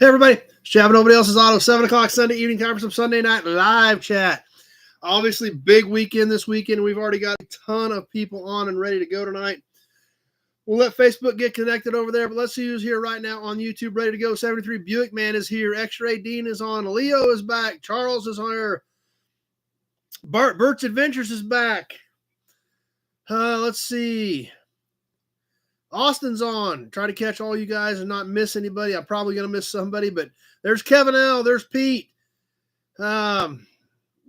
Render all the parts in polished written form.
Hey, everybody. Shaving Nobody Else's Auto, 7 o'clock Sunday evening time for some Sunday night live chat. Obviously, big weekend this weekend. We've already got a ton of people on and ready to go tonight. We'll let Facebook get connected over there, but let's see who's here right now on YouTube, ready to go. 73 Buick Man is here. X-Ray Dean is on. Leo is back. Charles is here. Bert's Adventures is back. Let's see. Austin's on. Try to catch all you guys and not miss anybody. I'm probably going to miss somebody, but there's Kevin L. There's Pete. Wow,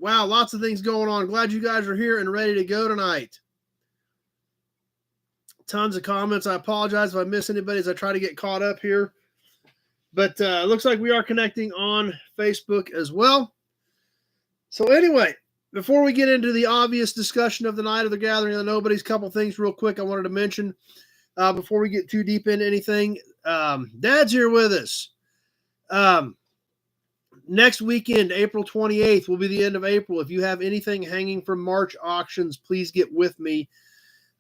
lots of things going on. Glad you guys are here and ready to go tonight. Tons of comments. I apologize if I miss anybody as I try to get caught up here. But it looks like we are connecting on Facebook as well. So anyway, before we get into the obvious discussion of the night of the gathering of the nobodies, couple things real quick I wanted to mention. Before we get too deep into anything, Dad's here with us. Next weekend, April 28th, will be the end of April. If you have anything hanging from March auctions, please get with me.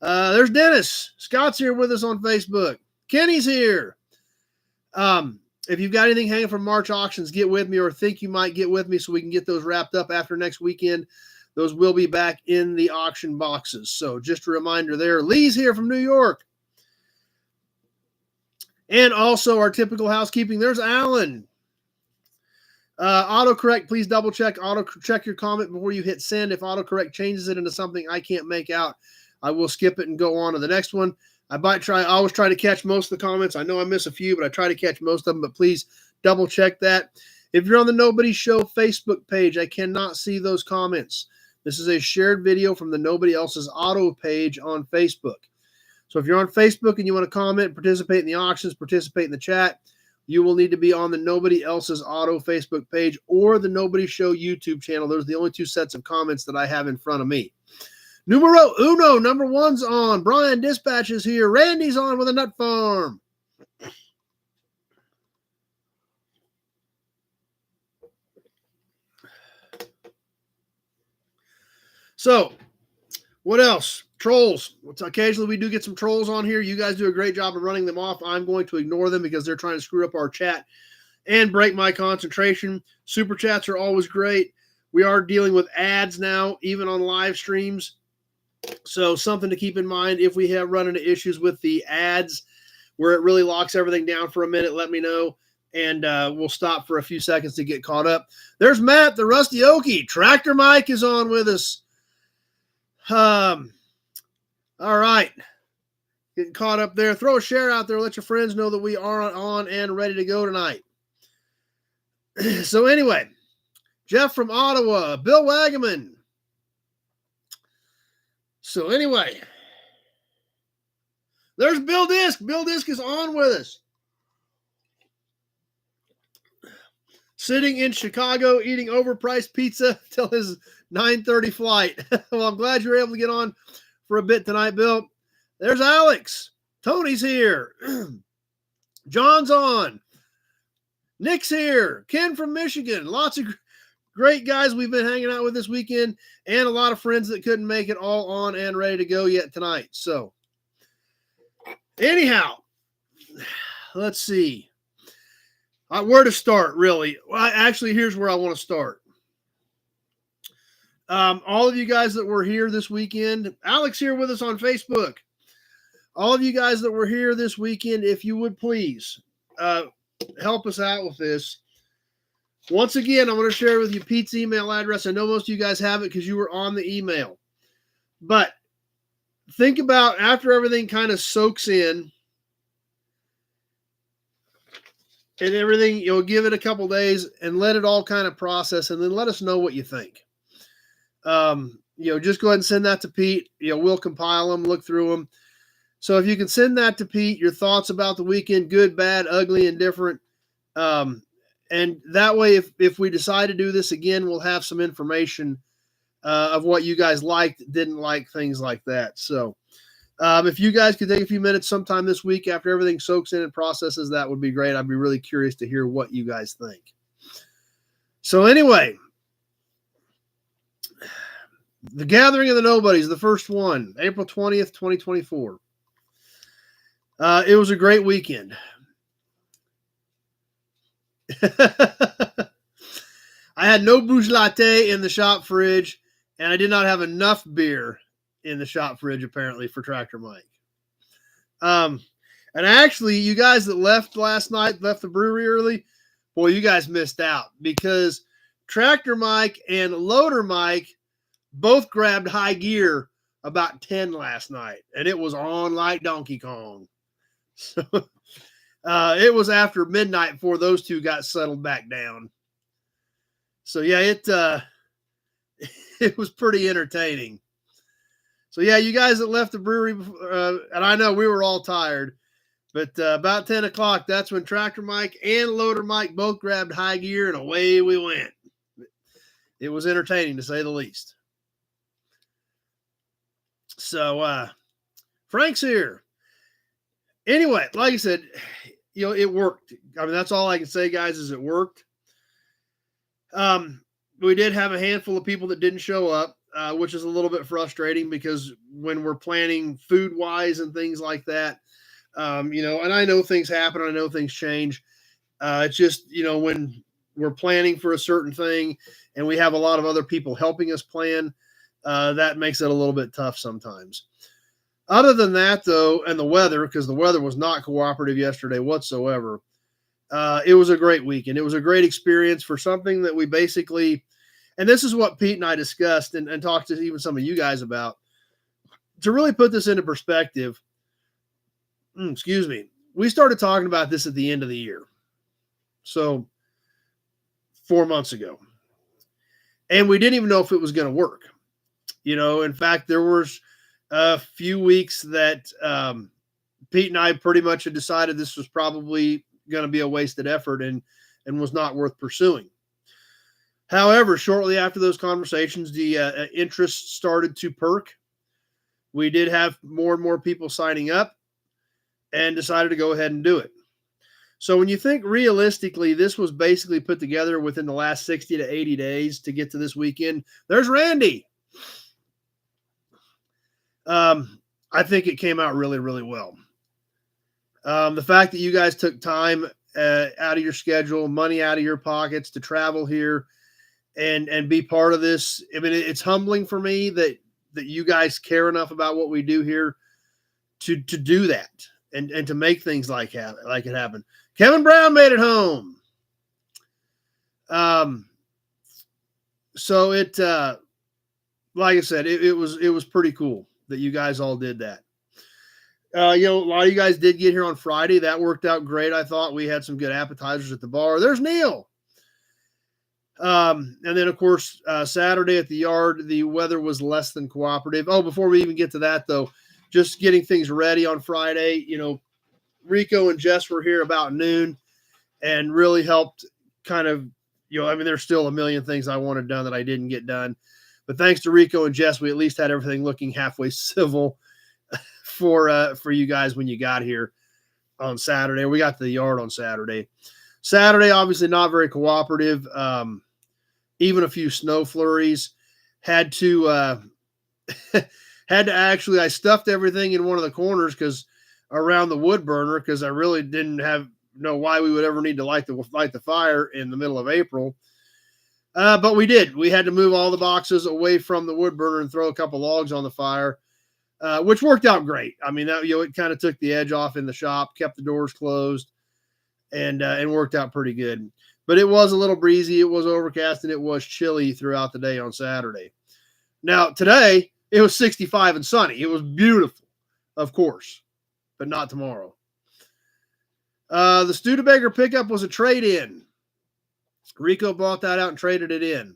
There's Dennis. Scott's here with us on Facebook. Kenny's here. If you've got anything hanging from March auctions, get with me or think you might get with me so we can get those wrapped up after next weekend. Those will be back in the auction boxes. So just a reminder there. Lee's here from New York. And also our typical housekeeping. There's Alan. Autocorrect, please double check. Check your comment before you hit send. If autocorrect changes it into something I can't make out, I will skip it and go on to the next one. I always try to catch most of the comments. I know I miss a few, but I try to catch most of them. But please double check that. If you're on the Nobody Show Facebook page, I cannot see those comments. This is a shared video from the Nobody Else's Auto page on Facebook. So if you're on Facebook and you want to comment, participate in the auctions, participate in the chat, you will need to be on the Nobody Else's Auto Facebook page or the Nobody Show YouTube channel. Those are the only two sets of comments that I have in front of me. Numero uno, number one's on. Brian Dispatch is here. Randy's on with a nut farm. So, what else? Trolls. Occasionally we do get some trolls on here. You guys do a great job of running them off. I'm going to ignore them because they're trying to screw up our chat and break my concentration. Super chats are always great. We are dealing with ads now, even on live streams. So something to keep in mind if we have run into issues with the ads where it really locks everything down for a minute, let me know. And we'll stop for a few seconds to get caught up. There's Matt, the Rusty Okie. Tractor Mike is on with us. All right. Getting caught up there. Throw a share out there. Let your friends know that we are on and ready to go tonight. So anyway, Jeff from Ottawa, Bill Wagaman. So anyway, there's Bill Disk. Bill Disk is on with us. Sitting in Chicago eating overpriced pizza till his 9:30 flight. Well, I'm glad you're able to get on for a bit tonight, Bill. There's Alex. Tony's here. John's on. Nick's here. Ken from Michigan. Lots of great guys we've been hanging out with this weekend and a lot of friends that couldn't make it all on and ready to go yet tonight. So anyhow, let's see. Where to start, really? Well, actually, here's where I want to start. All of you guys that were here this weekend, Alex here with us on Facebook. All of you guys that were here this weekend, if you would please help us out with this. Once again, I'm going to share with you Pete's email address. I know most of you guys have it because you were on the email. But think about after everything kind of soaks in and everything, you'll give it a couple days and let it all kind of process and then let us know what you think. Just go ahead and send that to Pete. We'll compile them, look through them. So if you can send that to Pete, your thoughts about the weekend, good, bad, ugly, and different. And that way, if we decide to do this again, we'll have some information of what you guys liked, didn't like, things like that. So if you guys could take a few minutes sometime this week after everything soaks in and processes, that would be great. I'd be really curious to hear what you guys think. So anyway, the Gathering of the Nobodies, the first one, April 20th, 2024. It was a great weekend. I had no Bouge Latte in the shop fridge, and I did not have enough beer in the shop fridge, apparently, for Tractor Mike. And actually, you guys that left last night, left the brewery early, boy, you guys missed out because Tractor Mike and Loader Mike both grabbed high gear about 10 last night, and it was on like Donkey Kong. So it was after midnight before those two got settled back down. So yeah, it was pretty entertaining. So yeah, you guys that left the brewery, and I know we were all tired, but about 10 o'clock, that's when Tractor Mike and Loader Mike both grabbed high gear, and away we went. It was entertaining, to say the least. So Frank's here. Anyway, like I said, it worked. I mean, that's all I can say, guys, is it worked. We did have a handful of people that didn't show up, which is a little bit frustrating because when we're planning food-wise and things like that, and I know things happen, I know things change. It's just, when we're planning for a certain thing and we have a lot of other people helping us plan, that makes it a little bit tough sometimes. Other than that, though, and the weather, because the weather was not cooperative yesterday whatsoever, it was a great weekend. It was a great experience for something that we basically, and this is what Pete and I discussed and talked to even some of you guys about, to really put this into perspective. We started talking about this at the end of the year. So 4 months ago. And we didn't even know if it was going to work. In fact, there was a few weeks that Pete and I pretty much had decided this was probably going to be a wasted effort and was not worth pursuing. However, shortly after those conversations, the interest started to perk. We did have more and more people signing up and decided to go ahead and do it. So when you think realistically, this was basically put together within the last 60 to 80 days to get to this weekend. There's Randy. I think it came out really, really well. The fact that you guys took time out of your schedule, money out of your pockets to travel here and be part of this. I mean, it's humbling for me that you guys care enough about what we do here to do that and to make things like it happen. Kevin Brown made it home. So it, like I said, it was pretty cool that you guys all did that. A lot of you guys did get here on Friday. That worked out great. I thought we had some good appetizers at the bar. There's Neil. And then, of course, Saturday at the yard, the weather was less than cooperative. Oh, before we even get to that, though, just getting things ready on Friday, Rico and Jess were here about noon and really helped kind of, there's still a million things I wanted done that I didn't get done. But thanks to Rico and Jess, we at least had everything looking halfway civil for you guys when you got here on Saturday. We got to the yard on Saturday. Saturday, obviously not very cooperative. Even a few snow flurries. Had to actually, I stuffed everything in one of the corners around the wood burner because I really didn't know why we would ever need to light the fire in the middle of April. But we did. We had to move all the boxes away from the wood burner and throw a couple logs on the fire, which worked out great. I mean, it kind of took the edge off in the shop, kept the doors closed, and worked out pretty good. But it was a little breezy. It was overcast, and it was chilly throughout the day on Saturday. Now, today, it was 65 and sunny. It was beautiful, of course, but not tomorrow. The Studebaker pickup was a trade-in. Rico bought that out and traded it in.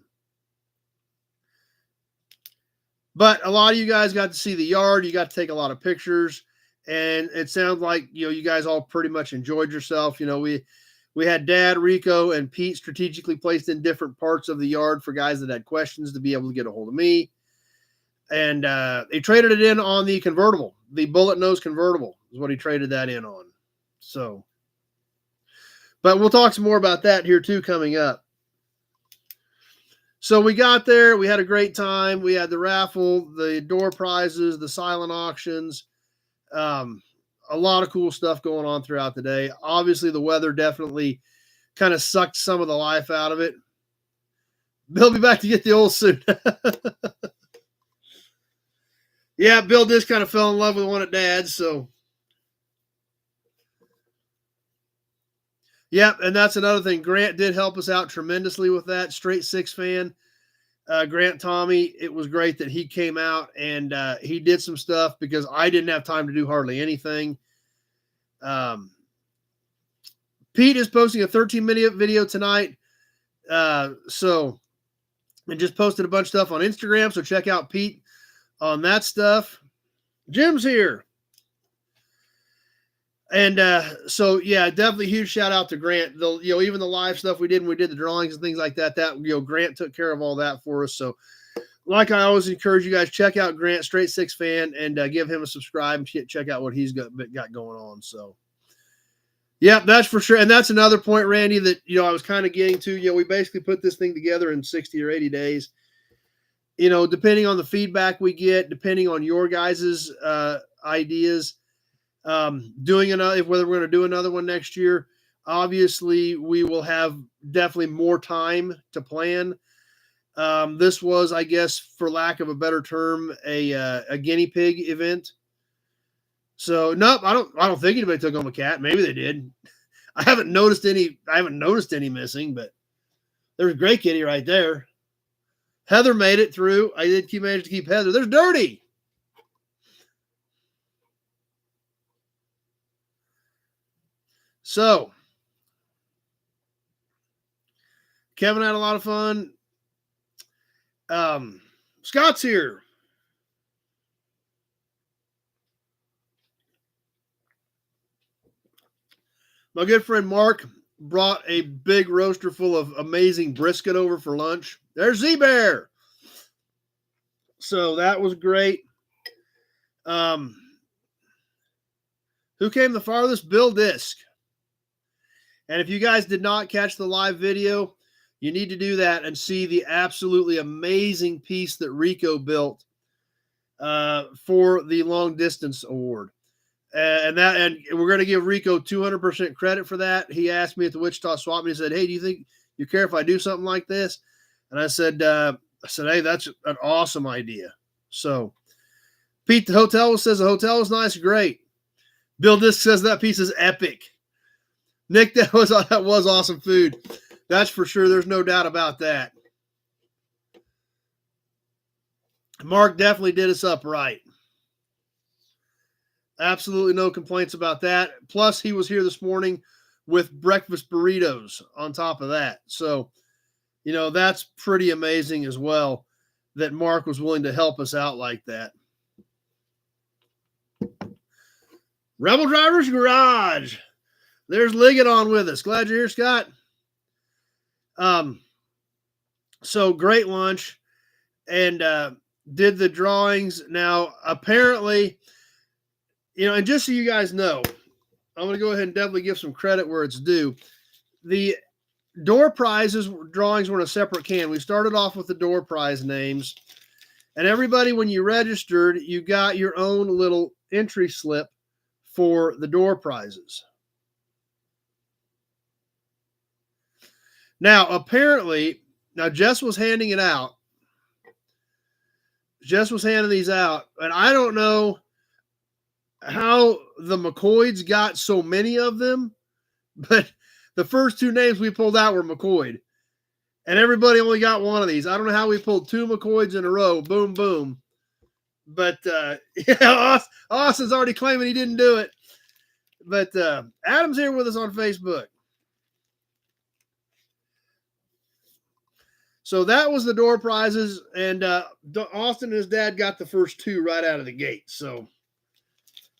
But a lot of you guys got to see the yard. You got to take a lot of pictures. And it sounds like, you guys all pretty much enjoyed yourself. We had Dad, Rico, and Pete strategically placed in different parts of the yard for guys that had questions to be able to get a hold of me. And they traded it in on the convertible. The bullet nose convertible is what he traded that in on. So, but we'll talk some more about that here too coming up. So we got there. We had a great time. We had the raffle, the door prizes, the silent auctions. A lot of cool stuff going on throughout the day. Obviously, the weather definitely kind of sucked some of the life out of it. Bill be back to get the old suit. Yeah, Bill just kind of fell in love with one of Dad's, so. Yep, and that's another thing. Grant did help us out tremendously with that. Straight Six fan. Grant Tommy, it was great that he came out and he did some stuff because I didn't have time to do hardly anything. Pete is posting a 13-minute video tonight. And just posted a bunch of stuff on Instagram. So check out Pete on that stuff. Jim's here. And so, yeah, definitely huge shout out to Grant. Even the live stuff we did when we did the drawings and things like that, Grant took care of all that for us. So, like I always encourage you guys, check out Grant, Straight Six fan, and give him a subscribe and check out what he's got going on. So, yeah, that's for sure. And that's another point, Randy, that, I was kind of getting to. We basically put this thing together in 60 or 80 days. Depending on the feedback we get, depending on your guys' ideas, doing another, whether we're going to do another one next year, obviously we will have definitely more time to plan. This was, I guess, for lack of a better term, a guinea pig event. So nope, I don't think anybody took home a cat. Maybe they did. I haven't noticed any missing, but there's a gray kitty right there. Heather made it through. I did manage to keep Heather. There's Dirty. So, Kevin had a lot of fun. Scott's here. My good friend Mark brought a big roaster full of amazing brisket over for lunch. There's Z-Bear. So that was great. Who came the farthest? Bill Disc. And if you guys did not catch the live video, you need to do that and see the absolutely amazing piece that Rico built for the long distance award. And we're going to give Rico 200% credit for that. He asked me at the Wichita Swap Meet. He said, "Hey, do you think you care if I do something like this?" And I said, "Hey, that's an awesome idea." So Pete, the hotel says the hotel was nice, great. Bill Disc says that piece is epic. Nick, that was awesome food. That's for sure. There's no doubt about that. Mark definitely did us up right. Absolutely no complaints about that. Plus, he was here this morning with breakfast burritos on top of that. So, that's pretty amazing as well that Mark was willing to help us out like that. Rebel Drivers Garage. There's Liggett on with us. Glad you're here, Scott. So great lunch and did the drawings. Now, apparently, and just so you guys know, I'm going to go ahead and definitely give some credit where it's due. The door prizes drawings were in a separate can. We started off with the door prize names, and everybody, when you registered, you got your own little entry slip for the door prizes. Now, apparently, Jess was handing it out. Jess was handing these out, and I don't know how the McCoys got so many of them, but the first two names we pulled out were McCoy, and everybody only got one of these. I don't know how we pulled two McCoys in a row. Boom, boom. But, Austin's already claiming he didn't do it. But Adam's here with us on Facebook. So that was the door prizes, and Austin and his dad got the first two right out of the gate. So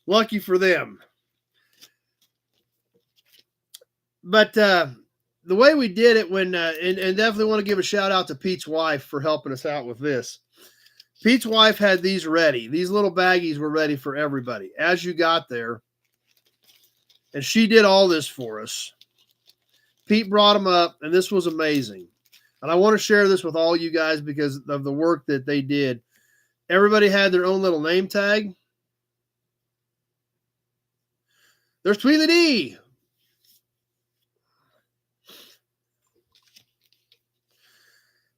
lucky for them. But the way we did it and definitely want to give a shout out to Pete's wife for helping us out with this. Pete's wife had these ready. These little baggies were ready for everybody as you got there. And she did all this for us. Pete brought them up, and this was amazing. And I want to share this with all you guys because of the work that they did. Everybody had their own little name tag. There's Tweedledee.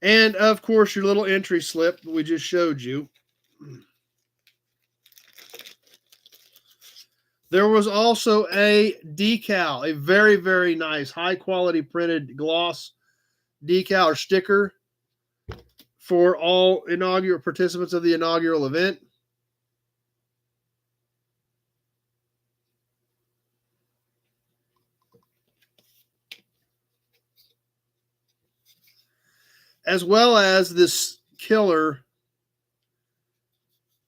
And of course, your little entry slip we just showed you. There was also a decal, a very, very nice, high quality printed gloss decal or sticker for all inaugural participants of the inaugural event. As well as this killer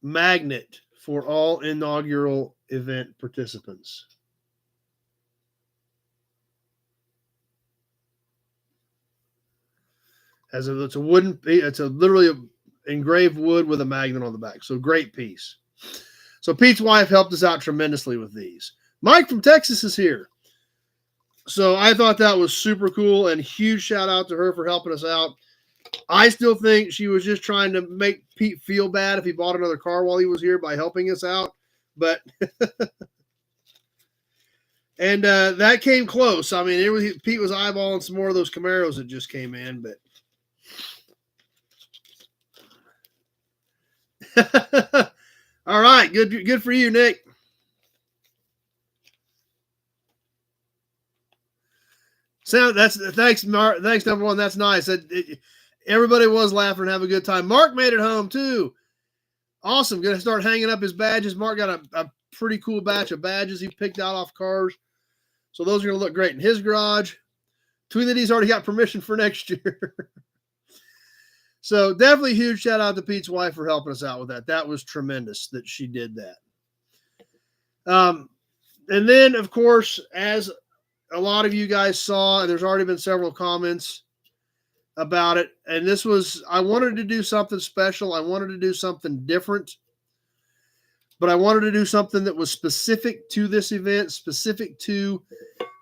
magnet for all inaugural event participants. It's a wooden, it's a literally engraved wood with a magnet on the back. So great piece. So Pete's wife helped us out tremendously with these. Mike from Texas is here. So I thought that was super cool, and huge shout out to her for helping us out. I still think she was just trying to make Pete feel bad if he bought another car while he was here by helping us out. But and that came close. I mean, Pete was eyeballing some more of those Camaros that just came in, but all right, good for you, Nick. So thanks, Mark. Thanks, number one. That's nice. Everybody was laughing and having a good time. Mark made it home too. Awesome. Going to start hanging up his badges. Mark got a pretty cool batch of badges he picked out off cars. So those are going to look great in his garage. Two that he's already got permission for next year. So definitely huge shout out to Pete's wife for helping us out with that. That was tremendous that she did that. And then, of course, as a lot of you guys saw, and there's already been several comments about it. And this was, I wanted to do something special. I wanted to do something different. But I wanted to do something that was specific to this event, specific to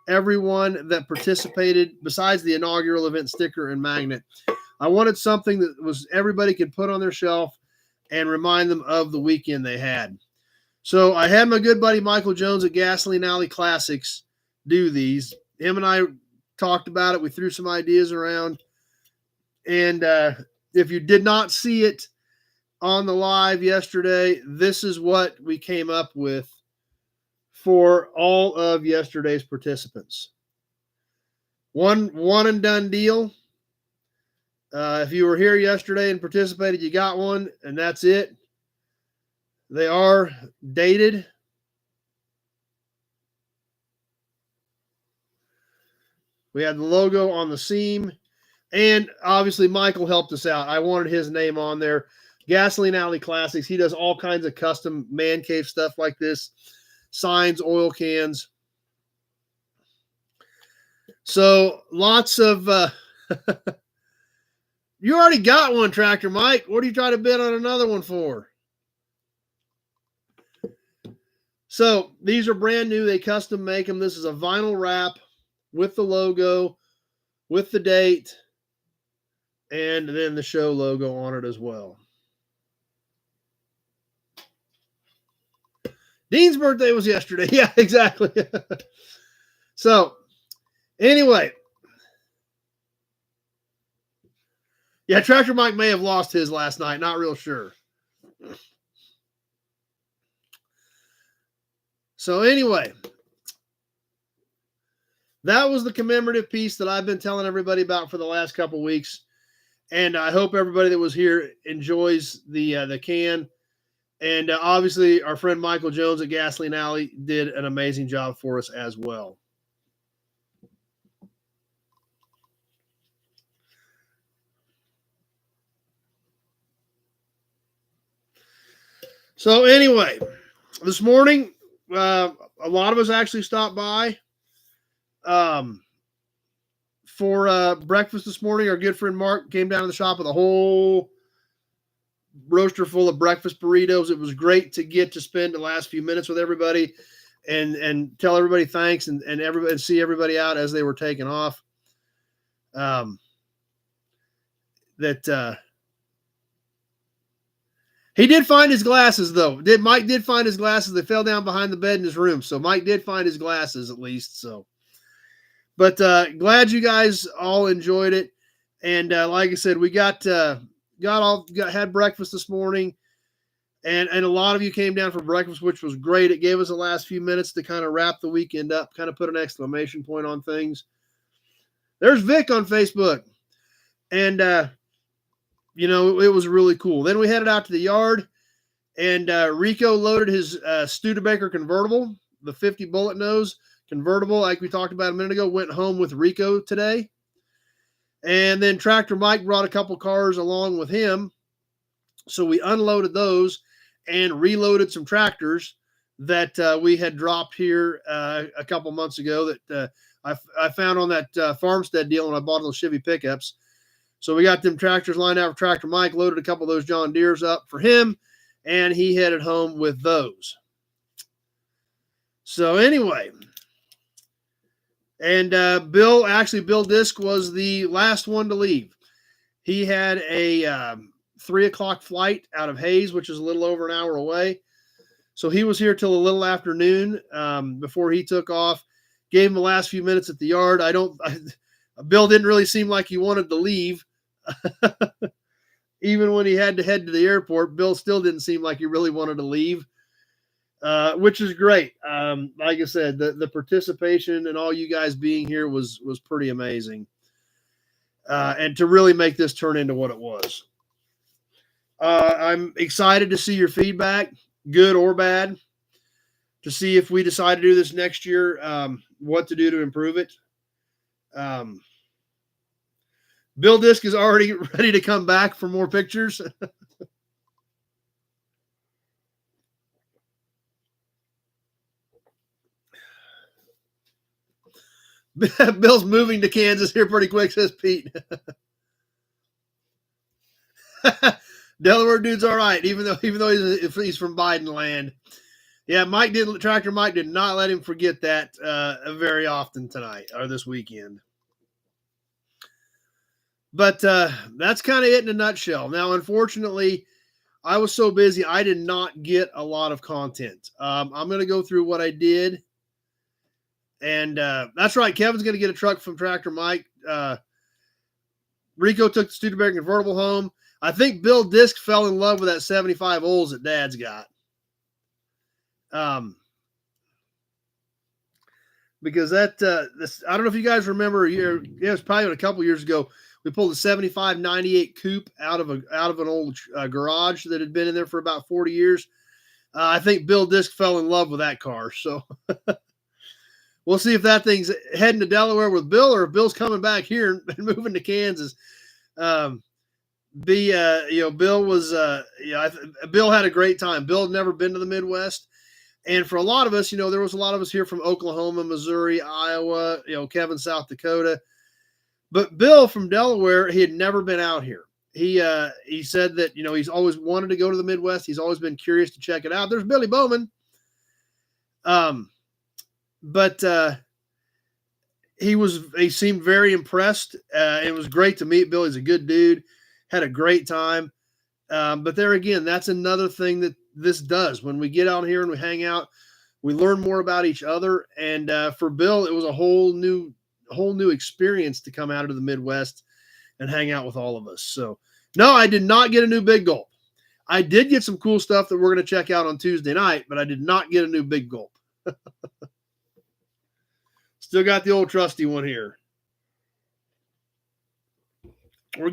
everyone that participated, besides the inaugural event sticker and magnet. I wanted something that was everybody could put on their shelf and remind them of the weekend they had. So I had my good buddy Michael Jones at Gasoline Alley Classics do these. Him and I talked about it. We threw some ideas around. And if you did not see it on the live yesterday, this is what we came up with for all of yesterday's participants. One and done deal. If you were here yesterday and participated, you got one, and that's it. They are dated. We had the logo on the seam, and obviously Michael helped us out. I wanted his name on there. Gasoline Alley Classics. He does all kinds of custom man cave stuff like this. Signs, oil cans. So lots of... You already got one, Tractor Mike. What are you trying to bid on another one for? So these are brand new. They custom make them. This is a vinyl wrap with the logo, with the date, and then the show logo on it as well. Dean's birthday was yesterday. Yeah, exactly. So anyway. Yeah, Tractor Mike may have lost his last night. Not real sure. So anyway, that was the commemorative piece that I've been telling everybody about for the last couple weeks. And I hope everybody that was here enjoys the can. And obviously, our friend Michael Jones at Gasoline Alley did an amazing job for us as well. So anyway, this morning, a lot of us actually stopped by for breakfast this morning. Our good friend Mark came down to the shop with a whole roaster full of breakfast burritos. It was great to get to spend the last few minutes with everybody and tell everybody thanks and everybody and see everybody out as they were taking off. He did find his glasses, though. Mike did find his glasses. They fell down behind the bed in his room. So Mike did find his glasses at least. So, but glad you guys all enjoyed it. And like I said, we had breakfast this morning, and a lot of you came down for breakfast, which was great. It gave us the last few minutes to kind of wrap the weekend up, kind of put an exclamation point on things. There's Vic on Facebook, and it was really cool. Then we headed out to the yard, and Rico loaded his Studebaker convertible, the 50 bullet nose convertible, like we talked about a minute ago. Went home with Rico today. And then Tractor Mike brought a couple cars along with him. So we unloaded those and reloaded some tractors that we had dropped here a couple months ago that I found on that farmstead deal when I bought those Chevy pickups. So we got them tractors lined out for Tractor Mike, loaded a couple of those John Deeres up for him, and he headed home with those. So anyway, and Bill Disc was the last one to leave. He had a 3 o'clock flight out of Hayes, which is a little over an hour away. So he was here till a little afternoon before he took off. Gave him the last few minutes at the yard. Bill didn't really seem like he wanted to leave. Even when he had to head to the airport, Bill still didn't seem like he really wanted to leave, which is great. Like I said, the participation and all you guys being here was pretty amazing. And to really make this turn into what it was. I'm excited to see your feedback, good or bad, to see if we decide to do this next year, what to do to improve it. Bill Disc is already ready to come back for more pictures. Bill's moving to Kansas here pretty quick, says Pete. Delaware dude's all right, even though he's from Biden land. Yeah, Tractor Mike did not let him forget that very often tonight or this weekend. But that's kind of it in a nutshell. Now, unfortunately, I was so busy, I did not get a lot of content. I'm going to go through what I did. And that's right, Kevin's going to get a truck from Tractor Mike. Rico took the Studebaker convertible home. I think Bill Disc fell in love with that 75 Olds that Dad's got. Because I don't know if you guys remember it was probably a couple years ago. We pulled a 75 98 coupe out of an old garage that had been in there for about 40 years. I think Bill Disc fell in love with that car. So we'll see if that thing's heading to Delaware with Bill or if Bill's coming back here and moving to Kansas. Bill had a great time. Bill had never been to the Midwest. And for a lot of us, there was a lot of us here from Oklahoma, Missouri, Iowa, Kevin, South Dakota. But Bill from Delaware, he had never been out here. He said that, he's always wanted to go to the Midwest. He's always been curious to check it out. There's Billy Bowman. But he seemed very impressed. It was great to meet Bill. He's a good dude. Had a great time. But there again, that's another thing that this does. When we get out here and we hang out, we learn more about each other. And for Bill, it was a whole new experience to come out of the Midwest and hang out with all of us. So no, I did not get a new Big Gulp. I did get some cool stuff that we're going to check out on Tuesday night, but I did not get a new Big Gulp. Still got the old trusty one here. We're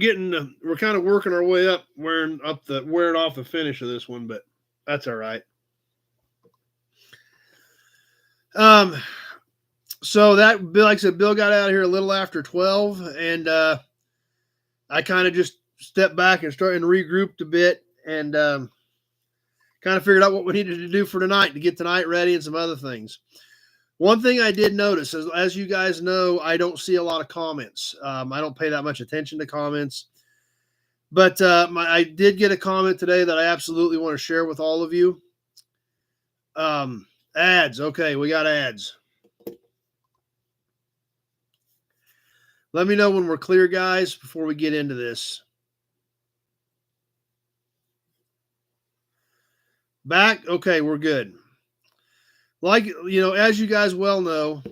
kind of working our way up, wearing off the finish of this one, but that's all right. So that, like I said, Bill got out of here a little after 12, and I kind of just stepped back and started and regrouped a bit, and kind of figured out what we needed to do for tonight to get tonight ready and some other things. One thing I did notice, as you guys know, I don't see a lot of comments. I don't pay that much attention to comments. But I did get a comment today that I absolutely want to share with all of you. Ads. Okay, we got ads. Let me know when we're clear, guys, before we get into this. Back? Okay, we're good. Like, as you guys well know,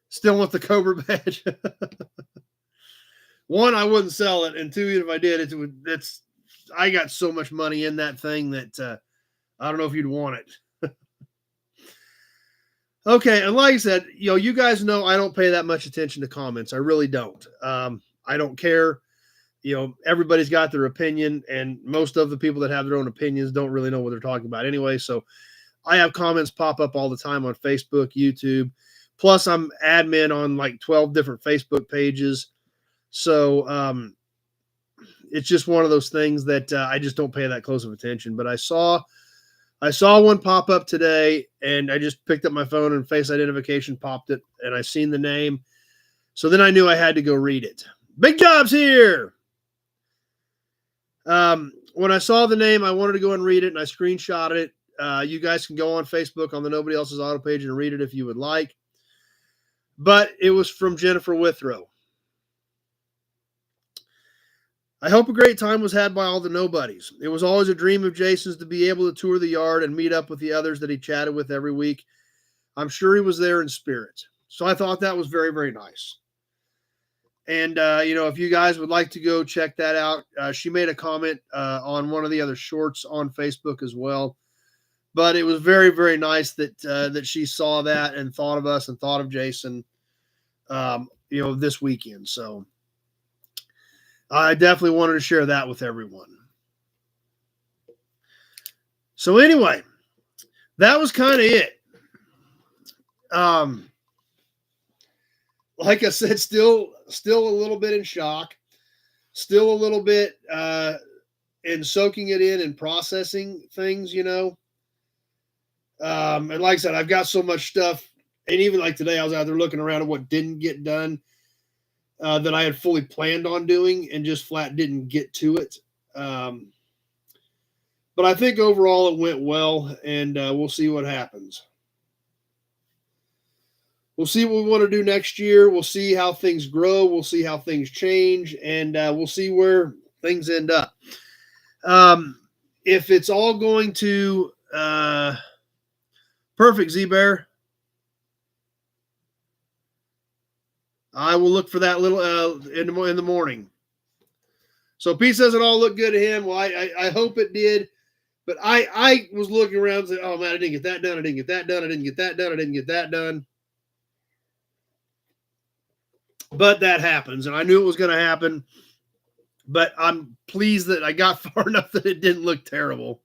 still want the Cobra badge. one, I wouldn't sell it, and two, even if I did, I got so much money in that thing that I don't know if you'd want it. Okay, and like I said, you guys know I don't pay that much attention to comments. I really don't. I don't care. Everybody's got their opinion, and most of the people that have their own opinions don't really know what they're talking about anyway. So I have comments pop up all the time on Facebook, YouTube. Plus, I'm admin on like 12 different Facebook pages. So it's just one of those things that I just don't pay that close of attention. But I saw one pop up today, and I just picked up my phone and face identification popped it, and I seen the name. So then I knew I had to go read it. Big Job's here. When I saw the name, I wanted to go and read it, and I screenshotted it. You guys can go on Facebook on the Nobody Else's Auto page and read it if you would like. But it was from Jennifer Withrow. I hope a great time was had by all the nobodies. It was always a dream of Jason's to be able to tour the yard and meet up with the others that he chatted with every week. I'm sure he was there in spirit. So I thought that was very, very nice. And, if you guys would like to go check that out, she made a comment on one of the other shorts on Facebook as well. But it was very, very nice that she saw that and thought of us and thought of Jason, this weekend. So I definitely wanted to share that with everyone. So anyway, that was kind of it. Like I said, still a little bit in shock, still a little bit in soaking it in and processing things, and like I said, I've got so much stuff, and even like today, I was out there looking around at what didn't get done that I had fully planned on doing and just flat didn't get to it. But I think overall it went well, and we'll see what happens. We'll see what we want to do next year. We'll see how things grow. We'll see how things change, and we'll see where things end up. If it's all going to perfect, Z-Bear, I will look for that little in the morning. So Pete says it all looked good to him. Well, I hope it did. But I was looking around and saying, oh, man, I didn't get that done. I didn't get that done. I didn't get that done. I didn't get that done. But that happens, and I knew it was going to happen. But I'm pleased that I got far enough that it didn't look terrible.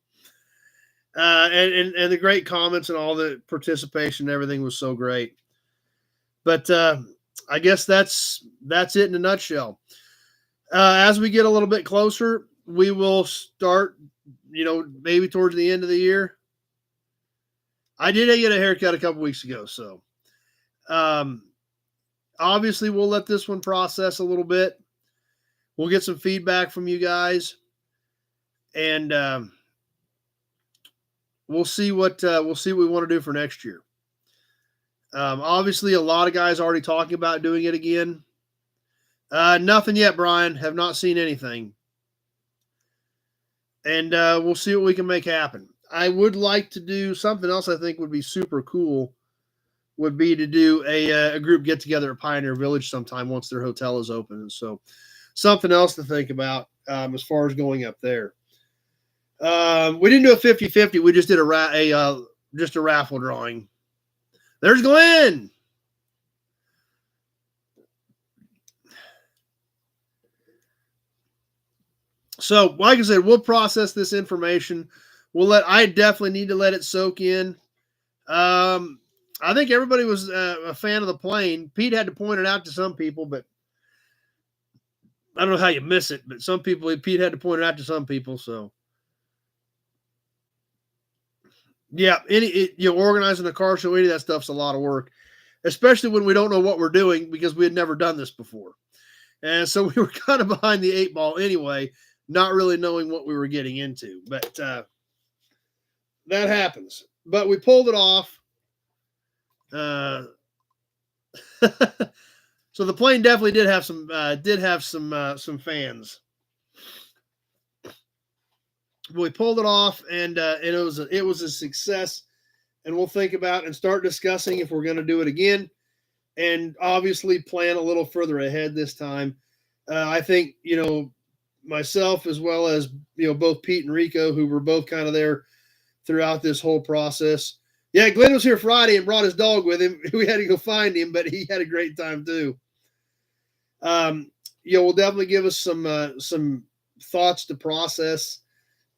And the great comments and all the participation and everything was so great. But I guess that's it in a nutshell. As we get a little bit closer, we will start, maybe towards the end of the year. I did get a haircut a couple weeks ago, so obviously we'll let this one process a little bit. We'll get some feedback from you guys, and we'll see what we want to do for next year. Obviously, a lot of guys already talking about doing it again. Nothing yet, Brian. Have not seen anything. And we'll see what we can make happen. I would like to do something else I think would be super cool, would be to do a group get-together at Pioneer Village sometime once their hotel is open. And so something else to think about as far as going up there. We didn't do a 50-50. We just did a raffle drawing. There's Glenn. So, like I said, we'll process this information. I definitely need to let it soak in. I think everybody was a fan of the plane. Pete had to point it out to some people, but I don't know how you miss it. But Pete had to point it out to some people. So, yeah, organizing a car show, any of that stuff's a lot of work, especially when we don't know what we're doing because we had never done this before. And so we were kind of behind the 8 ball anyway, not really knowing what we were getting into. But that happens. But we pulled it off. So the plane definitely did have some fans. We pulled it off, and it was a success. And we'll think about and start discussing if we're going to do it again, and obviously plan a little further ahead this time. I think, myself as well as, both Pete and Rico, who were both kind of there throughout this whole process. Yeah, Glenn was here Friday and brought his dog with him. We had to go find him, but he had a great time too. Will definitely give us some thoughts to process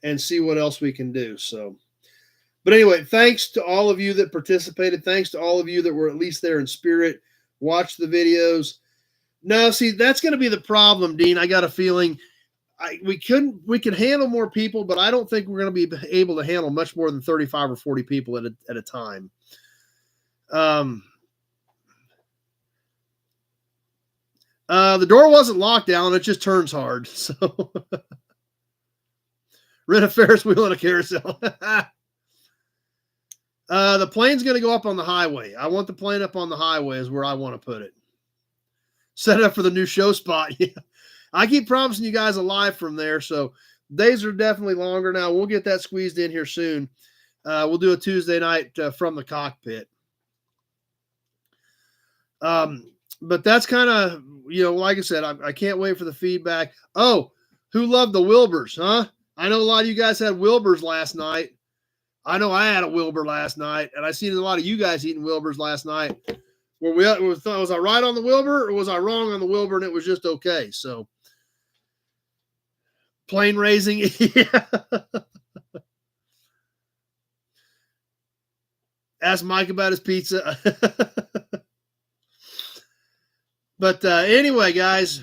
and see what else we can do. So, but anyway, thanks to all of you that participated. Thanks to all of you that were at least there in spirit, watch the videos. No, see, that's going to be the problem, Dean. I got a feeling we can handle more people, but I don't think we're going to be able to handle much more than 35 or 40 people at a time. The door wasn't locked down. It just turns hard. So rent a Ferris wheel and a carousel. The plane's going to go up on the highway. I want the plane up on the highway is where I want to put it. Set it up for the new show spot. Yeah. I keep promising you guys a live from there. So days are definitely longer now. We'll get that squeezed in here soon. We'll do a Tuesday night from the cockpit. But that's kind of, like I said, I can't wait for the feedback. Oh, who loved the Wilburs, huh? I know a lot of you guys had Wilburs last night. I know I had a Wilbur last night, and I seen a lot of you guys eating Wilburs last night. Was I right on the Wilbur, or was I wrong on the Wilbur, and it was just okay? So, plane raising, yeah. Ask Mike about his pizza. But anyway, guys,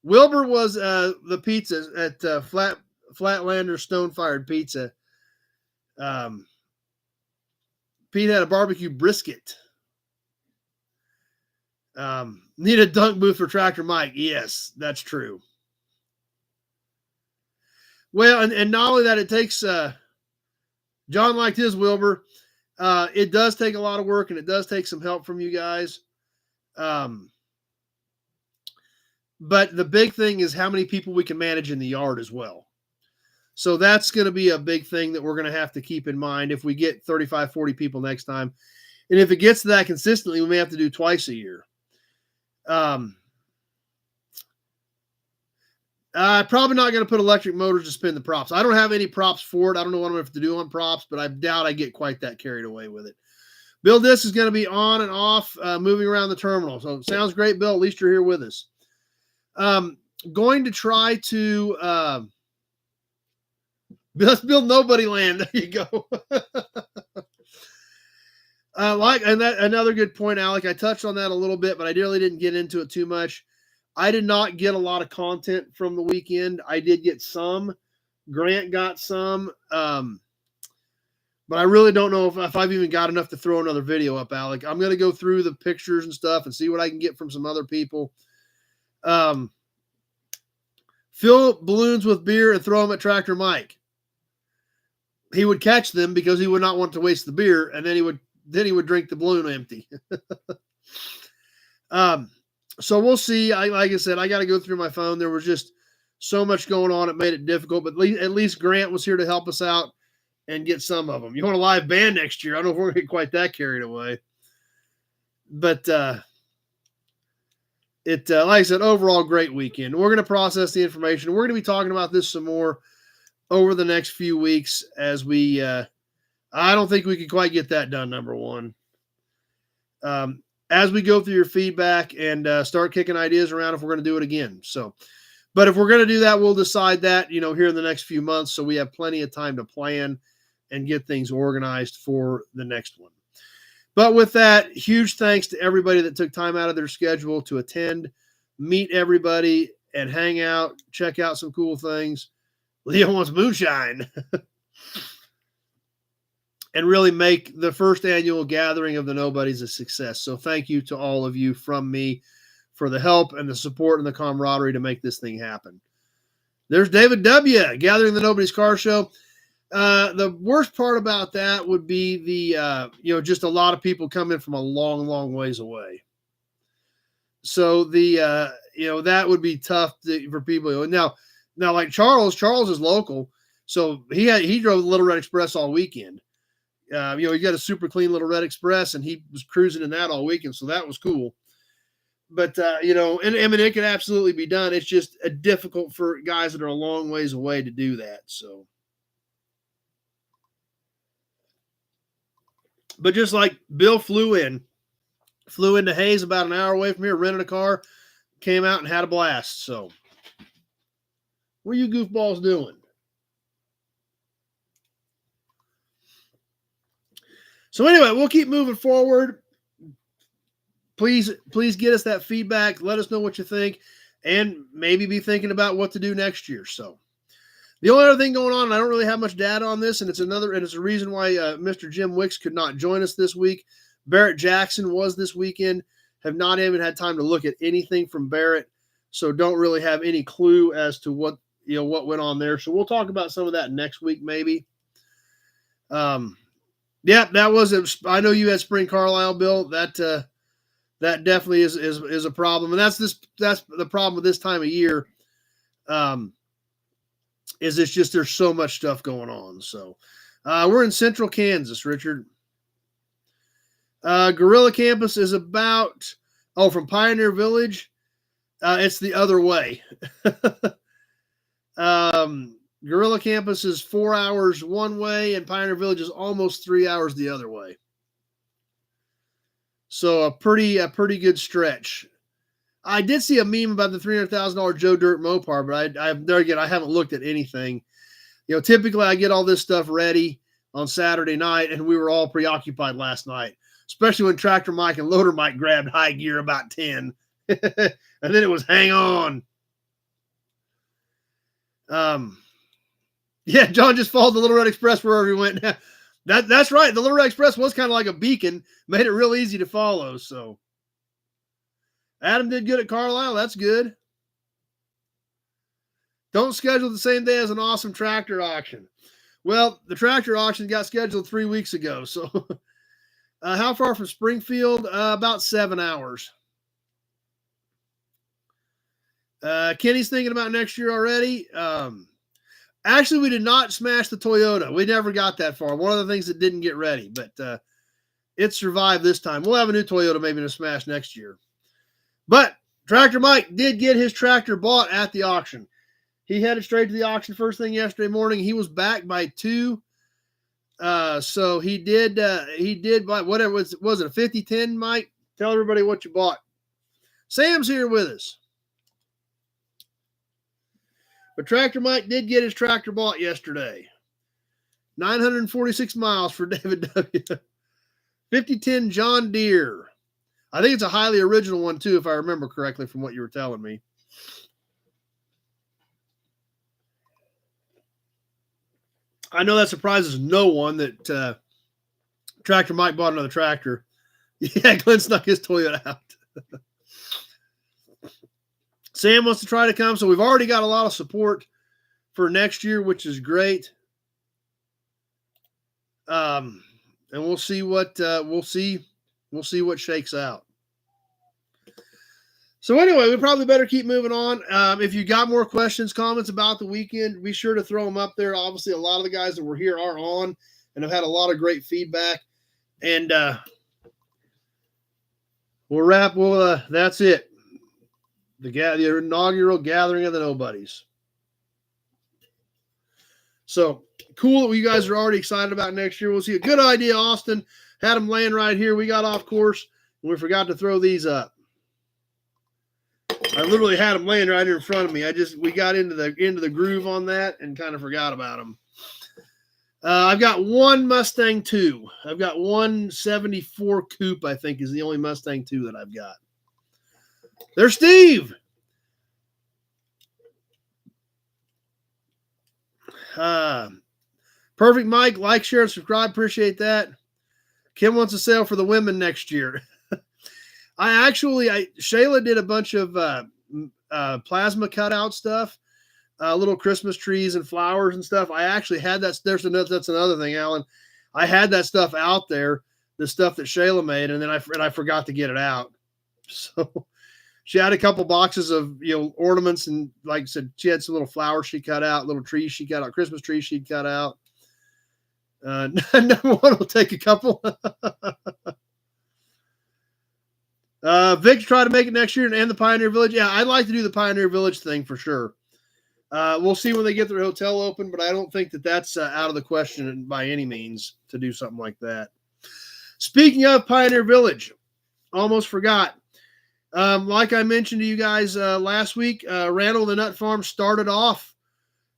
Wilbur was the pizza at Flatlander Stone-Fired Pizza. Pete had a barbecue brisket. Need a dunk booth for Tractor Mike. Yes, that's true. Well, and not only that, it takes John liked his Wilbur. It does take a lot of work, and it does take some help from you guys. But the big thing is how many people we can manage in the yard as well. So that's going to be a big thing that we're going to have to keep in mind if we get 35, 40 people next time. And if it gets to that consistently, we may have to do twice a year. Probably not going to put electric motors to spin the props. I don't have any props for it. I don't know what I'm going to have to do on props, but I doubt I get quite that carried away with it. Bill, this is going to be on and off, moving around the terminal. So sounds great, Bill. At least you're here with us. Going to try to let's build Nobody Land. There you go. Another good point, Alec. I touched on that a little bit, but I really didn't get into it too much. I did not get a lot of content from the weekend. I did get some. Grant got some. But I really don't know if I've even got enough to throw another video up, Alec. I'm going to go through the pictures and stuff and see what I can get from some other people. Fill balloons with beer and throw them at Tractor Mike. He would catch them because he would not want to waste the beer, and then he would drink the balloon empty. So we'll see. Like I said, I got to go through my phone. There was just so much going on. It made it difficult, but at least Grant was here to help us out and get some of them. You want a live band next year? I don't know if we're going to get quite that carried away. But like I said, overall, great weekend. We're going to process the information. We're going to be talking about this some more over the next few weeks as we I don't think we could quite get that done, number one. As we go through your feedback and start kicking ideas around if we're going to do it again. So, but if we're going to do that, we'll decide that, here in the next few months. So we have plenty of time to plan and get things organized for the next one. But with that, huge thanks to everybody that took time out of their schedule to attend, meet everybody, and hang out, check out some cool things. Leo wants moonshine. And really make the first annual gathering of the Nobodies a success. So thank you to all of you from me for the help and the support and the camaraderie to make this thing happen. There's David W. Gathering the Nobodies Car Show. The worst part about that would be the, just a lot of people coming from a long, long ways away. So that would be tough for people. Now like Charles is local. So he drove the Little Red Express all weekend. He got a super clean Little Red Express and he was cruising in that all weekend. So that was cool. But you know, and I mean, it can absolutely be done. It's just difficult for guys that are a long ways away to do that. So, but just like Bill flew into Hayes about an hour away from here, rented a car, came out and had a blast. So, what are you goofballs doing? So anyway, we'll keep moving forward. Please get us that feedback. Let us know what you think, and maybe be thinking about what to do next year. So, the only other thing going on, and I don't really have much data on this, and it's a reason why Mr. Jim Wicks could not join us this week. Barrett Jackson was this weekend. Have not even had time to look at anything from Barrett, so don't really have any clue as to what went on there. So we'll talk about some of that next week, maybe. Yeah, that was it. I know you had Spring Carlisle, Bill. That definitely is a problem, and that's the problem with this time of year. Is it's just there's so much stuff going on. So we're in central Kansas, Richard. Guerrilla Campus is about from Pioneer Village. It's the other way. Guerrilla Campus is 4 hours one way, and Pioneer Village is almost 3 hours the other way. So a pretty good stretch. I did see a meme about the $300,000 Joe Dirt Mopar, but I haven't looked at anything. Typically I get all this stuff ready on Saturday night, and we were all preoccupied last night, especially when Tractor Mike and Loader Mike grabbed high gear about 10, and then it was hang on. Yeah, John just followed the Little Red Express wherever he went. That's right. The Little Red Express was kind of like a beacon, made it real easy to follow. So Adam did good at Carlisle. That's good. Don't schedule the same day as an awesome tractor auction. Well, the tractor auction got scheduled 3 weeks ago. So how far from Springfield? About 7 hours. Kenny's thinking about next year already. Actually, we did not smash the Toyota. We never got that far. One of the things that didn't get ready, but it survived this time. We'll have a new Toyota maybe to smash next year. But Tractor Mike did get his tractor bought at the auction. He headed straight to the auction first thing yesterday morning. He was back by 2. So he did buy whatever was it a 5010, Mike? Tell everybody what you bought. Sam's here with us. But Tractor Mike did get his tractor bought yesterday. 946 miles for David W. 5010 John Deere. I think it's a highly original one, too, if I remember correctly from what you were telling me. I know that surprises no one that Tractor Mike bought another tractor. Yeah, Glenn snuck his Toyota out. Sam wants to try to come, so we've already got a lot of support for next year, which is great. And we'll see what what shakes out. So anyway, we probably better keep moving on. If you got more questions, comments about the weekend, be sure to throw them up there. Obviously, a lot of the guys that were here are on and have had a lot of great feedback. And we'll wrap. That's it. The inaugural gathering of the nobodies. So cool that you guys are already excited about next year. We'll see. A good idea, Austin. Had them laying right here. We got off course and we forgot to throw these up. I literally had them laying right here in front of me. We got into the groove on that and kind of forgot about them. I've got one Mustang 2. I've got one 74 Coupe, I think, is the only Mustang 2 that I've got. There's Steve. Perfect Mike. Like, share, and subscribe. Appreciate that. Kim wants a sale for the women next year. Shayla did a bunch of plasma cutout stuff, little Christmas trees and flowers and stuff. I actually had that. That's another thing, Alan. I had that stuff out there, the stuff that Shayla made, and then I forgot to get it out. So she had a couple boxes of ornaments, and like I said, she had some little flowers she cut out, little trees she cut out, Christmas trees she'd cut out. Number one will take a couple. Vic tried to make it next year and the Pioneer Village. Yeah, I'd like to do the Pioneer Village thing for sure. We'll see when they get their hotel open, but I don't think that that's out of the question by any means to do something like that. Speaking of Pioneer Village, almost forgot. Like I mentioned to you guys last week, Randall the Nut Farm started off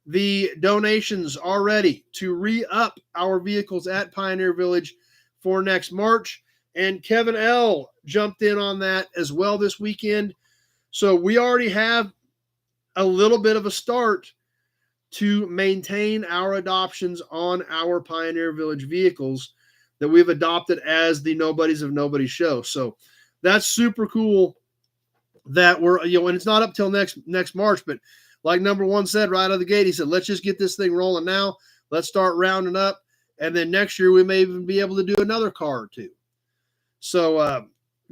the donations already to re-up our vehicles at Pioneer Village for next March. And Kevin L. jumped in on that as well this weekend. So we already have a little bit of a start to maintain our adoptions on our Pioneer Village vehicles that we've adopted as the Nobodies of Nobody show. So that's super cool that we're, and it's not up till next March, but like number one said right out of the gate, he said, let's just get this thing rolling now. Let's start rounding up. And then next year we may even be able to do another car or two. So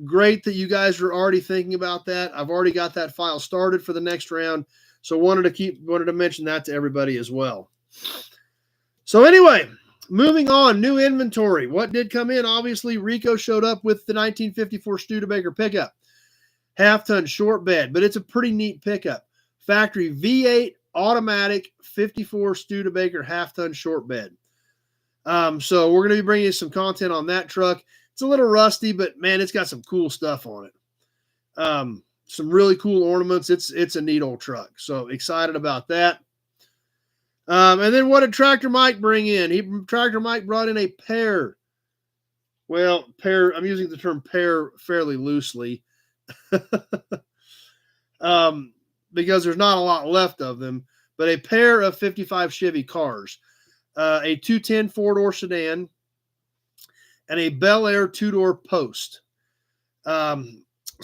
great that you guys are already thinking about that. I've already got that file started for the next round. So wanted to mention that to everybody as well. So anyway, moving on, new inventory. What did come in? Obviously, Rico showed up with the 1954 Studebaker pickup. Half-ton short bed, but it's a pretty neat pickup. Factory V8 automatic 54 Studebaker half-ton short bed. So we're going to be bringing you some content on that truck. It's a little rusty, but man, it's got some cool stuff on it. Some really cool ornaments. It's a neat old truck. So excited about that. And then what did Tractor Mike bring in? Tractor Mike brought in a pair. Well, pair, I'm using the term pair fairly loosely. Because there's not a lot left of them, but a pair of 55 Chevy cars, a 210 four-door sedan, and a Bel Air two-door Post. But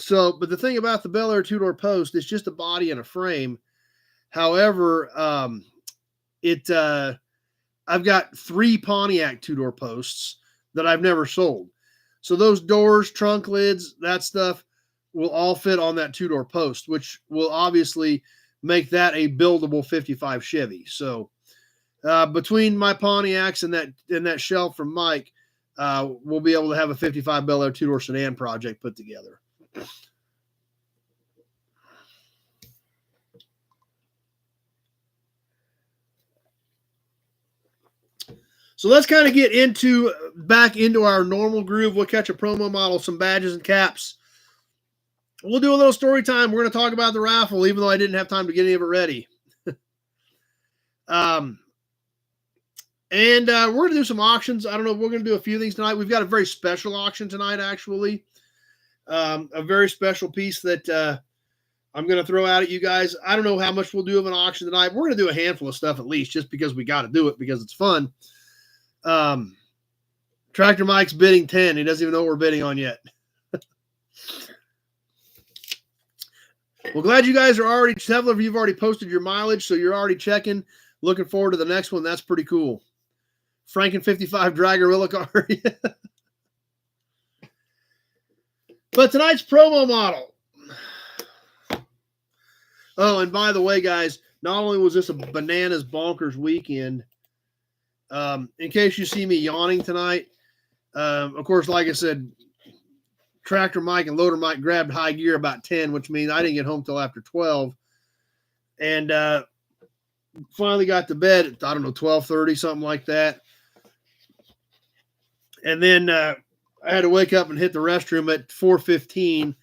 the thing about the Bel Air two-door Post is just a body and a frame. However, I've got 3 Pontiac two-door Posts that I've never sold. So those doors, trunk lids, that stuff will all fit on that two-door Post, which will obviously make that a buildable 55 Chevy. So between my Pontiacs and that shelf from Mike, we'll be able to have a 55 Bel Air two-door sedan project put together. So let's kind of get back into our normal groove. We'll catch a promo model, some badges and caps. We'll do a little story time. We're going to talk about the raffle, even though I didn't have time to get any of it ready. And we're going to do some auctions. I don't know. We're going to do a few things tonight. We've got a very special auction tonight, actually. A very special piece that I'm going to throw out at you guys. I don't know how much we'll do of an auction tonight. We're going to do a handful of stuff at least, just because we got to do it, because it's fun. Tractor Mike's bidding 10. He doesn't even know what we're bidding on yet. Well, glad you guys are already, several of you have already posted your mileage, so you're already checking. Looking forward to the next one. That's pretty cool. Franken 55 Dragarilla car. But tonight's promo model. Oh, and by the way, guys, not only was this a bananas bonkers weekend, in case you see me yawning tonight, of course, like I said, Tractor Mike and Loader Mike grabbed high gear about 10, which means I didn't get home till after 12. And finally got to bed at, 12:30, something like that. And then I had to wake up and hit the restroom at 4:15.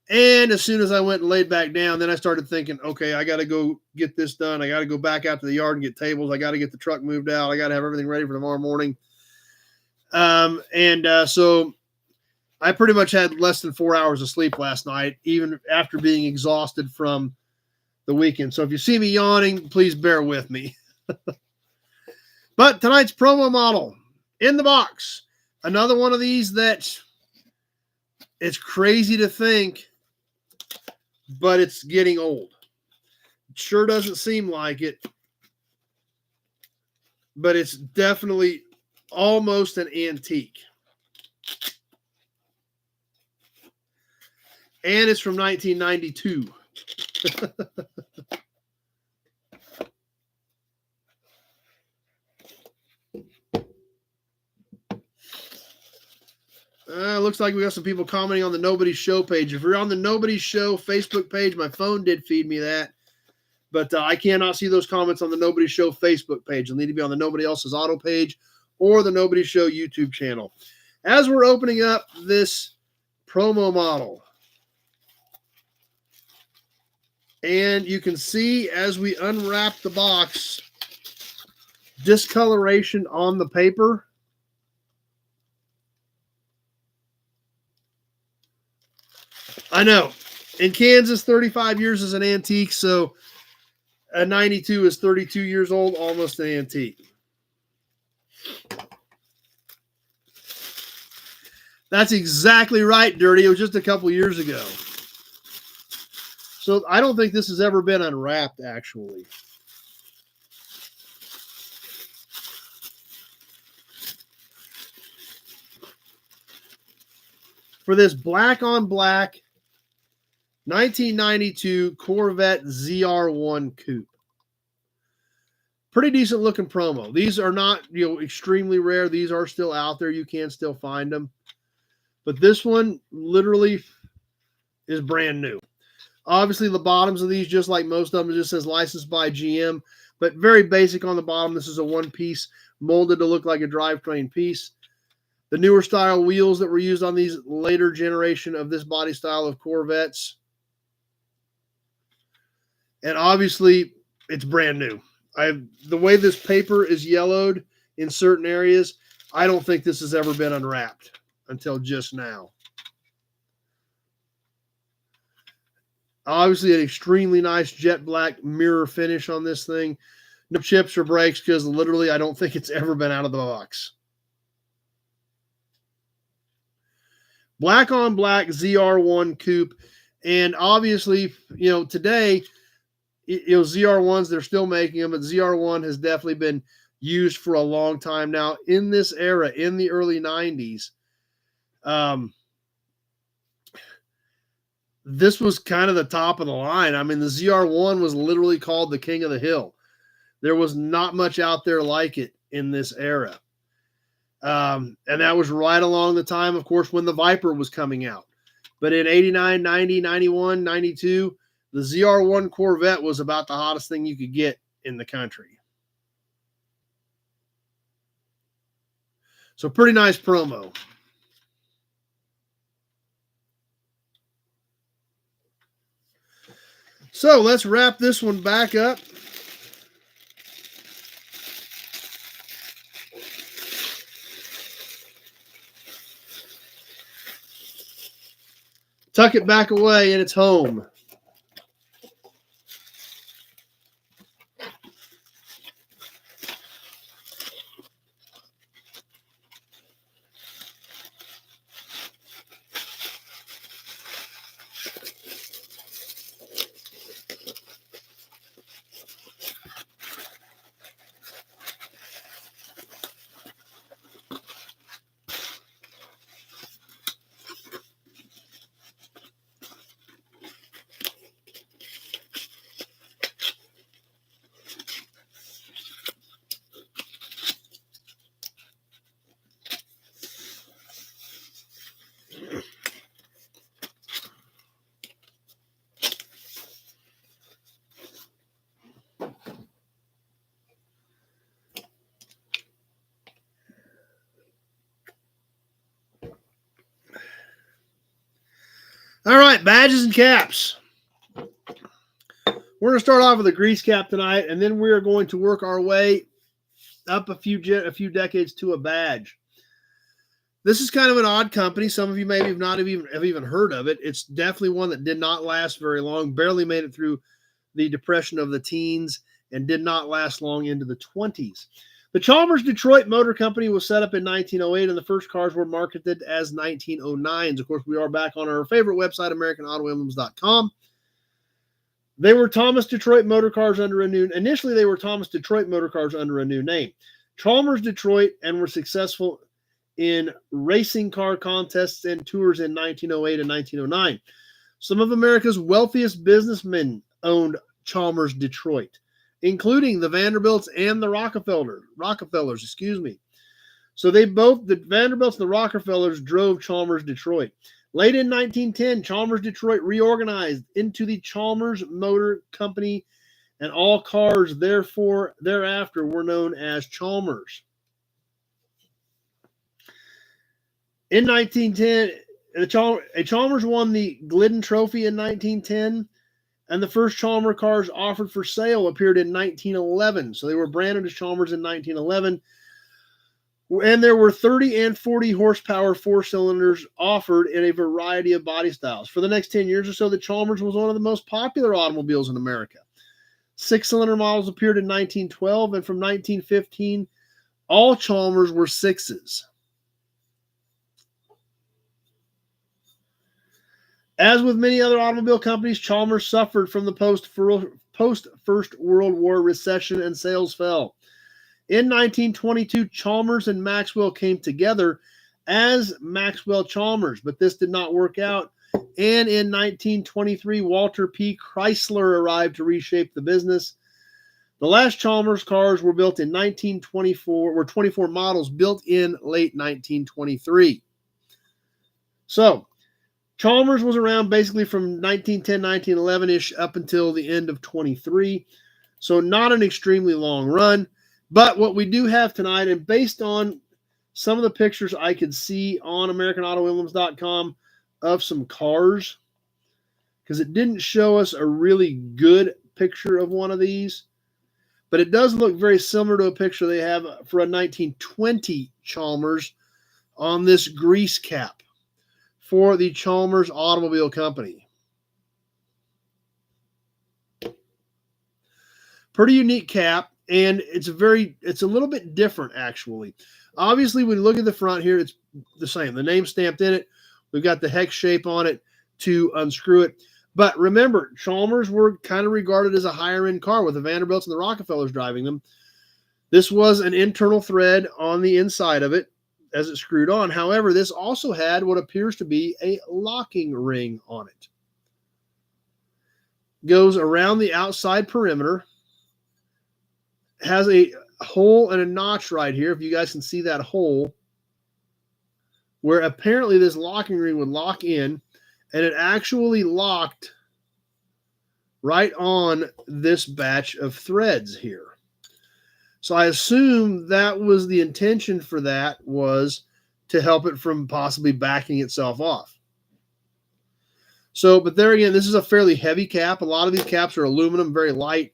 And as soon as I went and laid back down, then I started thinking, okay, I got to go get this done. I got to go back out to the yard and get tables. I got to get the truck moved out. I got to have everything ready for tomorrow morning. So I pretty much had less than 4 hours of sleep last night, even after being exhausted from the weekend. So if you see me yawning, please bear with me. But tonight's promo model in the box. Another one of these that it's crazy to think, but it's getting old. It sure doesn't seem like it, but it's definitely almost an antique. And it's from 1992. Looks like we got some people commenting on the Nobodies Show page. If you're on the Nobodies Show Facebook page, my phone did feed me that. But I cannot see those comments on the Nobodies Show Facebook page. They'll need to be on the Nobody Else's Auto page or the Nobodies Show YouTube channel. As we're opening up this promo model, and you can see as we unwrap the box, discoloration on the paper. I know. In Kansas, 35 years is an antique, so a 92 is 32 years old, almost an antique. That's exactly right, Dirty. It was just a couple years ago. So I don't think this has ever been unwrapped, actually. For this black on black 1992 Corvette ZR1 Coupe. Pretty decent looking promo. These are not, extremely rare. These are still out there. You can still find them. But this one literally is brand new. Obviously, the bottoms of these, just like most of them, it just says licensed by GM, but very basic on the bottom. This is a one-piece molded to look like a drivetrain piece. The newer style wheels that were used on these later generation of this body style of Corvettes. And obviously, it's brand new. The way this paper is yellowed in certain areas, I don't think this has ever been unwrapped until just now. Obviously, an extremely nice jet black mirror finish on this thing. No chips or breaks because literally I don't think it's ever been out of the box. Black on black ZR1 Coupe. And obviously, today, ZR1s, they're still making them, but ZR1 has definitely been used for a long time now. In this era, in the early 90s, this was kind of the top of the line. I mean, the ZR1 was literally called the King of the Hill. There was not much out there like it in this era. And that was right along the time, of course, when the Viper was coming out. But in 89, 90, 91, 92, the ZR1 Corvette was about the hottest thing you could get in the country. So pretty nice promo. So let's wrap this one back up. Tuck it back away in its home. All right, badges and caps. We're going to start off with a grease cap tonight, and then we are going to work our way up a few decades to a badge. This is kind of an odd company. Some of you maybe have even heard of it. It's definitely one that did not last very long, barely made it through the depression of the teens, and did not last long into the 20s. The Chalmers Detroit Motor Company was set up in 1908, and the first cars were marketed as 1909s. Of course, we are back on our favorite website, AmericanAutoEmblems.com. They were Thomas Detroit Motor Cars initially they were Thomas Detroit Motor Cars under a new name. Chalmers Detroit, and were successful in racing car contests and tours in 1908 and 1909. Some of America's wealthiest businessmen owned Chalmers Detroit, including the Vanderbilts and the Rockefellers. So they both, the Vanderbilts and the Rockefellers, drove Chalmers Detroit. Late in 1910, Chalmers Detroit reorganized into the Chalmers Motor Company, and all cars thereafter were known as Chalmers. In 1910, Chalmers won the Glidden Trophy in 1910, and the first Chalmers cars offered for sale appeared in 1911. So they were branded as Chalmers in 1911. And there were 30 and 40 horsepower four-cylinders offered in a variety of body styles. For the next 10 years or so, the Chalmers was one of the most popular automobiles in America. Six-cylinder models appeared in 1912, and from 1915, all Chalmers were sixes. As with many other automobile companies, Chalmers suffered from the post-First World War recession and sales fell. In 1922, Chalmers and Maxwell came together as Maxwell Chalmers, but this did not work out. And in 1923, Walter P. Chrysler arrived to reshape the business. The last Chalmers cars were built in 1924, were 24 models built in late 1923. So, Chalmers was around basically from 1910, 1911-ish up until the end of 23. So not an extremely long run. But what we do have tonight, and based on some of the pictures I could see on AmericanAutoEmblems.com of some cars, because it didn't show us a really good picture of one of these, but it does look very similar to a picture they have for a 1920 Chalmers on this grease cap for the Chalmers Automobile Company. Pretty unique cap. And it's a little bit different, actually. Obviously, when you look at the front here, it's the same. The name stamped in it. We've got the hex shape on it to unscrew it. But remember, Chalmers were kind of regarded as a higher-end car with the Vanderbilts and the Rockefellers driving them. This was an internal thread on the inside of it as it screwed on. However, this also had what appears to be a locking ring on it. Goes around the outside perimeter. Has a hole and a notch right here, if you guys can see that hole, where apparently this locking ring would lock in, and it actually locked right on this batch of threads here. So I assume that was the intention for that, was to help it from possibly backing itself off. So, but there again, this is a fairly heavy cap. A lot of these caps are aluminum, very light.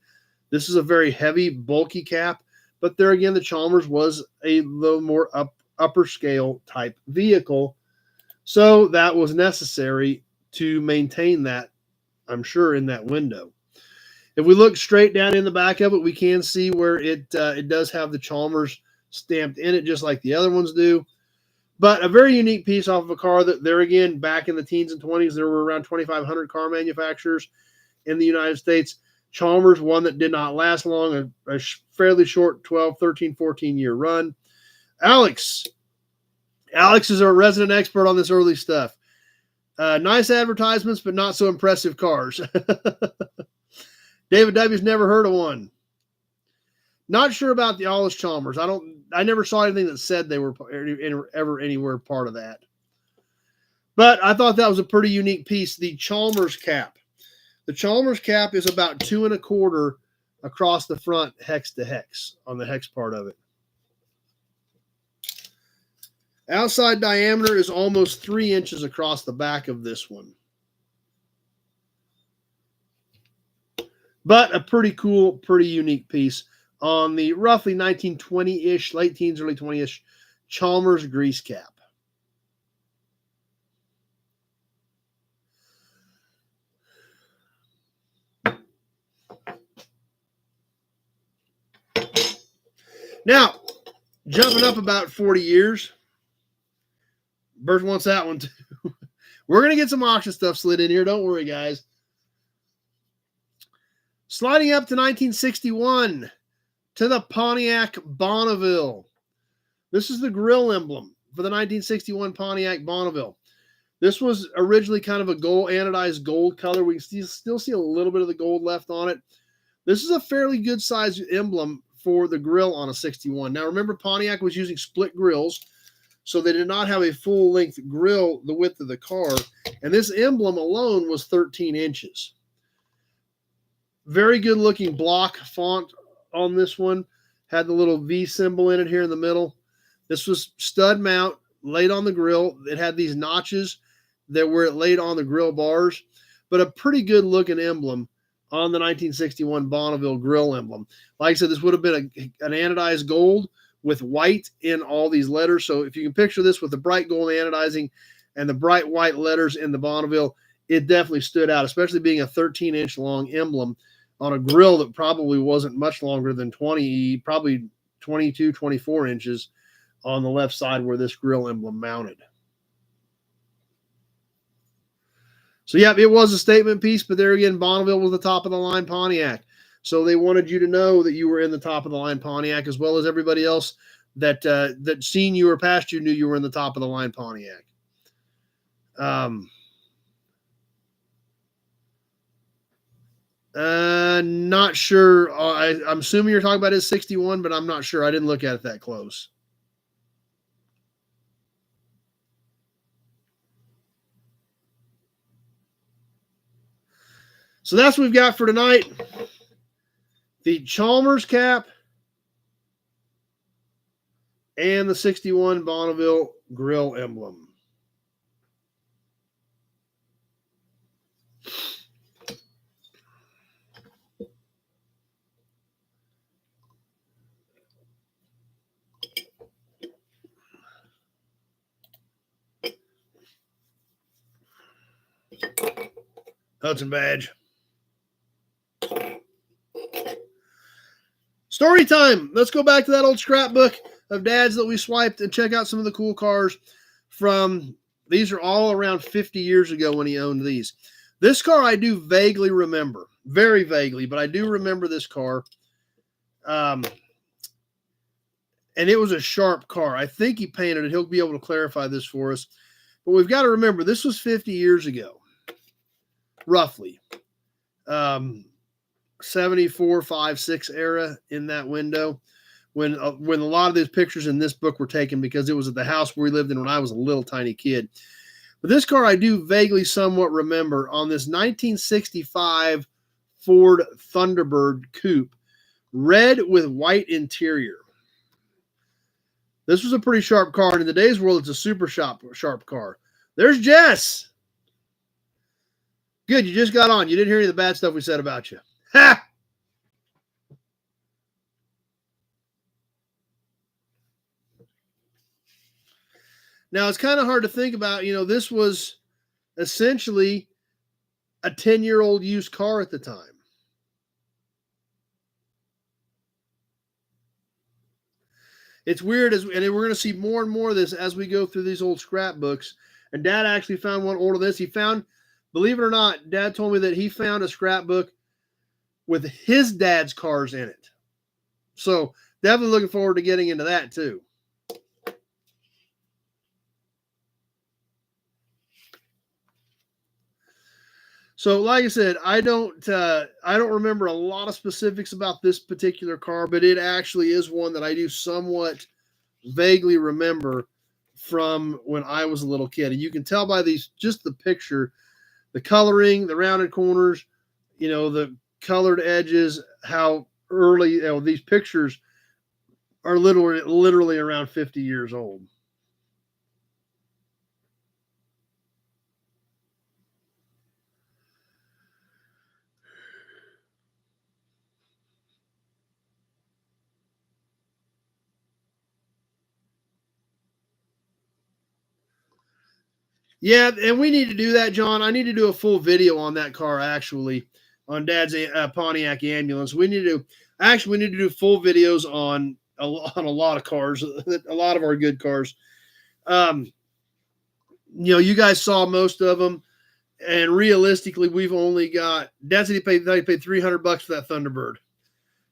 This is a very heavy, bulky cap, but there again, the Chalmers was a little more upper scale type vehicle, so that was necessary to maintain that, I'm sure, in that window. If we look straight down in the back of it, we can see where it does have the Chalmers stamped in it, just like the other ones do. But a very unique piece off of a car that, there again, back in the teens and 20s, there were around 2,500 car manufacturers in the United States. Chalmers, one that did not last long, a fairly short 12, 13, 14-year run. Alex is our resident expert on this early stuff. Nice advertisements, but not so impressive cars. David W's never heard of one. Not sure about the Alles Chalmers. I never saw anything that said they were ever anywhere part of that. But I thought that was a pretty unique piece. The Chalmers cap. The Chalmers cap is about 2 1/4 across the front, hex to hex, on the hex part of it. Outside diameter is almost 3 inches across the back of this one. But a pretty cool, pretty unique piece on the roughly 1920-ish, late teens, early 20-ish Chalmers grease cap. Now, jumping up about 40 years, Bert wants that one too. We're going to get some auction stuff slid in here. Don't worry, guys. Sliding up to 1961 to the Pontiac Bonneville. This is the grill emblem for the 1961 Pontiac Bonneville. This was originally kind of a gold, anodized gold color. We can still see a little bit of the gold left on it. This is a fairly good size emblem for the grill on a 61. Now, remember, Pontiac was using split grills, so they did not have a full-length grill the width of the car, and this emblem alone was 13 inches. Very good-looking block font on this one. Had the little V symbol in it here in the middle. This was stud mount, laid on the grill. It had these notches that were laid on the grill bars, but a pretty good-looking emblem on the 1961 Bonneville grill emblem. Like I said, this would have been an anodized gold with white in all these letters. So if you can picture this with the bright gold anodizing and the bright white letters in the Bonneville, it definitely stood out, especially being a 13-inch long emblem on a grill that probably wasn't much longer than 20, probably 22, 24 inches on the left side where this grill emblem mounted. So, yeah, it was a statement piece, but there again, Bonneville was the top of the line Pontiac. So they wanted you to know that you were in the top of the line Pontiac, as well as everybody else that that seen you or passed you knew you were in the top of the line Pontiac. Not sure. I'm assuming you're talking about his 61, but I'm not sure. I didn't look at it that close. So that's what we've got for tonight. The Chalmers cap and the 61 Bonneville grill emblem. Hudson badge. Story time. Let's go back to that old scrapbook of Dad's that we swiped and check out some of the cool cars from. These are all around 50 years ago when he owned these. This car I do vaguely remember, very vaguely, but I do remember this car. And it was a sharp car. I think he painted it. He'll be able to clarify this for us. But we've got to remember, this was 50 years ago, roughly. 74, 5, 6 era in that window when a lot of these pictures in this book were taken because it was at the house where we lived in when I was a little tiny kid. But this car I do vaguely somewhat remember on this 1965 Ford Thunderbird coupe, red with white interior. This was a pretty sharp car, and in today's world, it's a super sharp car. There's Jess. Good, you just got on. You didn't hear any of the bad stuff we said about you. Ha! Now, it's kind of hard to think about. You know, this was essentially a 10-year-old used car at the time. It's weird, and we're going to see more and more of this as we go through these old scrapbooks. And Dad actually found one older than this. He found, believe it or not, Dad told me that he found a scrapbook with his dad's cars in it. So definitely looking forward to getting into that too. So like I said, I don't remember a lot of specifics about this particular car, but it actually is one that I do somewhat vaguely remember from when I was a little kid. And you can tell by these, just the picture, the coloring, the rounded corners, you know, the colored edges, how early, you know, these pictures are literally around 50 years old. Yeah, and we need to do that, John. I need to do a full video on that car, actually, on Dad's Pontiac ambulance. We need to do full videos on a lot of cars, a lot of our good cars. You know, you guys saw most of them, and realistically, we've only got. Dad said he paid $300 for that Thunderbird,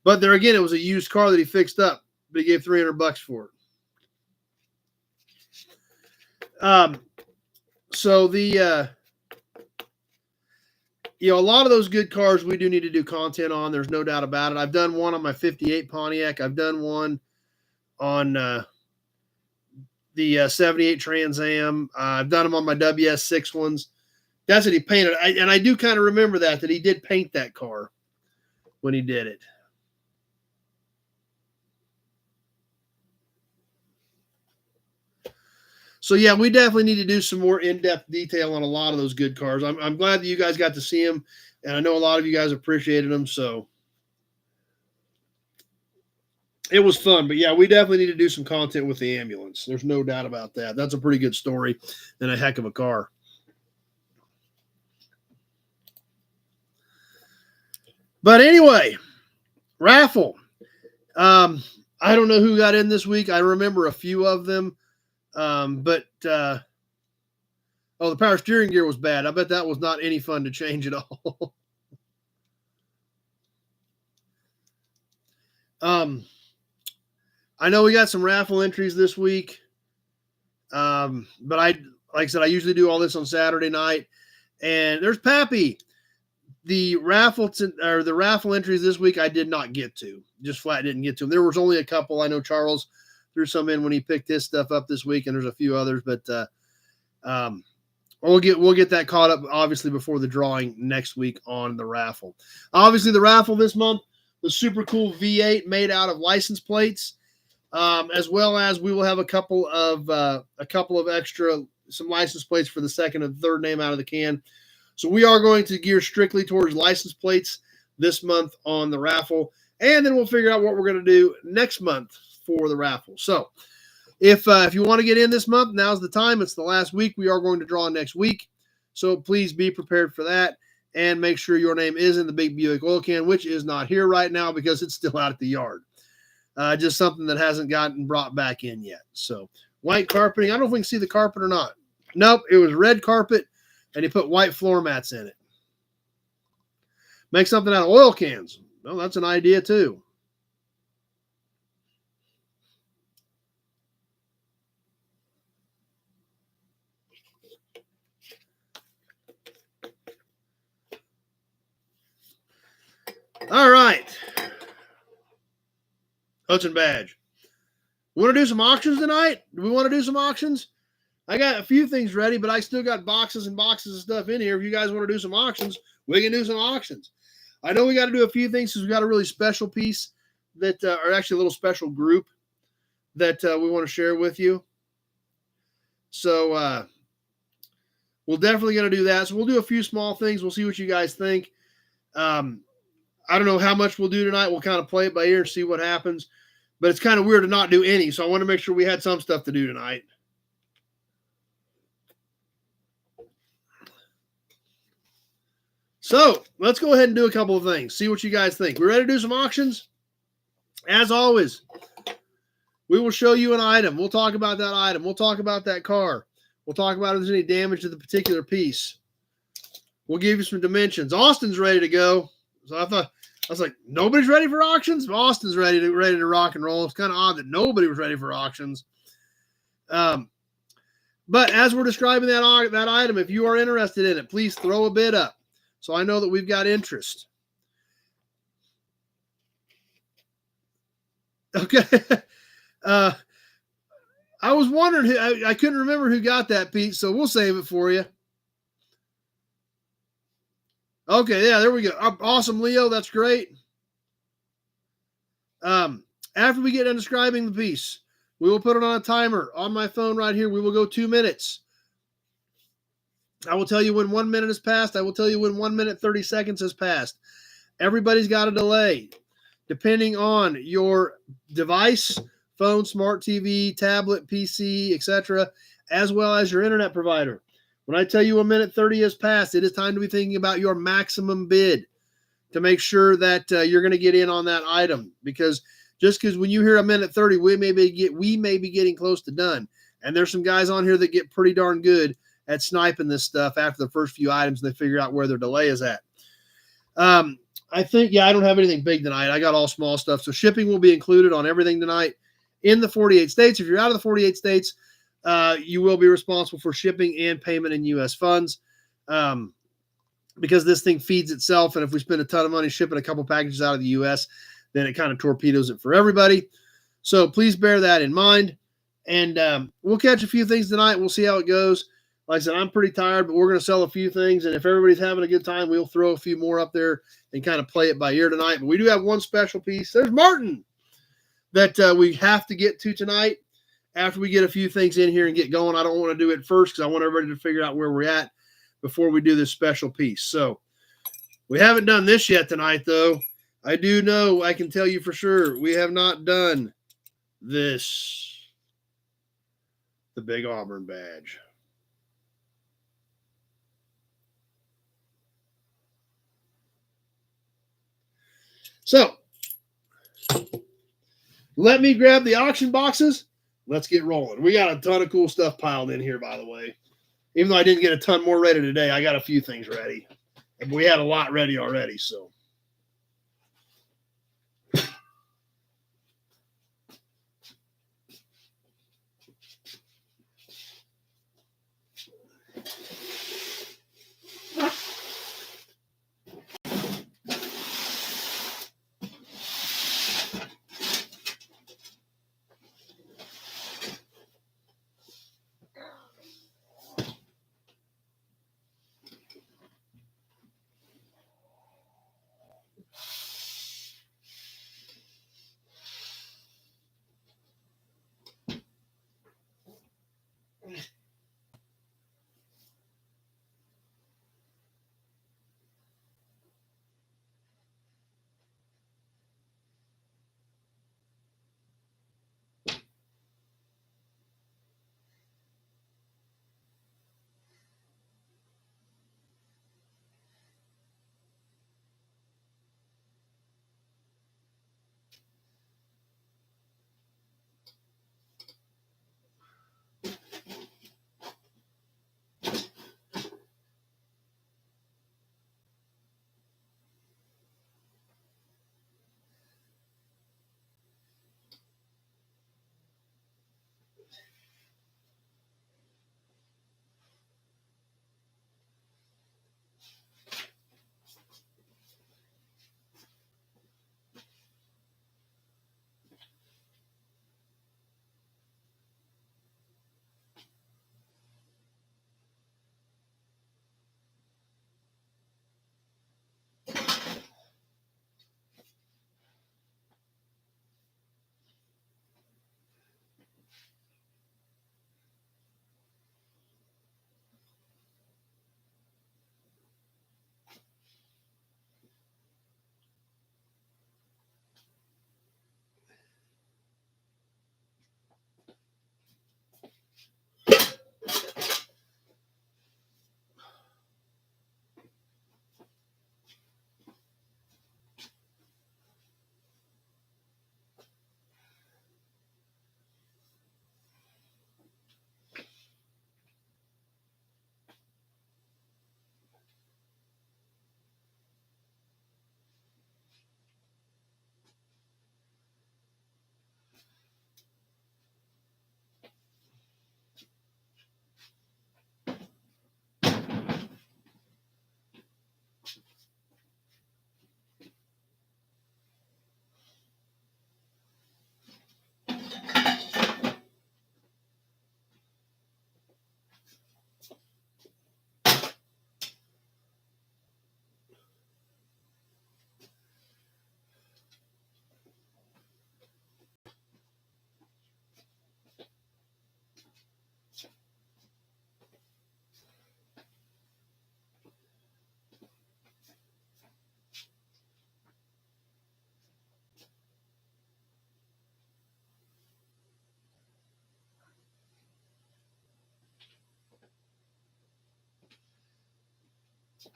but there again, it was a used car that he fixed up, but he gave $300 for it. So the you know, a lot of those good cars we do need to do content on. There's no doubt about it. I've done one on my 58 Pontiac. I've done one on the 78 Trans Am. I've done them on my WS6 ones. That's what he painted. And I do kind of remember that he did paint that car when he did it. So, yeah, we definitely need to do some more in-depth detail on a lot of those good cars. I'm glad that you guys got to see them, and I know a lot of you guys appreciated them, so it was fun. But, yeah, we definitely need to do some content with the ambulance. There's no doubt about that. That's a pretty good story and a heck of a car. But anyway, raffle. I don't know who got in this week. I remember a few of them. The power steering gear was bad. I bet that was not any fun to change at all. I know we got some raffle entries this week. But like I said, I usually do all this on Saturday night. And there's Pappy. The raffle entries this week I did not get to. Just flat didn't get to them. There was only a couple. I know Charles threw some in when he picked his stuff up this week, and there's a few others, but we'll get that caught up obviously before the drawing next week on the raffle. Obviously, the raffle this month, the super cool V8 made out of license plates, as well as we will have a couple of extra some license plates for the second and third name out of the can. So we are going to gear strictly towards license plates this month on the raffle, and then we'll figure out what we're going to do next month for the raffle. So if you want to get in this month, now's the time. It's the last week. We are going to draw next week. So please be prepared for that and make sure your name is in the big Buick oil can, which is not here right now because it's still out at the yard. Just something that hasn't gotten brought back in yet. So white carpeting. I don't know if we can see the carpet or not. Nope, it was red carpet, and he put white floor mats in it. Make something out of oil cans. Well, that's an idea too. All right. Hudson Badge. We want to do some auctions tonight? Do we want to do some auctions? I got a few things ready, but I still got boxes and boxes of stuff in here. If you guys want to do some auctions, we can do some auctions. I know we got to do a few things because we got a really special piece that, or actually a little special group that we want to share with you. So we're definitely going to do that. So we'll do a few small things. We'll see what you guys think. I don't know how much we'll do tonight. We'll kind of play it by ear and see what happens. But it's kind of weird to not do any. So I want to make sure we had some stuff to do tonight. So let's go ahead and do a couple of things. See what you guys think. We ready to do some auctions? As always, we will show you an item. We'll talk about that item. We'll talk about that car. We'll talk about if there's any damage to the particular piece. We'll give you some dimensions. Austin's ready to go. So I was like, nobody's ready for auctions? Austin's ready to rock and roll. It's kind of odd that nobody was ready for auctions. But as we're describing that item, if you are interested in it, please throw a bid up so I know that we've got interest. Okay. I was wondering, I couldn't remember who got that, Pete, so we'll save it for you. Okay, yeah, there we go. Awesome, Leo. That's great. After we get done describing the piece, we will put it on a timer on my phone right here. We will go 2 minutes. I will tell you when 1 minute has passed. I will tell you when 1 minute, 30 seconds has passed. Everybody's got a delay. Depending on your device, phone, smart TV, tablet, PC, etc., as well as your internet provider. When I tell you 1 minute 30 has passed, it is time to be thinking about your maximum bid to make sure that you're going to get in on that item. Because just because when you hear 1 minute 30, we may be getting close to done. And there's some guys on here that get pretty darn good at sniping this stuff after the first few items, and they figure out where their delay is at. I think, I don't have anything big tonight. I got all small stuff. So shipping will be included on everything tonight in the 48 states. If you're out of the 48 states, you will be responsible for shipping and payment in U.S. funds. because this thing feeds itself. And if we spend a ton of money shipping a couple packages out of the US, then it kind of torpedoes it for everybody. So please bear that in mind. And we'll catch a few things tonight. We'll see how it goes. Like I said, I'm pretty tired, but we're going to sell a few things. And if everybody's having a good time, we'll throw a few more up there and kind of play it by ear tonight. But we do have one special piece. There's Martin that we have to get to tonight after we get a few things in here and get going. I don't want to do it first because I want everybody to figure out where we're at before we do this special piece. So we haven't done this yet tonight, though. I do know, I can tell you for sure, we have not done this. The Big Auburn badge. So, let me grab the auction boxes. Let's get rolling. We got a ton of cool stuff piled in here, by the way. Even though I didn't get a ton more ready today, I got a few things ready. And we had a lot ready already, so.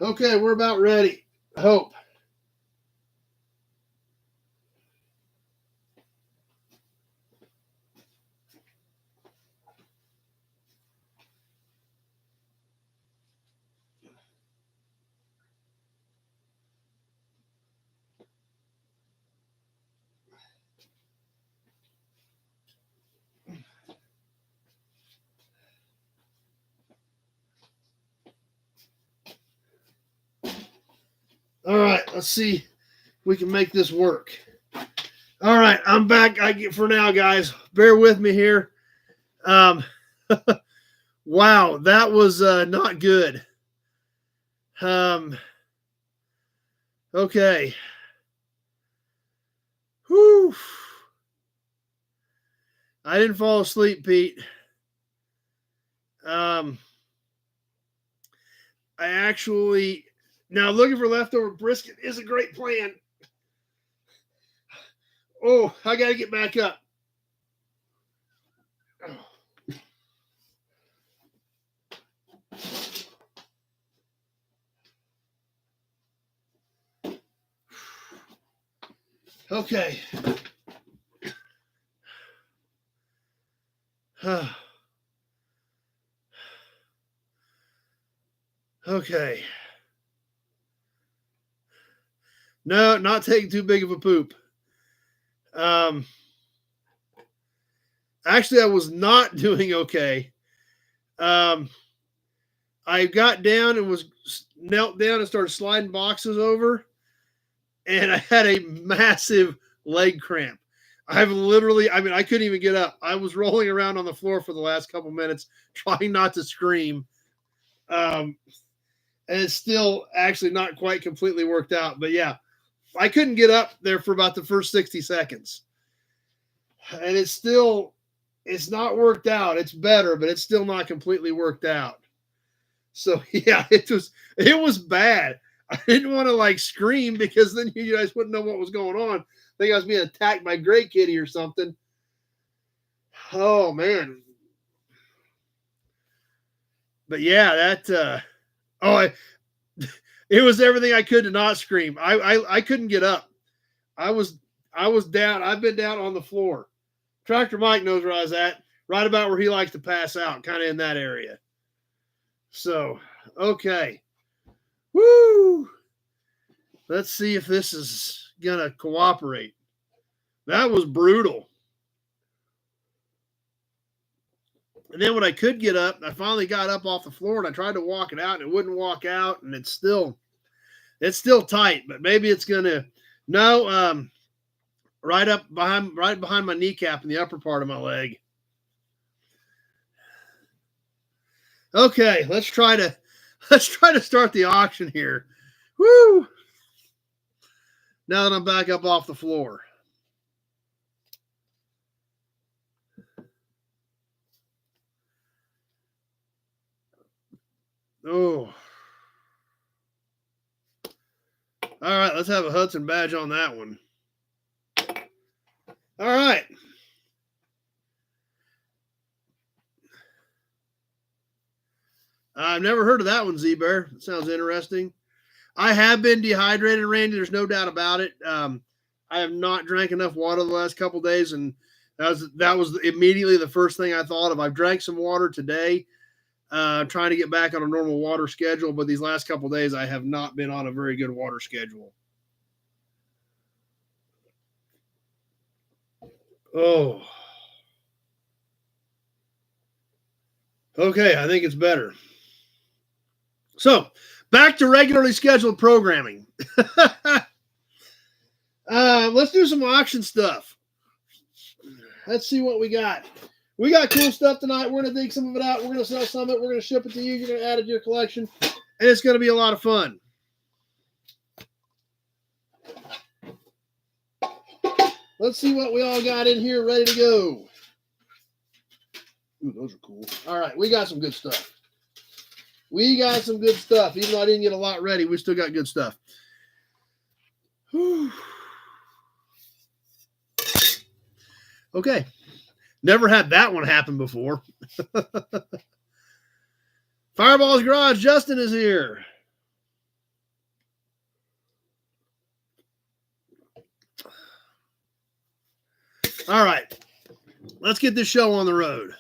Okay, we're about ready. I hope. Let's see if we can make this work. All right, I'm back. For now, guys. Bear with me here. Wow, that was not good. Okay. Whew. I didn't fall asleep, Pete. I actually, now looking for leftover brisket is a great plan. Oh, I got to get back up. Okay. Okay. No, not taking too big of a poop. Actually, I was not doing okay. I got down and was knelt down and started sliding boxes over, and I had a massive leg cramp. I couldn't even get up. I was rolling around on the floor for the last couple minutes, trying not to scream. And it's still actually not quite completely worked out. But yeah, I couldn't get up there for about the first 60 seconds. And it's not worked out. It's better, but it's still not completely worked out. So yeah, it was bad. I didn't want to scream because then you guys wouldn't know what was going on. I think I was being attacked by Gray Kitty or something. Oh man. But yeah, it was everything I could to not scream. I couldn't get up. I was down. I've been down on the floor. Tractor Mike knows where I was at, right about where he likes to pass out, kind of in that area. So, okay. Woo! Let's see if this is going to cooperate. That was brutal. And then when I could get up, I finally got up off the floor and I tried to walk it out and it wouldn't walk out, and it's still tight, but maybe it's going to, no, right behind my kneecap in the upper part of my leg. Okay, let's try to start the auction here. Woo! Now that I'm back up off the floor. Oh. All right, let's have a Hudson badge on that one. All right. I've never heard of that one, Z-Bear. It sounds interesting. I have been dehydrated, Randy. There's no doubt about it. I have not drank enough water the last couple of days, and that was immediately the first thing I thought of. I've drank some water today, trying to get back on a normal water schedule, but these last couple of days I have not been on a very good water schedule. Oh. Okay, I think it's better. So, back to regularly scheduled programming. Let's do some auction stuff. Let's see what we got. We got cool stuff tonight. We're going to dig some of it out. We're going to sell some of it. We're going to ship it to you. You're going to add it to your collection. And it's going to be a lot of fun. Let's see what we all got in here ready to go. Ooh, those are cool. All right, we got some good stuff. Even though I didn't get a lot ready, we still got good stuff. Whew. Okay. Never had that one happen before. Fireball's Garage, Justin is here. All right. Let's get this show on the road.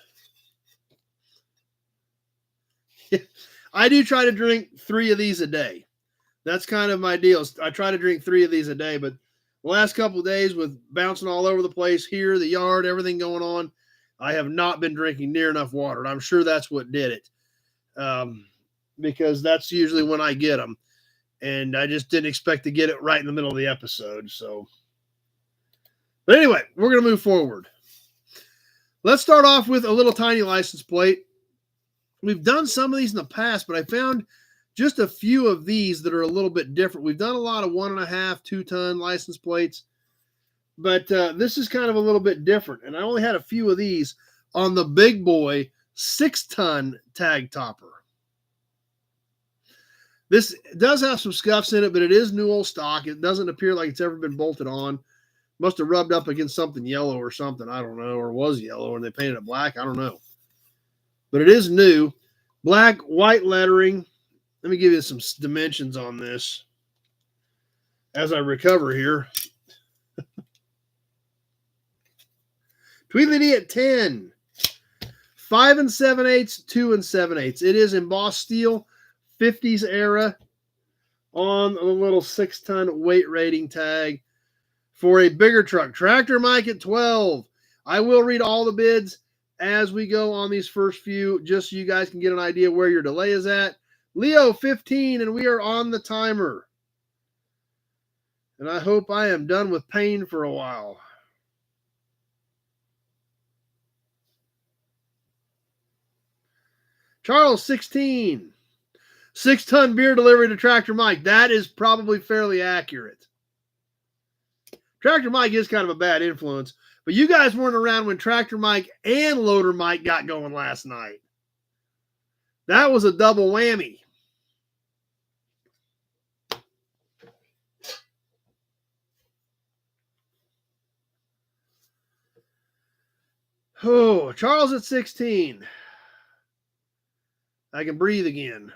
I do try to drink 3 of these a day. That's kind of my deal. I try to drink 3 of these a day, but the last couple of days with bouncing all over the place here, the yard, everything going on, I have not been drinking near enough water. And I'm sure that's what did it, because that's usually when I get them. and I just didn't expect to get it right in the middle of the episode. So, but anyway, we're going to move forward. Let's start off with a little tiny license plate. We've done some of these in the past, but I found just a few of these that are a little bit different. We've done a lot of 1.5, 2-ton license plates, but this is kind of a little bit different. And I only had a few of these on the big boy 6-ton tag topper. This does have some scuffs in it, but it is new old stock. It doesn't appear like it's ever been bolted on. Must have rubbed up against something yellow or something. I don't know, or was yellow and they painted it black. I don't know. But it is new. Black, white lettering. Let me give you some dimensions on this as I recover here. Tweedledee at 10. 5 7/8, 2 7/8. It is embossed steel, 50s era on a little 6-ton weight rating tag for a bigger truck. Tractor Mike at 12. I will read all the bids as we go on these first few, just so you guys can get an idea where your delay is at. Leo, 15, and we are on the timer. And I hope I am done with pain for a while. Charles, 16. 6-ton beer delivery to Tractor Mike. That is probably fairly accurate. Tractor Mike is kind of a bad influence, but you guys weren't around when Tractor Mike and Loader Mike got going last night. That was a double whammy. Oh, Charles at 16. I can breathe again.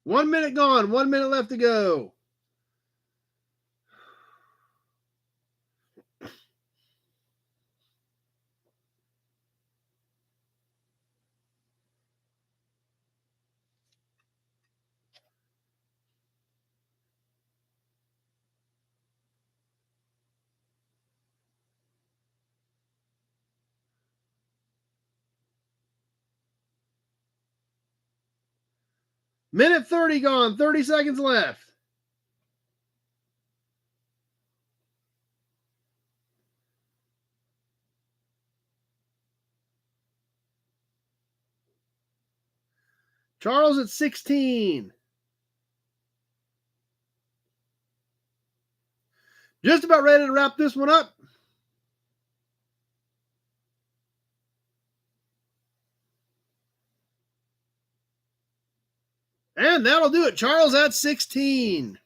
One minute gone. 1 minute left to go. Minute 30 gone. 30 seconds left. Charles at 16. Just about ready to wrap this one up. And that'll do it. Charles at 16.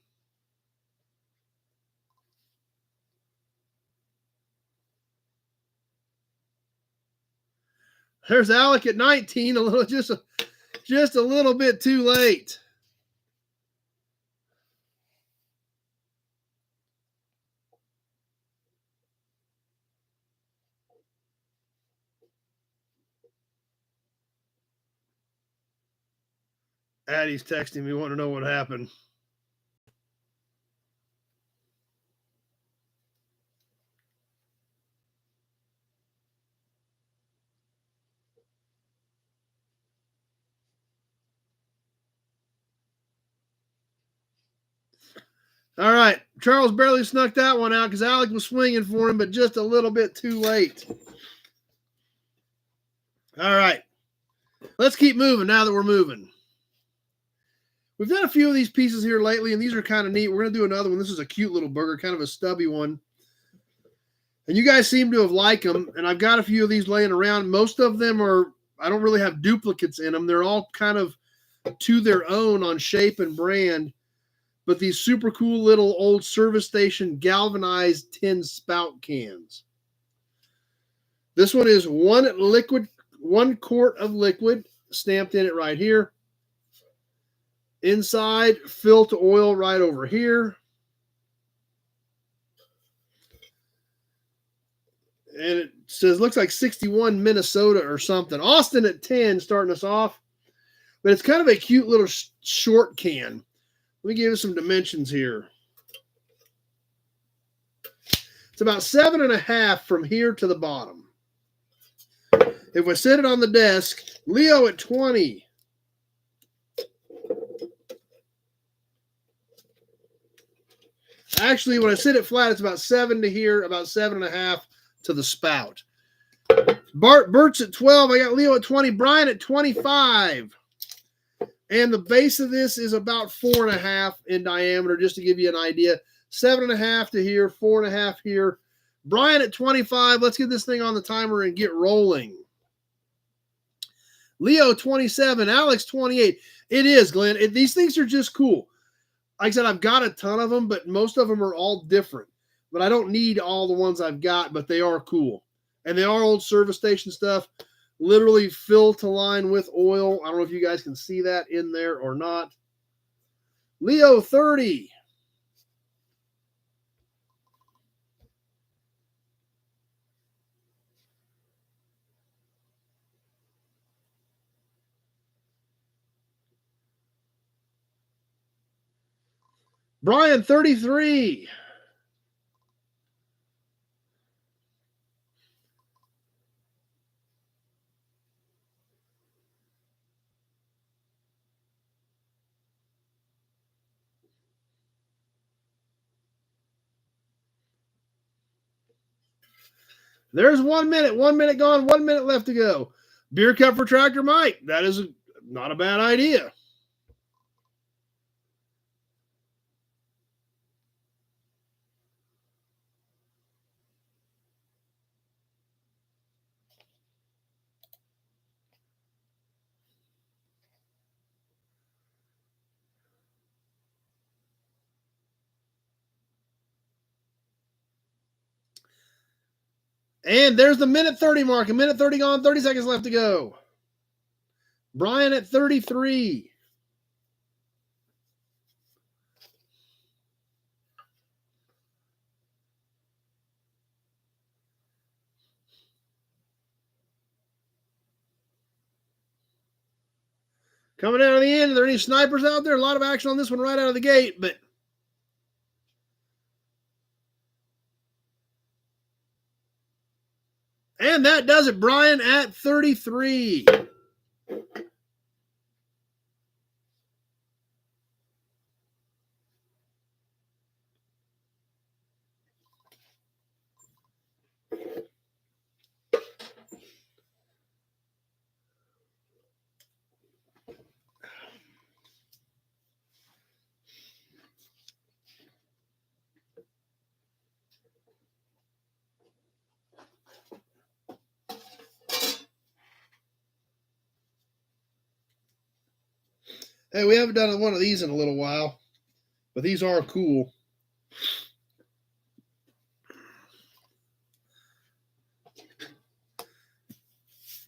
There's Alec at 19. Just a little bit too late. Addie's texting me, want to know what happened. All right. Charles barely snuck that one out because Alec was swinging for him, but just a little bit too late. All right. Let's keep moving now that we're moving. We've done a few of these pieces here lately, and these are kind of neat. We're going to do another one. This is a cute little burger, kind of a stubby one. And you guys seem to have liked them, and I've got a few of these laying around. Most of them are, I don't really have duplicates in them. They're all kind of to their own on shape and brand. But these super cool little old service station galvanized tin spout cans. This one is 1 quart of liquid stamped in it right here. Inside, fill to oil right over here. And it says, looks like 61 Minnesota or something. Austin at 10 starting us off. But it's kind of a cute little short can. Let me give you some dimensions here. It's about 7.5 from here to the bottom. If I set it on the desk, Leo at 20. Actually, when I sit it flat, it's about 7 to here, about 7.5 to the spout. Bert's at 12. I got Leo at 20. Brian at 25. And the base of this is about 4.5 in diameter, just to give you an idea. 7.5 to here, 4.5 here. Brian at 25. Let's get this thing on the timer and get rolling. Leo 27. Alex 28. It is, Glenn. These things are just cool. Like I said, I've got a ton of them, but most of them are all different. But I don't need all the ones I've got, but they are cool. And they are old service station stuff. Literally fill to line with oil. I don't know if you guys can see that in there or not. Leo 30. Brian 33. There's 1 minute. 1 minute gone. 1 minute left to go. Beer cup for Tractor Mike. That is not a bad idea. And there's the minute 30 mark. A minute 30 gone, 30 seconds left to go. Brian at 33. Coming down to the end. Are there any snipers out there? A lot of action on this one right out of the gate, but and that does it. Brian at 33. Hey, we haven't done one of these in a little while, but these are cool.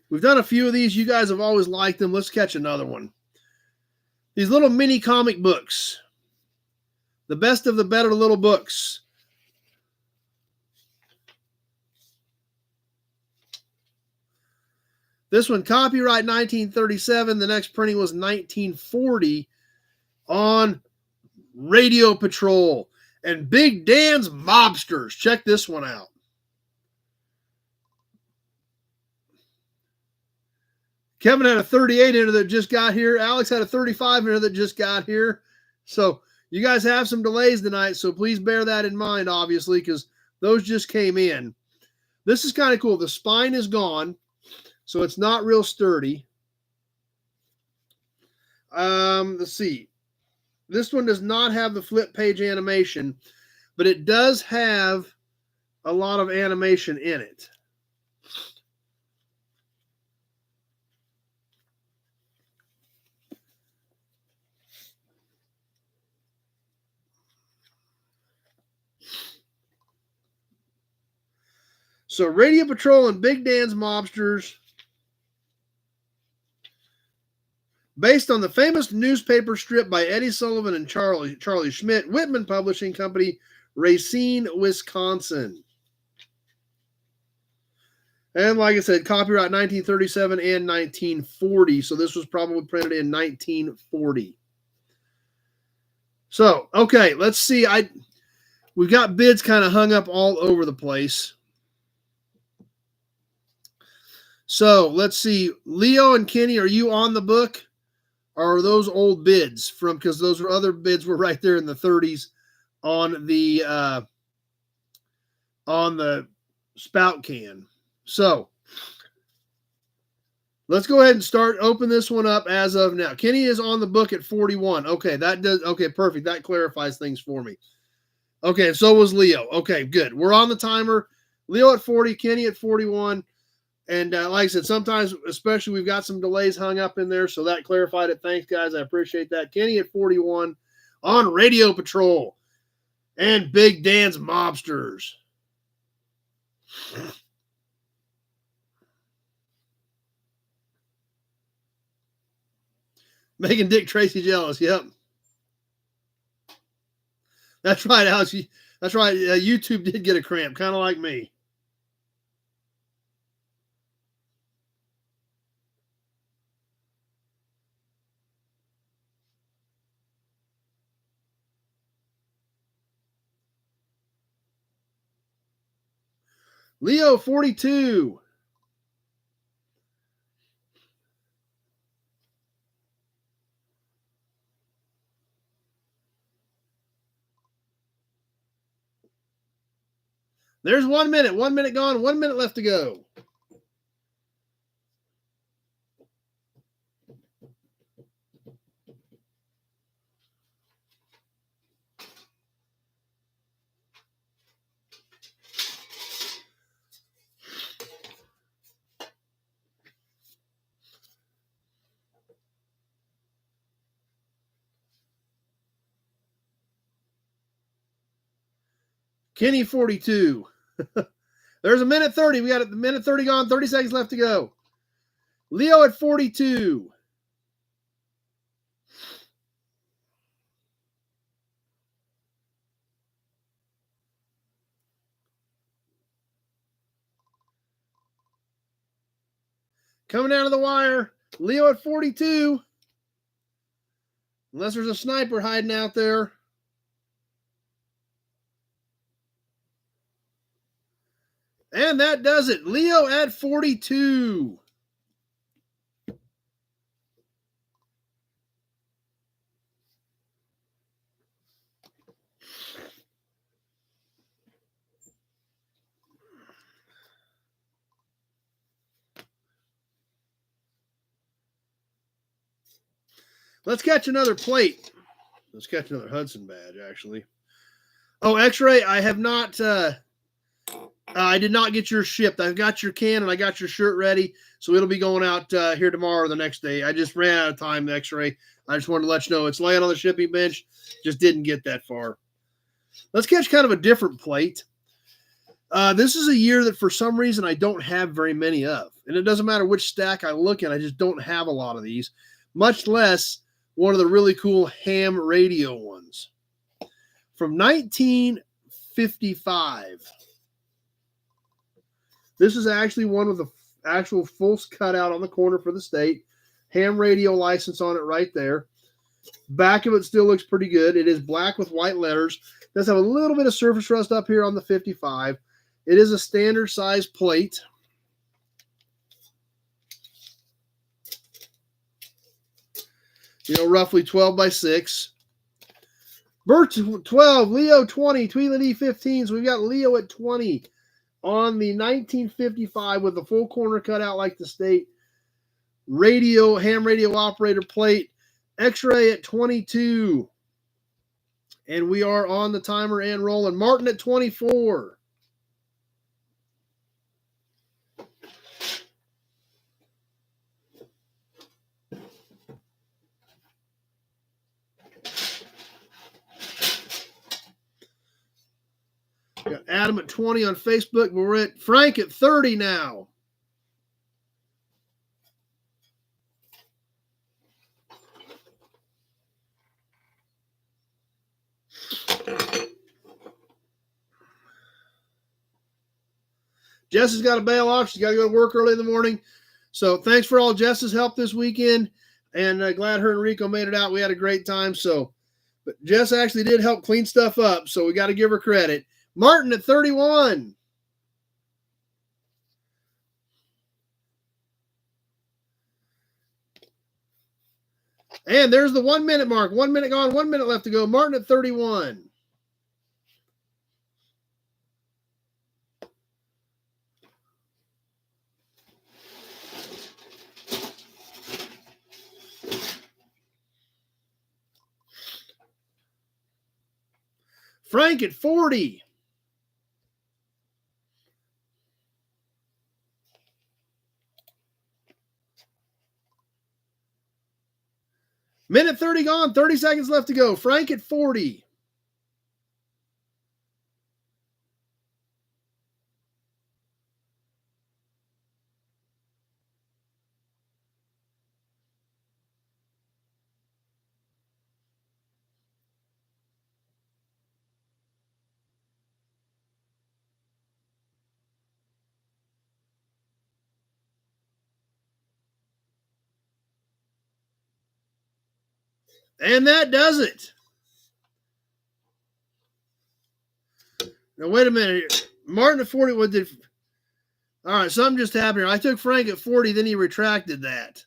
We've done a few of these. You guys have always liked them. Let's catch another one. These little mini comic books. The best of the better little books. This one, copyright 1937. The next printing was 1940 on Radio Patrol and Big Dan's Mobsters. Check this one out. Kevin had a 38 in it that just got here. Alex had a 35 in it that just got here. So you guys have some delays tonight, so please bear that in mind, obviously, because those just came in. This is kind of cool. The spine is gone, so it's not real sturdy. Let's see. This one does not have the flip page animation, but it does have a lot of animation in it. So Radio Patrol and Big Dan's Mobsters, based on the famous newspaper strip by Eddie Sullivan and Charlie Schmidt, Whitman Publishing Company, Racine, Wisconsin. And like I said, copyright 1937 and 1940. So this was probably printed in 1940. So, okay, let's see. We've got bids kind of hung up all over the place. So let's see. Leo and Kenny, are you on the book? Or are those old bids from, because those other bids were right there in the 30s on the spout can. So let's go ahead and open this one up as of now. Kenny is on the book at 41. Okay, perfect. That clarifies things for me. Okay, so was Leo. Okay, good. We're on the timer. Leo at 40, Kenny at 41. And like I said, sometimes, especially, we've got some delays hung up in there, so that clarified it. Thanks, guys. I appreciate that. Kenny at 41 on Radio Patrol and Big Dan's Mobsters. Making Dick Tracy jealous. Yep. That's right, Alex. That's right. YouTube did get a cramp, kind of like me. Leo 42. There's 1 minute. 1 minute gone. 1 minute left to go. Kenny 42. There's a minute 30. We got a minute 30 gone, 30 seconds left to go. Leo at 42. Coming down to the wire. Leo at 42. Unless there's a sniper hiding out there. And that does it. Leo at 42. Let's catch another plate. Let's catch another Hudson badge, actually. Oh, X-Ray, I have not... I did not get your shipped. I've got your can and I got your shirt ready, so it'll be going out here tomorrow or the next day. I just ran out of time, X-Ray. I just wanted to let you know it's laying on the shipping bench. Just didn't get that far. Let's catch kind of a different plate. This is a year that for some reason I don't have very many of. And it doesn't matter which stack I look at, I just don't have a lot of these, much less one of the really cool ham radio ones. From 1955. This is actually one with the actual full cutout on the corner for the state. Ham radio license on it right there. Back of it still looks pretty good. It is black with white letters. It does have a little bit of surface rust up here on the 55. It is a standard size plate. You know, roughly 12 by 6. Bert 12, Leo 20, Tweedledee 15. So we've got Leo at 20 on the 1955 with the full corner cut out like the state. Radio, ham radio operator plate. X-Ray at 22. And we are on the timer and rolling. Martin at 24. Got Adam at 20 on Facebook, but we're at Frank at 30 now. Jess has got to bail off. She's got to go to work early in the morning. So thanks for all Jess's help this weekend. And glad her and Rico made it out. We had a great time. So But Jess actually did help clean stuff up, so we got to give her credit. Martin at 31. And there's the 1 minute mark. 1 minute gone, 1 minute left to go. Martin at 31. Frank at 40. Minute 30 gone, 30 seconds left to go. Frank at 40. And that does it. Now, wait a minute. Martin at 40. What did... All right, something just happened here. I took Frank at 40, then he retracted that.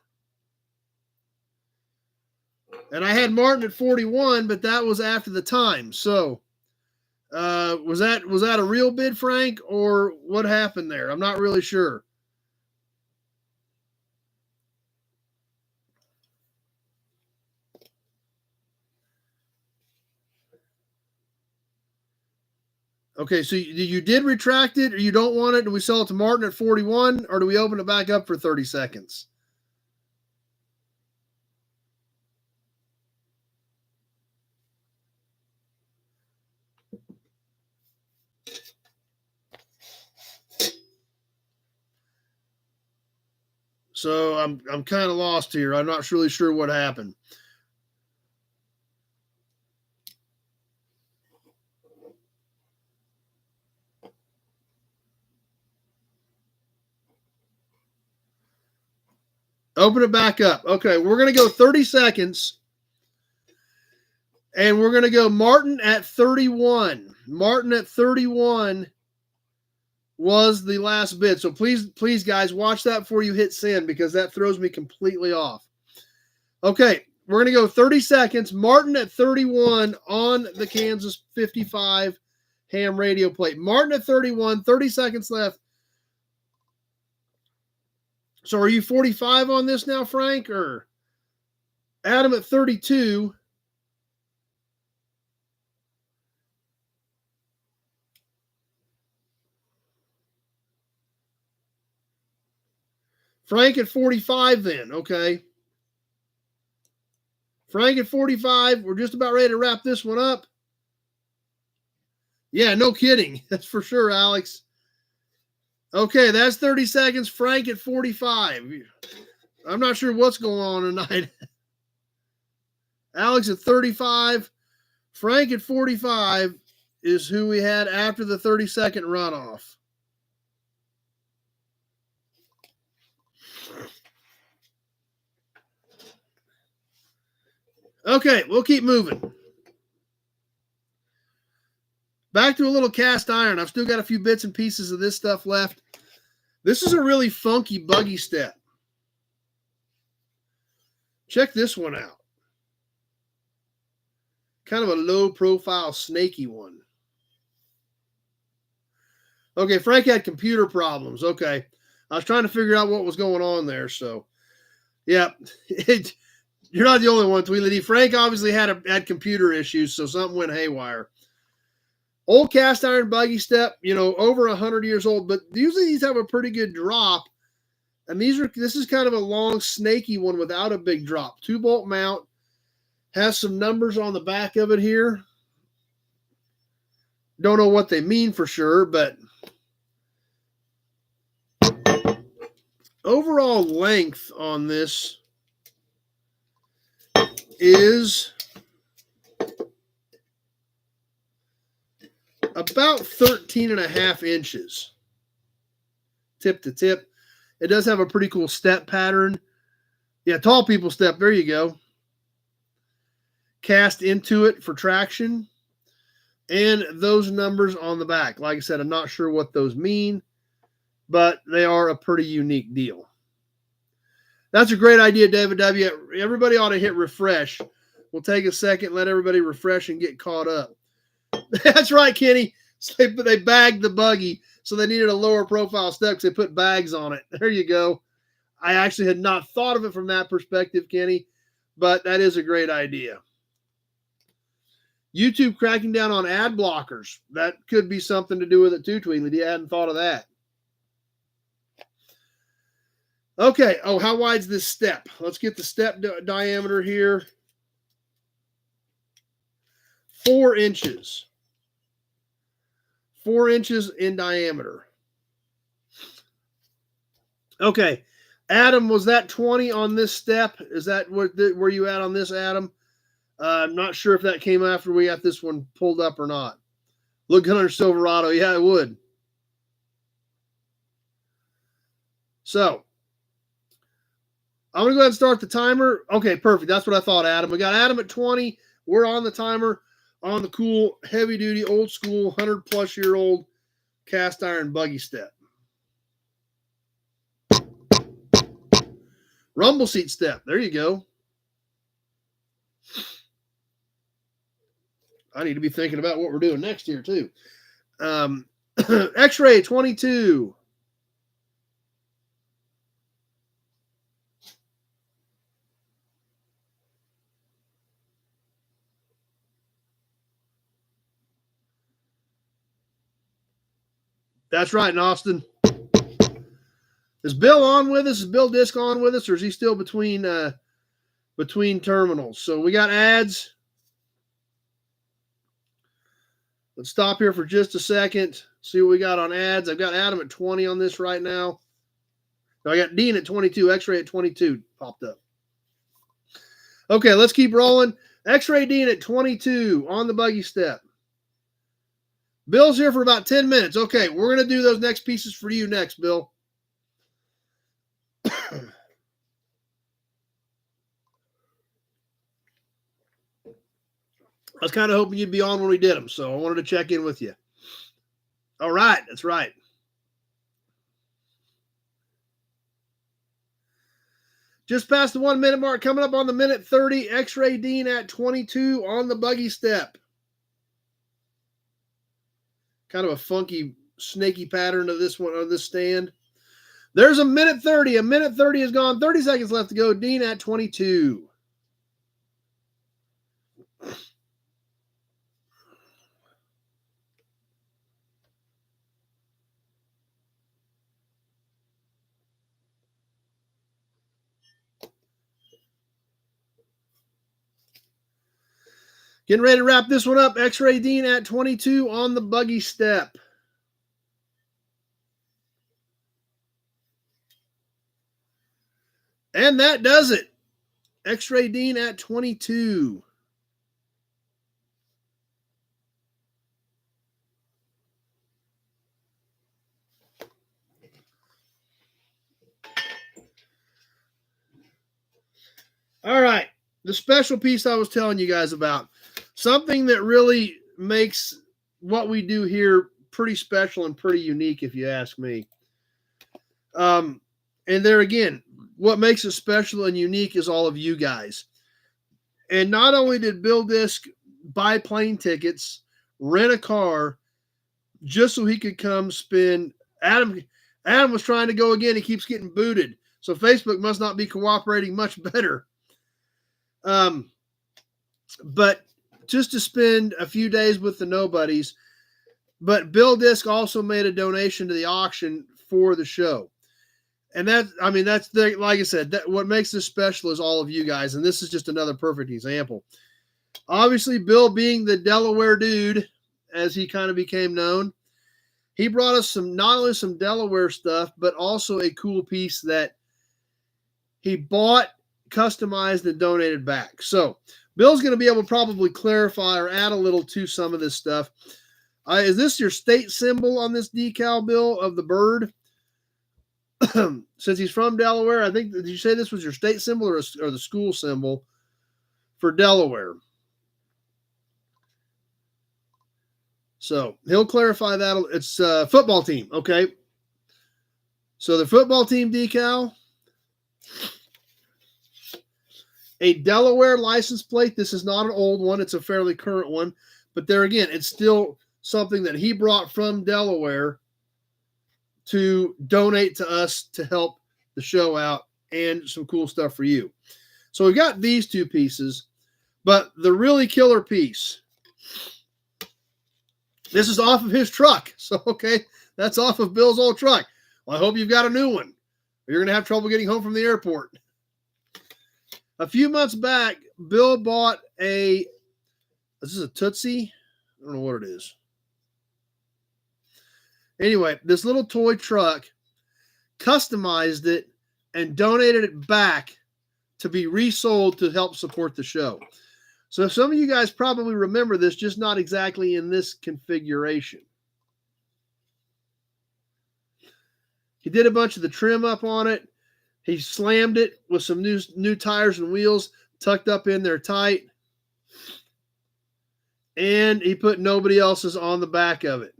And I had Martin at 41, but that was after the time. So, was that a real bid, Frank, or what happened there? I'm not really sure. Okay, so you did retract it, or you don't want it? Do we sell it to Martin at 41, or do we open it back up for 30 seconds? So I'm kind of lost here. I'm not really sure what happened. Open it back up. Okay, we're going to go 30 seconds. And we're going to go Martin at 31. Martin at 31 was the last bid. So please, guys, watch that before you hit send, because that throws me completely off. Okay, we're going to go 30 seconds. Martin at 31 on the Kansas 55 ham radio plate. Martin at 31, 30 seconds left. So are you 45 on this now, Frank, or Adam at 32? Frank at 45 then, okay. Frank at 45. We're just about ready to wrap this one up. Yeah, no kidding. That's for sure, Alex. Okay, that's 30 seconds. Frank at 45. I'm not sure what's going on tonight. Alex at 35. Frank at 45 is who we had after the 30-second runoff. Okay, we'll keep moving. Back to a little cast iron. I've still got a few bits and pieces of this stuff left. This is a really funky buggy step. Check this one out. Kind of a low-profile, snaky one. Okay, Frank had computer problems. Okay, I was trying to figure out what was going on there. So, yeah, you're not the only one, Tweedledee. Frank obviously had computer issues, so something went haywire. Old cast iron buggy step, over 100 years old, but usually these have a pretty good drop. And this is kind of a long, snaky one without a big drop. 2-bolt mount, has some numbers on the back of it here. Don't know what they mean for sure, but overall length on this is about 13.5 inches tip to tip. It does have a pretty cool step pattern. Yeah, tall people step. There you go. cast into it for traction, and those numbers on the back. Like I said, I'm not sure what those mean, but they are a pretty unique deal. That's a great idea, David W. Everybody ought to hit refresh. We'll take a second, let everybody refresh and get caught up. That's right, Kenny. So they bagged the buggy, so they needed a lower profile step because they put bags on it. There you go. I actually had not thought of it from that perspective, Kenny, but that is a great idea. YouTube cracking down on ad blockers. That could be something to do with it too, Tweedly. You hadn't thought of that. Okay. Oh, how wide's this step? Let's get the step diameter here. 4 inches. 4 inches in diameter. Okay. Adam, was that 20 on this step? Is that where you at on this, Adam? I'm not sure if that came after we got this one pulled up or not. Look good on your Silverado. Yeah, it would. So, I'm going to go ahead and start the timer. Okay, perfect. That's what I thought, Adam. We got Adam at 20. We're on the timer on the cool, heavy-duty, old-school, 100-plus-year-old cast iron buggy step. Rumble seat step. There you go. I need to be thinking about what we're doing next year, too. X-ray 22. That's right, in Austin. Is Bill on with us? Is Bill Disc on with us, or is he still between terminals? So we got ads. Let's stop here for just a second. See what we got on ads. I've got Adam at 20 on this right now. No, I got Dean at 22. X-ray at 22 popped up. Okay, let's keep rolling. X-ray Dean at 22 on the buggy step. Bill's here for about 10 minutes. Okay, we're going to do those next pieces for you next, Bill. I was kind of hoping you'd be on when we did them, so I wanted to check in with you. All right, that's right. Just past the 1 minute mark, coming up on the minute 30. X-ray Dean at 22 on the buggy step. Kind of a funky, snaky pattern of this one, of this stand. There's a minute 30. A minute 30 is gone. 30 seconds left to go. Dean at 22. Getting ready to wrap this one up. X-ray Dean at 22 on the buggy step. And that does it. X-ray Dean at 22. All right. The special piece I was telling you guys about. Something that really makes what we do here pretty special and pretty unique, if you ask me. And there again, what makes it special and unique is all of you guys. And not only did Bill Disc buy plane tickets, rent a car, just so he could come spin. Adam was trying to go again. He keeps getting booted. So Facebook must not be cooperating much better. But just to spend a few days with the nobodies. But Bill Disc also made a donation to the auction for the show. And that's like I said, what makes this special is all of you guys. And this is just another perfect example. Obviously, Bill being the Delaware dude, as he kind of became known, he brought us not only some Delaware stuff, but also a cool piece that he bought, customized, and donated back. So Bill's going to be able to probably clarify or add a little to some of this stuff. Is this your state symbol on this decal, Bill, of the bird? Since he's from Delaware, I think, did you say this was your state symbol or the school symbol for Delaware? So he'll clarify that. It's football team. Okay. So the football team decal, a Delaware license plate. This is not an old one. It's a fairly current one. But there again, it's still something that he brought from Delaware to donate to us to help the show out and some cool stuff for you. So we've got these two pieces, but the really killer piece, this is off of his truck. So, okay, that's off of Bill's old truck. Well, I hope you've got a new one, or you're going to have trouble getting home from the airport. A few months back, Bill bought this is a Tootsie. I don't know what it is. Anyway, this little toy truck, customized it and donated it back to be resold to help support the show. So some of you guys probably remember this, just not exactly in this configuration. He did a bunch of the trim up on it. He slammed it with some new tires and wheels tucked up in there tight. And he put Nobody Else's on the back of it.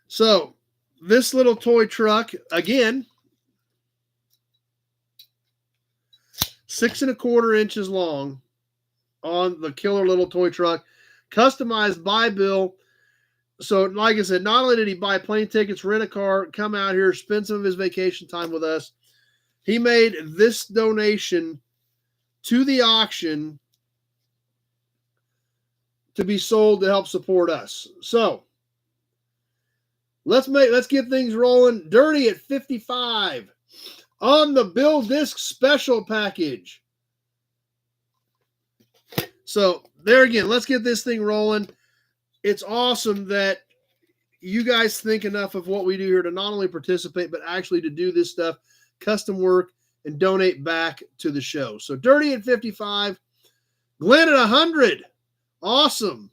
So this little toy truck, again, 6 1/4 inches long on the killer little toy truck, customized by Bill. So like I said, not only did he buy plane tickets, rent a car, come out here, spend some of his vacation time with us, he made this donation to the auction to be sold to help support us. So let's get things rolling. Dirty at 55 on the Bill Disc Special package. So there again, let's get this thing rolling. It's awesome that you guys think enough of what we do here to not only participate, but actually to do this stuff, custom work, and donate back to the show. So Dirty at 55, Glenn at 100. Awesome.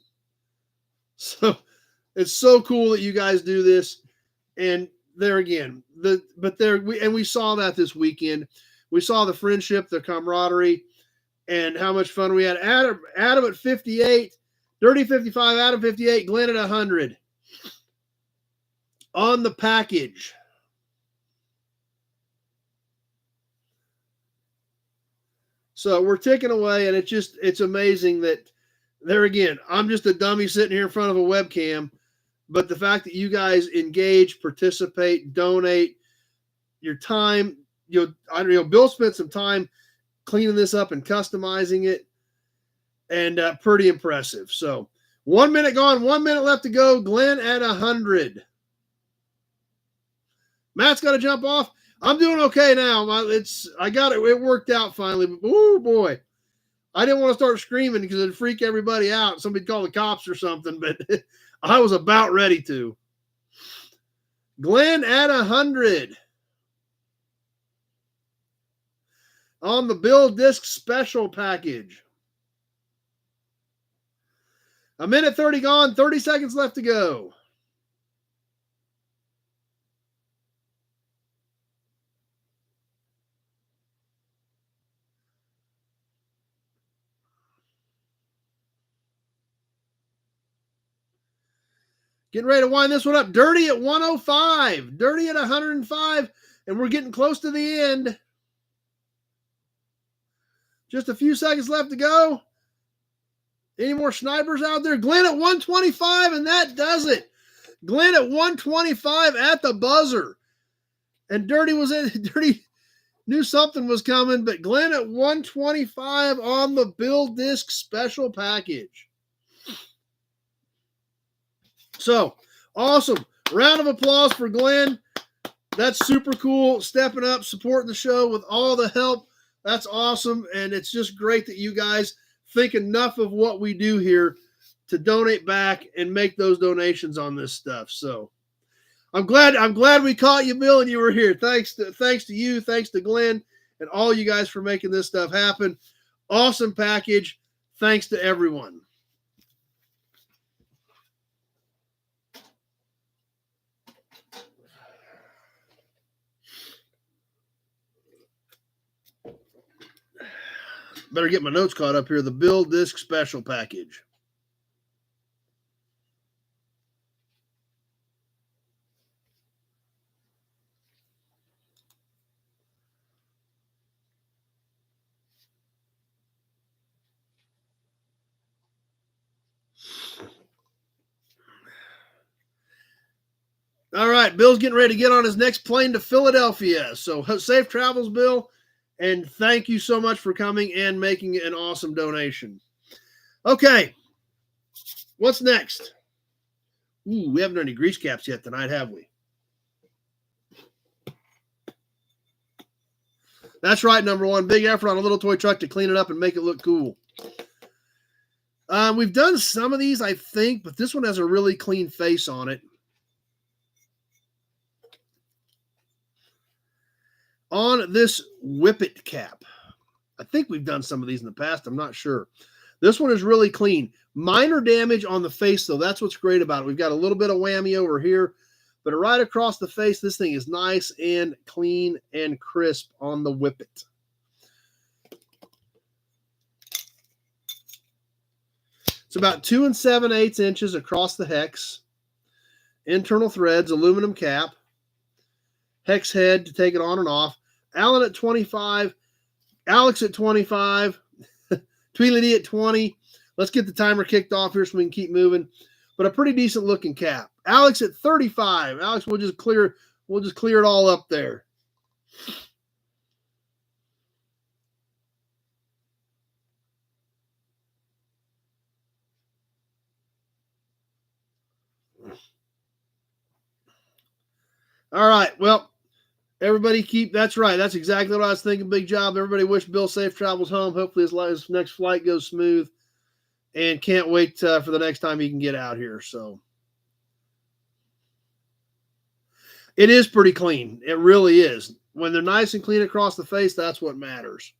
So it's so cool that you guys do this. And there again, we saw that this weekend. We saw the friendship, the camaraderie, and how much fun we had. Adam at 58, Dirty 55, Adam 58, Glenn at 100 on the package. So we're ticking away, and it's amazing that there again, I'm just a dummy sitting here in front of a webcam, but the fact that you guys engage, participate, donate your time, Bill spent some time cleaning this up and customizing it, and pretty impressive. So 1 minute gone, 1 minute left to go. Glenn at 100. Matt's got to jump off. I'm doing okay now. I got it. It worked out finally. Oh boy, I didn't want to start screaming because it'd freak everybody out. Somebody'd call the cops or something, but I was about ready to. Glenn at 100 on the Bill Disc Special package. 1 minute 30 gone, 30 seconds left to go. Getting ready to wind this one up. Dirty at 105. Dirty at 105. And we're getting close to the end. Just a few seconds left to go. Any more snipers out there? Glenn at 125, and that does it. Glenn at 125 at the buzzer. And Dirty knew something was coming, but Glenn at 125 on the Bill Disc Special package. So, awesome. Round of applause for Glenn. That's super cool. Stepping up, supporting the show with all the help. That's awesome. And it's just great that you guys think enough of what we do here to donate back and make those donations on this stuff. So, I'm glad we caught you, Bill, and you were here. Thanks to you, thanks to Glenn, and all you guys for making this stuff happen. Awesome package. Thanks to everyone. Better get my notes caught up here. The Bill Disc Special Package. All right, Bill's getting ready to get on his next plane to Philadelphia. So safe travels, Bill, and thank you so much for coming and making an awesome donation. Okay, what's next? Ooh, we haven't done any grease caps yet tonight, have we? That's right, number one. Big effort on a little toy truck to clean it up and make it look cool. We've done some of these, I think, but this one has a really clean face on it. On this Whippet cap, I think we've done some of these in the past. I'm not sure. This one is really clean. Minor damage on the face, though. That's what's great about it. We've got a little bit of whammy over here, but right across the face, this thing is nice and clean and crisp on the Whippet. It's about 2 7/8 inches across the hex. Internal threads, aluminum cap. Hex head to take it on and off. Alan at 25. Alex at 25. Tweedledee at 20. Let's get the timer kicked off here so we can keep moving. But a pretty decent looking cap. Alex at 35. Alex, we'll just clear it all up there. All right. Well, everybody that's right. That's exactly what I was thinking. Big job. Everybody wish Bill safe travels home. Hopefully his next flight goes smooth. And can't wait for the next time he can get out here. So it is pretty clean. It really is. When they're nice and clean across the face, that's what matters.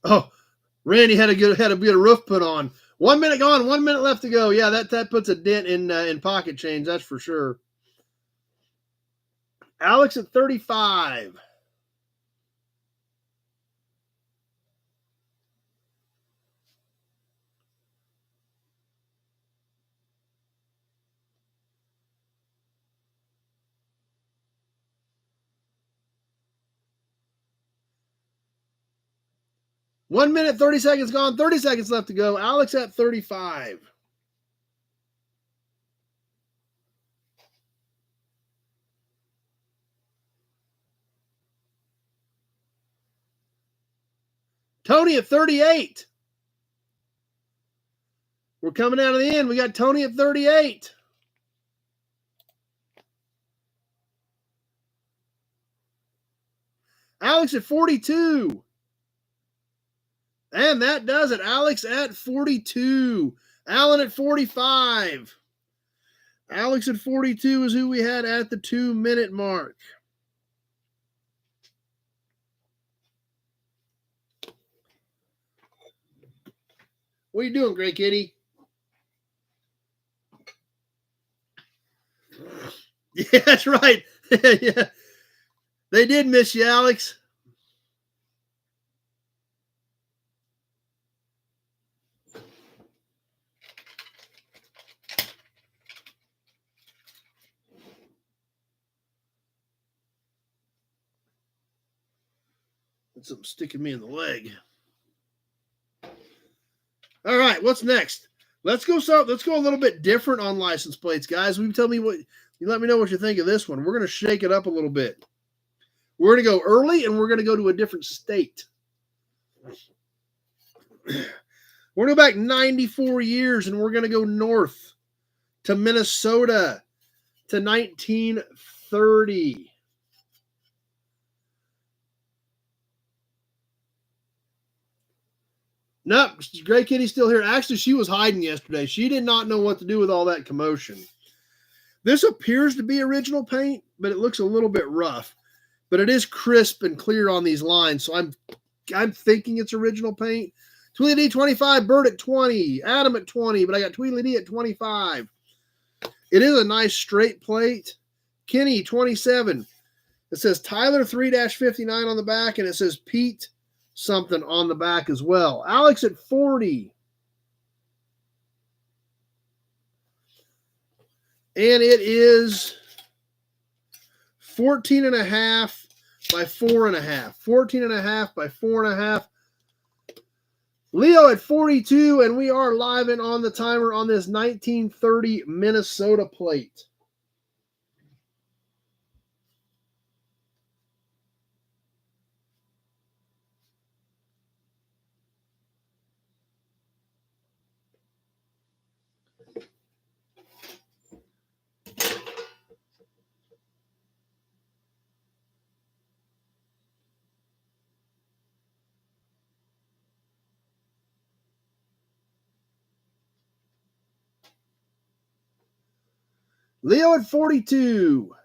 Oh, Randy had a bit of roof put on. 1 minute gone, 1 minute left to go. Yeah, that puts a dent in pocket change, that's for sure. Alex at 35. One minute, 30 seconds gone, 30 seconds left to go. Alex at 35. Tony at 38. We're coming out of the end. We got Tony at 38. Alex at 42. And that does it. Alex at 42. Alan at 45. Alex at 42 is who we had at the 2 minute mark. What are you doing, Gray Kitty? Yeah, that's right. Yeah. They did miss you, Alex. That's something sticking me in the leg. All right, what's next? Let's go a little bit different on license plates, guys. You let me know what you think of this one. We're going to shake it up a little bit. We're going to go early, and we're going to go to a different state. We're going to go back 94 years, and we're going to go north to Minnesota to 1930. Nope, Gray Kitty's still here. Actually, she was hiding yesterday. She did not know what to do with all that commotion. This appears to be original paint, but it looks a little bit rough. but it is crisp and clear on these lines. So I'm thinking it's original paint. Tweedly D 25, Bird at 20, Adam at 20, but I got Tweedly D at 25. It is a nice straight plate. Kenny 27. It says Tyler 3-59 on the back, and it says Pete something on the back as well. Alex at 40. And it is 14.5 by 4.5. 14.5 by 4.5. Leo at 42, and we are live and on the timer on this 1930 Minnesota plate. Leo at 42.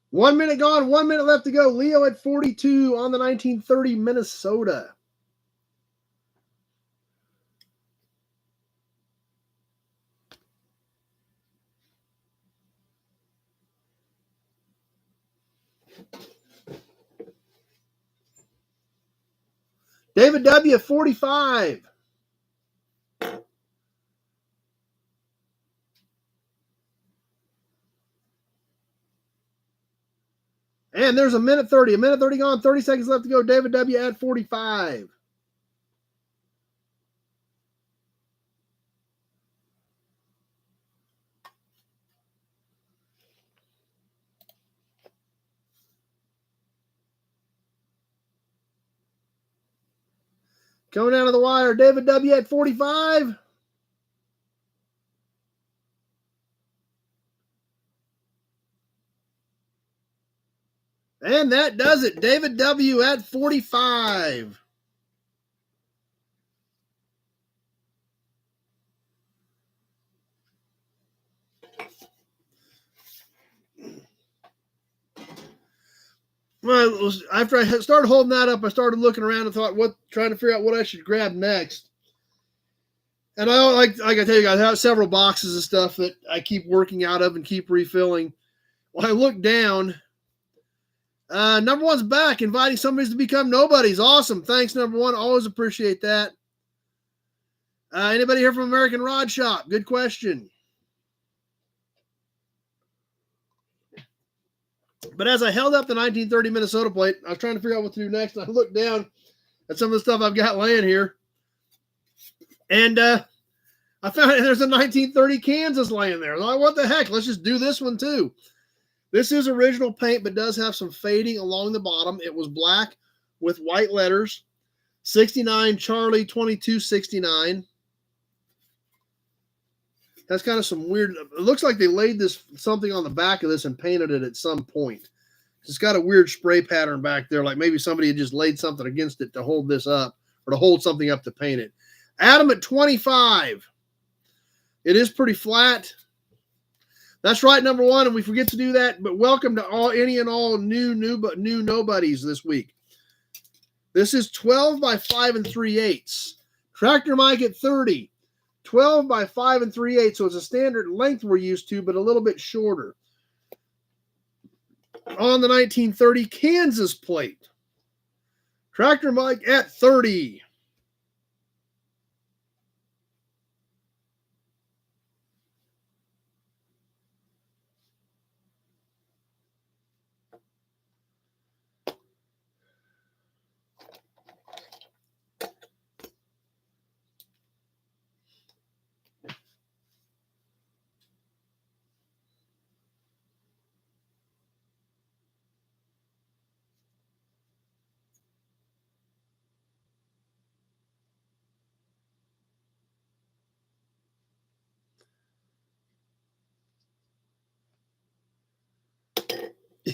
One minute gone, 1 minute left to go. Leo at 42 on the 1930 Minnesota. David W. 45. And there's a minute 30. A minute 30 gone, 30 seconds left to go. David W. at 45. Coming down to the wire, David W. at 45. And that does it. David W. at 45. Well, after I started holding that up, I started looking around and trying to figure out what I should grab next. And I like I tell you guys, I have several boxes of stuff that I keep working out of and keep refilling. When I look down, number one's back, inviting somebody to become nobodies. Awesome. Thanks, number one. Always appreciate that. Anybody here from American Rod Shop? Good question. But as I held up the 1930 Minnesota plate, I was trying to figure out what to do next. And I looked down at some of the stuff I've got laying here. And I found there's a 1930 Kansas laying there. I was like, what the heck? Let's just do this one too. This is original paint, but does have some fading along the bottom. It was black with white letters. 69 Charlie 2269. That's kind of some weird. It looks like they laid something on the back of this and painted it at some point. It's got a weird spray pattern back there, like maybe somebody had just laid something against it to hold this up or to hold something up to paint it. Adam at 25. It is pretty flat. That's right, number one, and we forget to do that. But welcome to any and all new nobodies this week. This is 12 by 5 3/8. Tractor Mike at 30. 12 by 5 3/8, so it's a standard length we're used to, but a little bit shorter. On the 1930 Kansas plate, Tractor Mike at 30.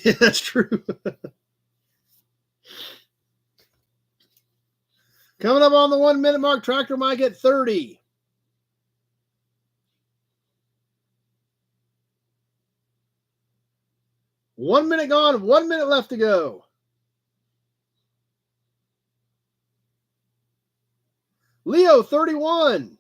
Yeah, that's true. Coming up on the 1 minute mark, Tractor Mike at 30. One minute gone, 1 minute left to go. Leo, 31.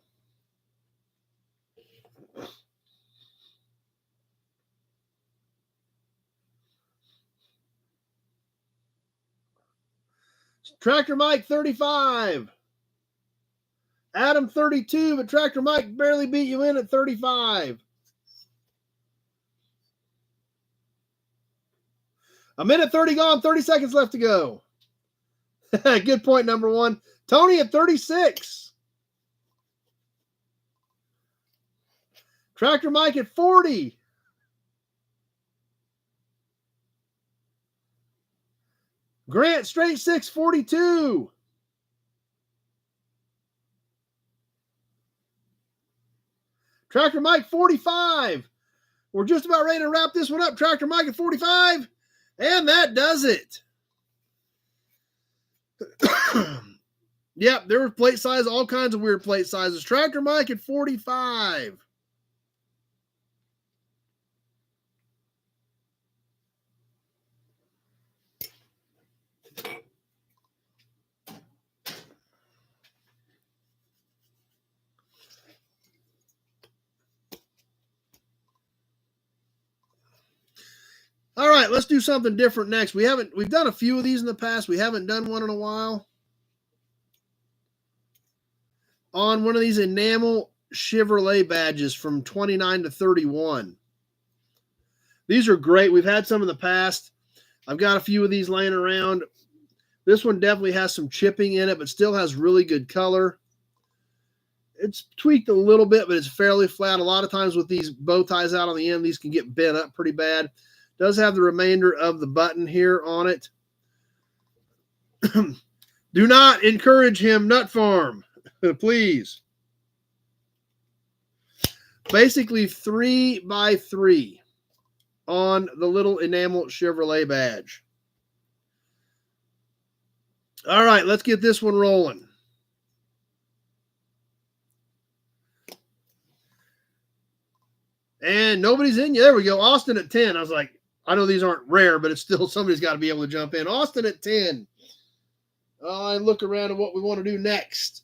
Tractor Mike, 35. Adam, 32, but Tractor Mike barely beat you in at 35. A minute 30 gone, 30 seconds left to go. Good point, number one. Tony at 36. Tractor Mike at 40. Grant, straight 6, 42. Tractor Mike, 45. We're just about ready to wrap this one up. Tractor Mike at 45. And that does it. Yep, there were plate sizes, all kinds of weird plate sizes. Tractor Mike at 45. All right, let's do something different next. We've done a few of these in the past. We haven't done one in a while. On one of these enamel Chevrolet badges from 29 to 31. These are great. We've had some in the past. I've got a few of these laying around. This one definitely has some chipping in it, but still has really good color. It's tweaked a little bit, but it's fairly flat. A lot of times with these bow ties out on the end, these can get bent up pretty bad. Does have the remainder of the button here on it. Do not encourage him, Nut Farm, please. Basically 3x3 on the little enamel Chevrolet badge. All right, let's get this one rolling. And nobody's in. There we go. Austin at 10. I was like, I know these aren't rare, but it's still somebody's got to be able to jump in. Austin at 10. And look around at what we want to do next.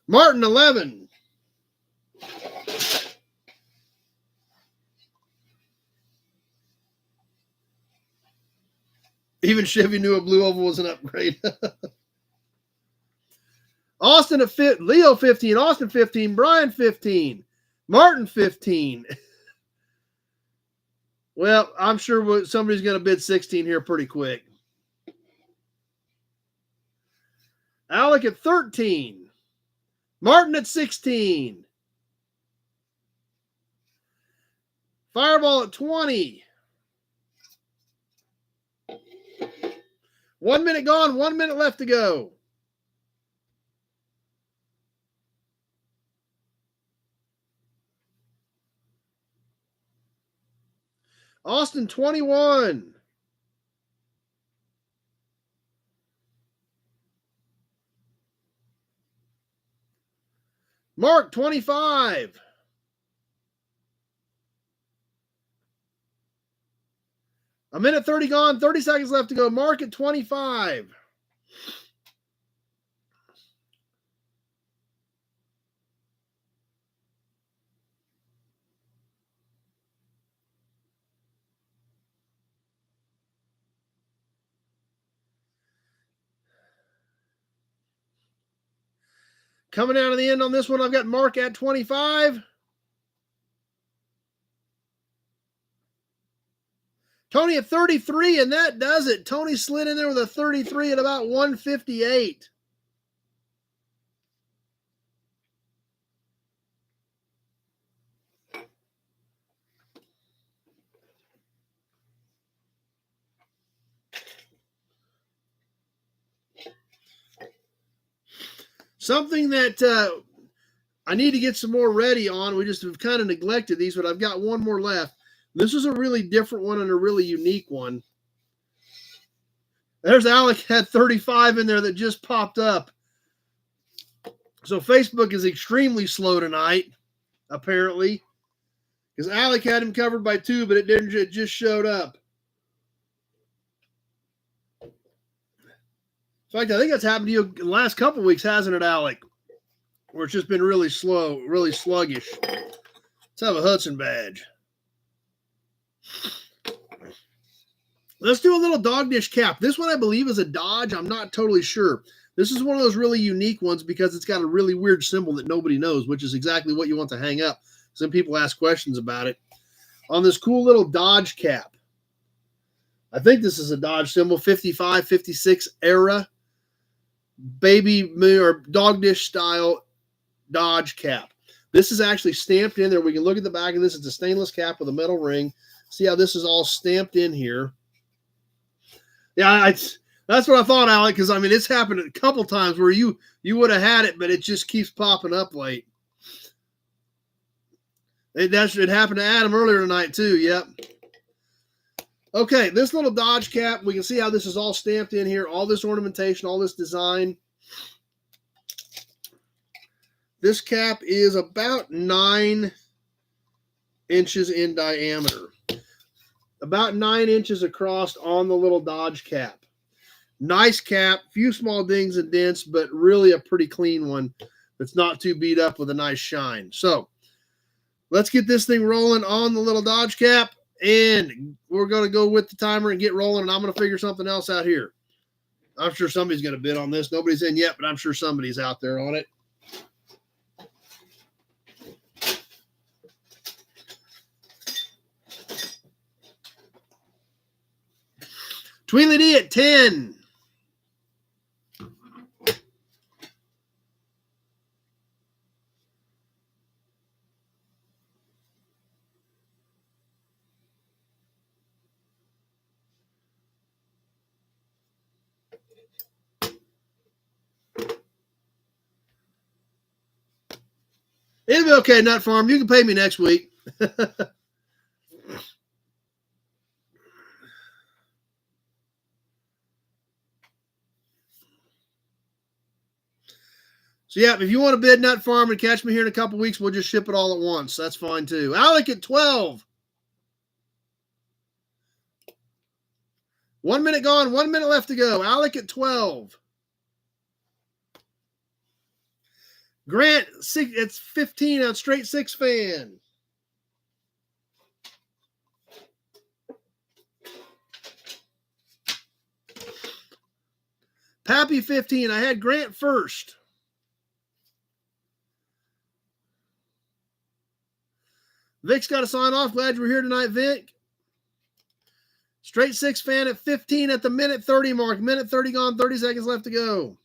Martin, 11. Even Chevy knew a blue oval was an upgrade. Austin at 15, Leo 15, Austin 15, Brian 15, Martin 15. Well, I'm sure somebody's going to bid 16 here pretty quick. Alec at 13. Martin at 16. Fireball at 20. 1 minute gone, 1 minute left to go. Austin, 21. Mark, 25. A minute 30 gone, 30 seconds left to go. Mark at 25. Coming down to the end on this one, I've got Mark at 25. Tony at 33, and that does it. Tony slid in there with a 33 at about 158. Something that I need to get some more ready on. We just have kind of neglected these, but I've got one more left. This is a really different one and a really unique one. There's Alec had 35 in there that just popped up. So Facebook is extremely slow tonight, apparently, because Alec had him covered by 2, but it didn't. It just showed up. In fact, I think that's happened to you in the last couple of weeks, hasn't it, Alec? Where it's just been really slow, really sluggish. Let's have a Hudson badge. Let's do a little dog dish cap. This one I believe is a Dodge. I'm not totally sure. This is one of those really unique ones because it's got a really weird symbol that nobody knows, which is exactly what you want to hang up. Some people ask questions about it. On this cool little Dodge cap. I think this is a Dodge symbol, 55, 56 era baby or dog dish style Dodge cap. This is actually stamped in there. We can look at the back of this. It's a stainless cap with a metal ring. See how this is all stamped in here. Yeah, that's what I thought, Alec, because, I mean, it's happened a couple times where you would have had it, but it just keeps popping up late. It happened to Adam earlier tonight, too. Yep. Okay, this little Dodge cap, we can see how this is all stamped in here, all this ornamentation, all this design. This cap is about 9 inches in diameter. About 9 inches across on the little Dodge cap. Nice cap, few small dings and dents, but really a pretty clean one that's not too beat up with a nice shine. So let's get this thing rolling on the little Dodge cap, and we're going to go with the timer and get rolling, and I'm going to figure something else out here. I'm sure somebody's going to bid on this. Nobody's in yet, but I'm sure somebody's out there on it. Tweely D at 10. It'll be okay, Nut Farm. You can pay me next week. So, yeah, if you want to bid Nut Farm and catch me here in a couple weeks, we'll just ship it all at once. That's fine, too. Alec at 12. 1 minute gone. 1 minute left to go. Alec at 12. Grant, it's 15 on straight 6 fan. Pappy 15. I had Grant first. Vic's got to sign off. Glad you were here tonight, Vic. Straight 6 fan at 15 at the minute 30 mark. Minute 30 gone, 30 seconds left to go.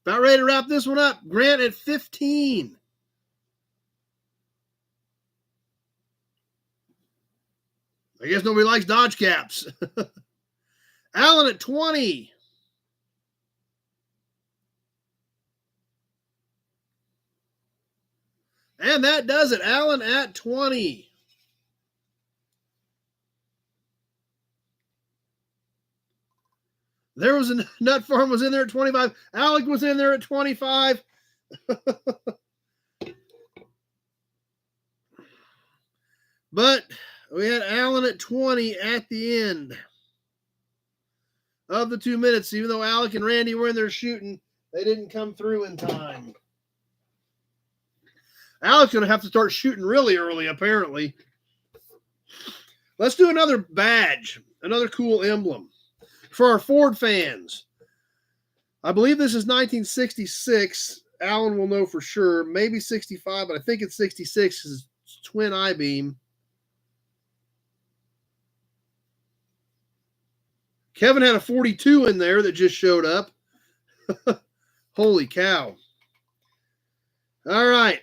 About ready to wrap this one up. Grant at 15. I guess nobody likes Dodge caps. Alan at 20. And that does it. Alan at 20. There was a Nut Farm was in there at 25. Alec was in there at 25. But we had Alan at 20 at the end of the 2 minutes. Even though Alec and Randy were in there shooting, they didn't come through in time. Alec's going to have to start shooting really early, apparently. Let's do another badge, another cool emblem. For our Ford fans, I believe this is 1966. Alan will know for sure. Maybe 65, but I think it's 66 because it's twin I-beam. Kevin had a 42 in there that just showed up. Holy cow. All right.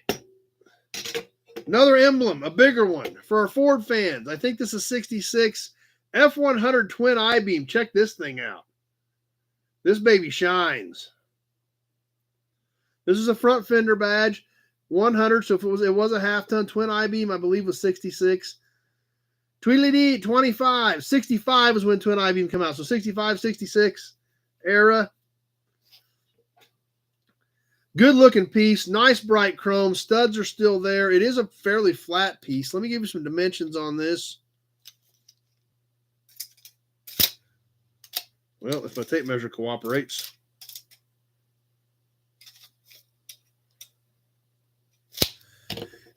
Another emblem, a bigger one for our Ford fans. I think this is 66. F100 twin I-beam. Check this thing out. This baby shines. This is a front fender badge. 100. So if it was a half-ton twin I-beam, I believe was 66. Tweedledee 25. 65 is when twin I-beam come out. So 65, 66 era. Good looking piece. Nice bright chrome. Studs are still there. It is a fairly flat piece. Let me give you some dimensions on this. Well, if my tape measure cooperates.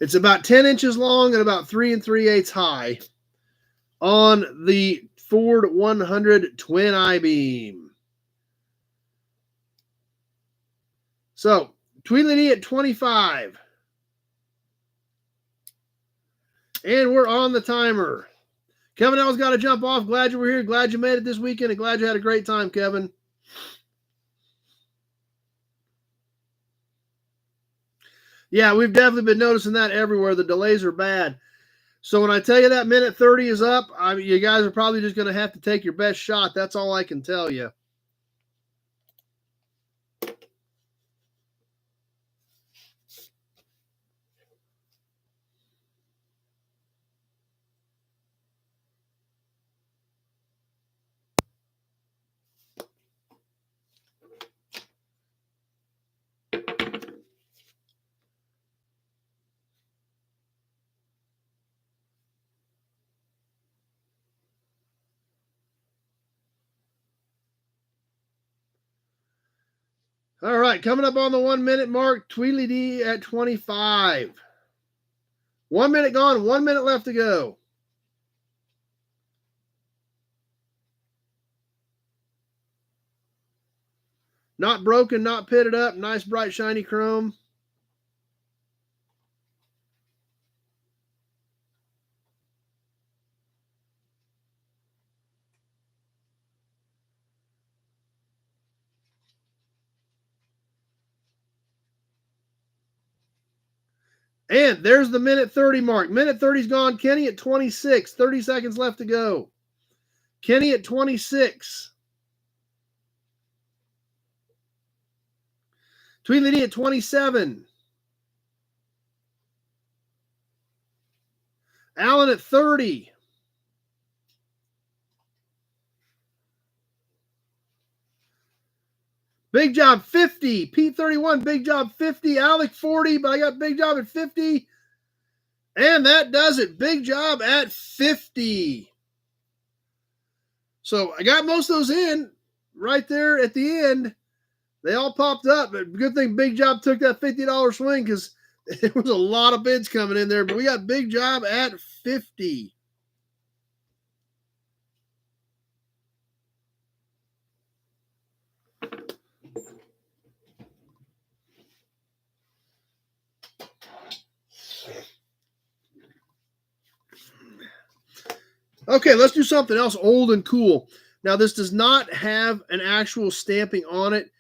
It's about 10 inches long and about 3 3/8 high on the Ford 100 twin I-beam. So, Tweedledee at 25. And we're on the timer. Kevin L's got to jump off. Glad you were here. Glad you made it this weekend. And glad you had a great time, Kevin. Yeah, we've definitely been noticing that everywhere. The delays are bad. So when I tell you that minute 30 is up, you guys are probably just going to have to take your best shot. That's all I can tell you. All right, coming up on the 1 minute mark, Tweedledee at 25. 1 minute gone, 1 minute left to go. Not broken, not pitted up. Nice, bright, shiny chrome. And there's the minute 30 mark. Minute 30's gone. Kenny at 26. 30 seconds left to go. Kenny at 26. Tweedledee at 27. Allen at 30. Big Job 50. Pete 31. Big Job 50. Alec 40. But I got Big Job at 50. And that does it. Big Job at 50. So I got most of those in right there at the end. They all popped up. But good thing Big Job took that $50 swing because there was a lot of bids coming in there. But we got Big Job at 50. Okay, let's do something else old and cool. Now, this does not have an actual stamping on it.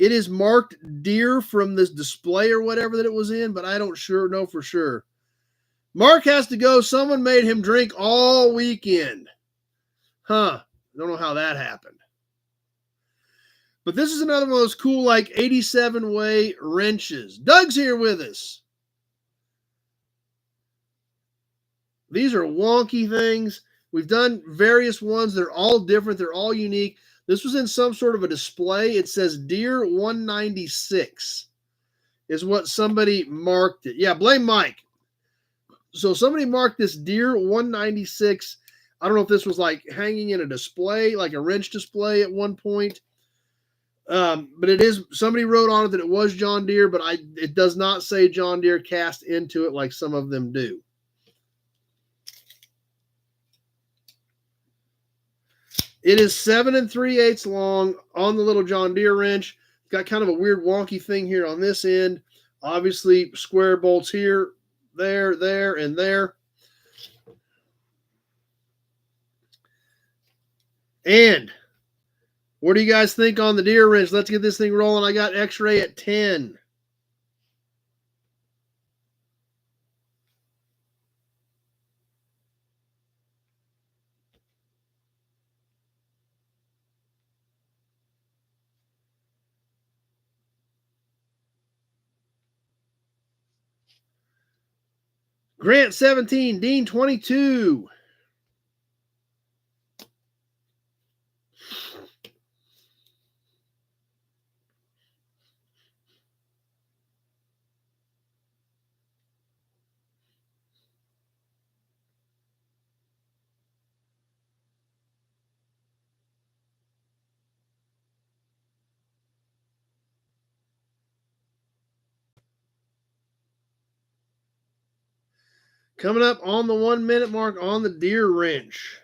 It is marked Deer from this display or whatever that it was in, but I don't know for sure. Mark has to go. Someone made him drink all weekend. Huh. Don't know how that happened. But this is another one of those cool, like 87 way wrenches. Doug's here with us. These are wonky things. We've done various ones. They're all different. They're all unique. This was in some sort of a display. It says Deer 196 is what somebody marked it. Yeah, blame Mike. So somebody marked this Deer 196. I don't know if this was like hanging in a display, like a wrench display at one point. But it is, somebody wrote on it that it was John Deere, but it does not say John Deere cast into it like some of them do. It is 7 3/8 long on the little John Deere wrench. Got kind of a weird wonky thing here on this end. Obviously, square bolts here, there, and there. And what do you guys think on the Deere wrench? Let's get this thing rolling. I got X-ray at 10. Grant 17, Dean 22. Coming up on the 1 minute mark on the deer wrench.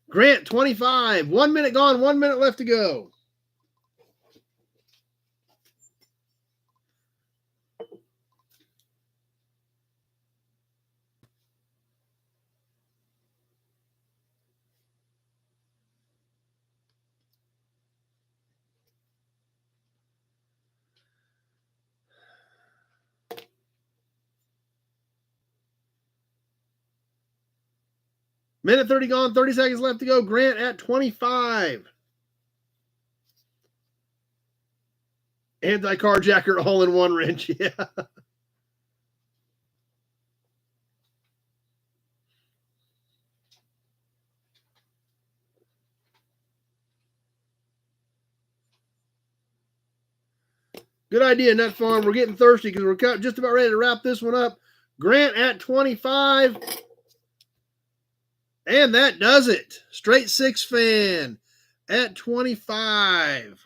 Grant 25. 1 minute gone, 1 minute left to go. Minute 30 gone, 30 seconds left to go. Grant at 25. Anti-carjacker all-in-one wrench. Yeah. Good idea, Nut Farm. We're getting thirsty because we're just about ready to wrap this one up. Grant at 25. And that does it. Straight six fan at 25.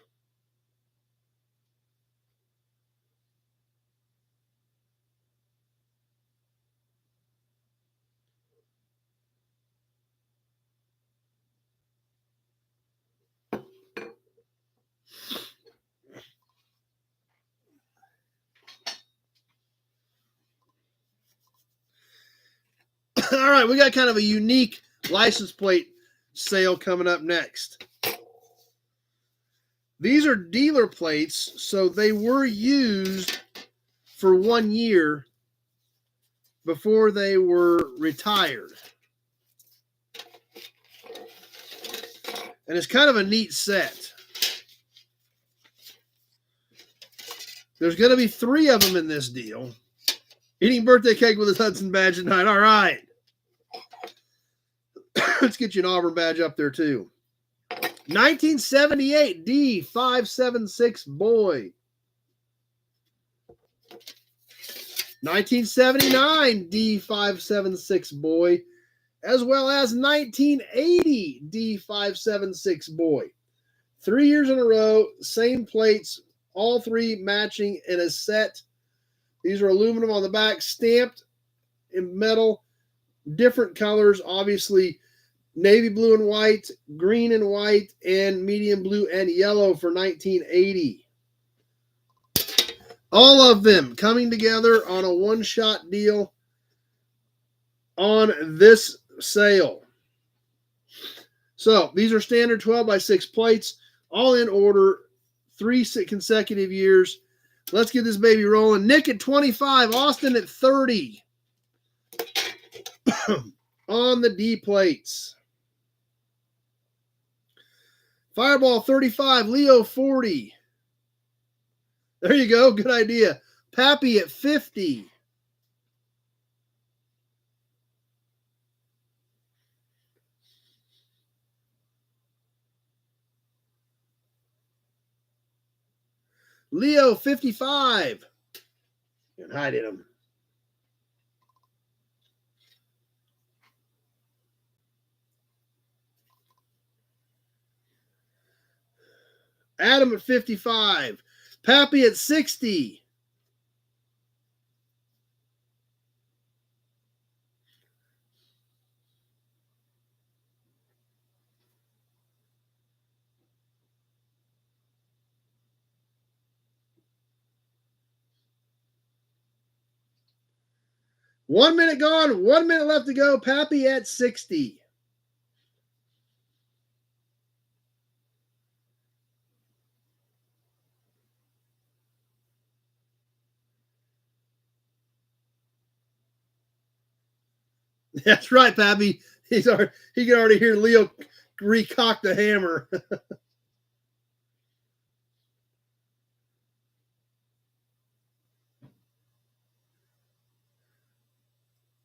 All right, we got kind of a unique license plate sale coming up next. These are dealer plates, so they were used for 1 year before they were retired. And it's kind of a neat set. There's going to be 3 of them in this deal. Eating birthday cake with his Hudson badge tonight. All right. Let's get you an Auburn badge up there, too. 1978 D576 boy. 1979 D576 boy. As well as 1980 D576 boy. 3 years in a row, same plates, all 3 matching in a set. These are aluminum on the back, stamped in metal, different colors, obviously navy blue and white, green and white, and medium blue and yellow for 1980. All of them coming together on a one-shot deal on this sale. So these are standard 12x6 plates, all in order, 3 consecutive years. Let's get this baby rolling. Nick at 25, Austin at 30 on the D plates. Fireball 35, Leo 40. There you go. Good idea. Pappy at 50. Leo 55. And hiding him. Adam at 55. Pappy at 60. One minute gone, 1 minute left to go. Pappy at 60. That's right, Pappy. He can already hear Leo recock the hammer.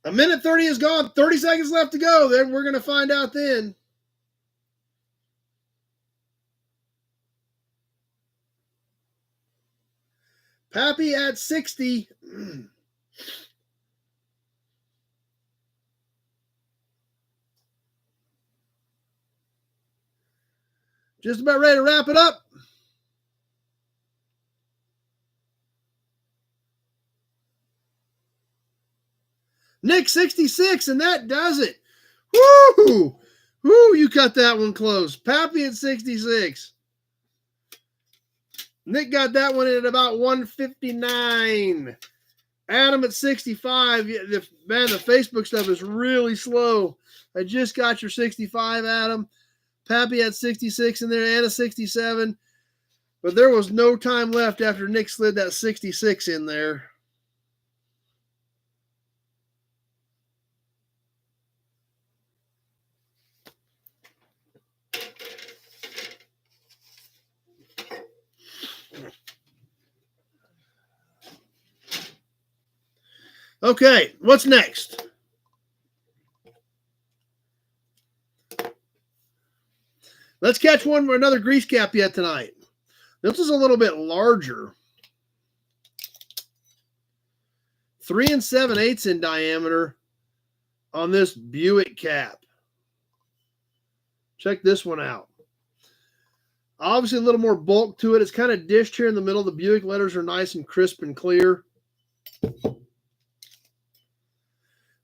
A minute 30 is gone. 30 seconds left to go. Then we're going to find out then. Pappy at 60. Just about ready to wrap it up. Nick 66, and that does it. Woo! Woo, you cut that one close. Pappy at 66. Nick got that one in at about 159. Adam at 65. Man, the Facebook stuff is really slow. I just got your 65, Adam. Pappy had 66 in there and a 67. But there was no time left after Nick slid that 66 in there. Okay, what's next? Let's catch another grease cap yet tonight. This is a little bit larger. 3 7/8 in diameter on this Buick cap. Check this one out. Obviously a little more bulk to it. It's kind of dished here in the middle. The Buick letters are nice and crisp and clear.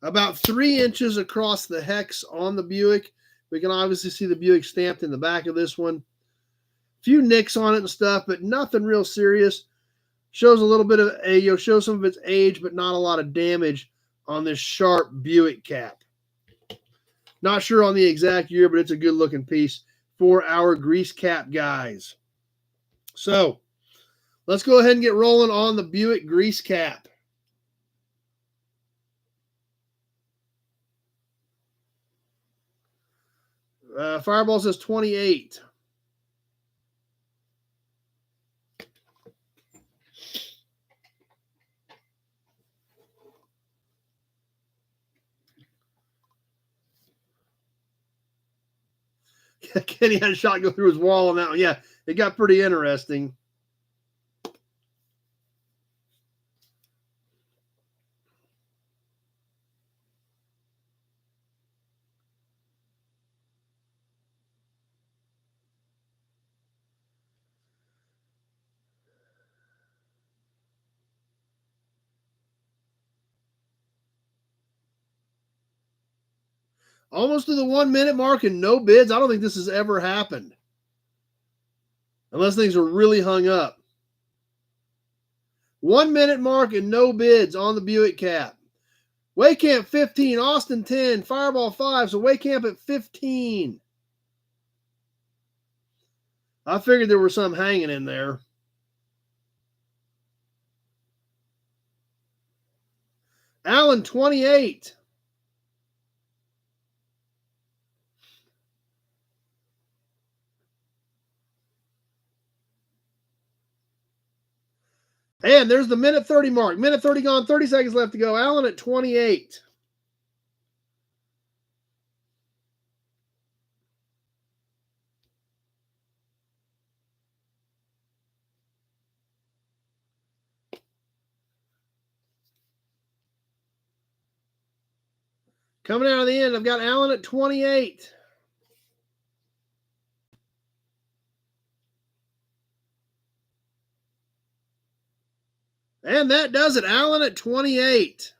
About 3 inches across the hex on the Buick. We can obviously see the Buick stamped in the back of this one. A few nicks on it and stuff, but nothing real serious. Shows a little bit of shows some of its age, but not a lot of damage on this sharp Buick cap. Not sure on the exact year, but it's a good looking piece for our grease cap guys. So let's go ahead and get rolling on the Buick grease cap. Fireball says 28. Kenny had a shot go through his wall on that one. Yeah, it got pretty interesting. Almost to the 1 minute mark and no bids. I don't think this has ever happened. Unless things are really hung up. 1 minute mark and no bids on the Buick cap. Waycamp 15, Austin 10, Fireball 5. So Waycamp at 15. I figured there were some hanging in there. Allen 28. And there's the minute 30 mark. Minute 30 gone, 30 seconds left to go. Allen at 28. Coming out of the end, I've got Allen at 28. And that does it. Allen at 28.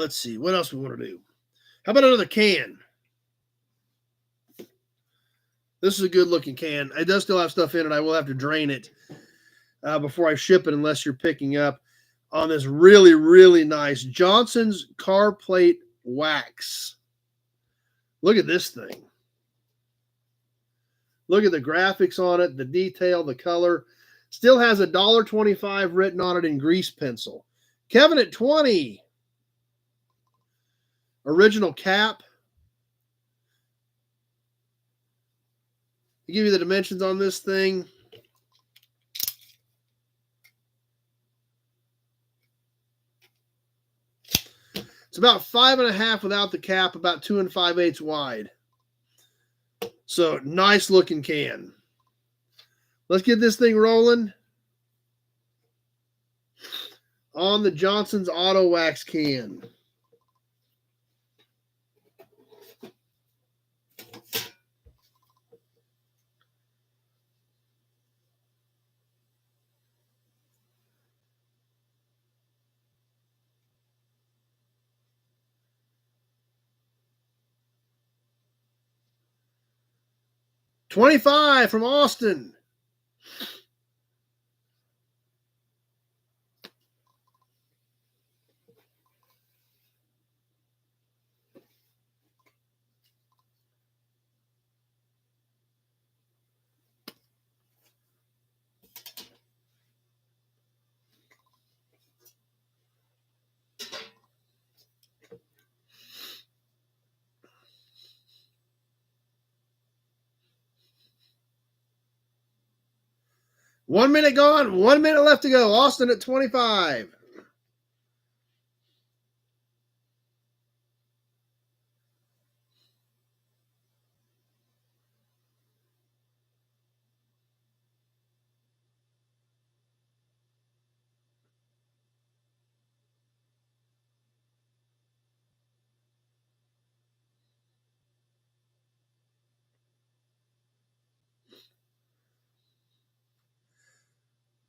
Let's see. What else we want to do? How about another can? This is a good looking can. It does still have stuff in it. I will have to drain it before I ship it unless you're picking up on this really, really nice Johnson's car plate wax. Look at this thing. Look at the graphics on it, the detail, the color. Still has $1.25 written on it in grease pencil. Kevin at 20. Original cap. To give you the dimensions on this thing. It's about 5.5 without the cap, about 2 5/8 wide. So nice looking can. Let's get this thing rolling on the Johnson's Auto Wax can. $25 from Austin. One minute gone, 1 minute left to go. Austin at 25.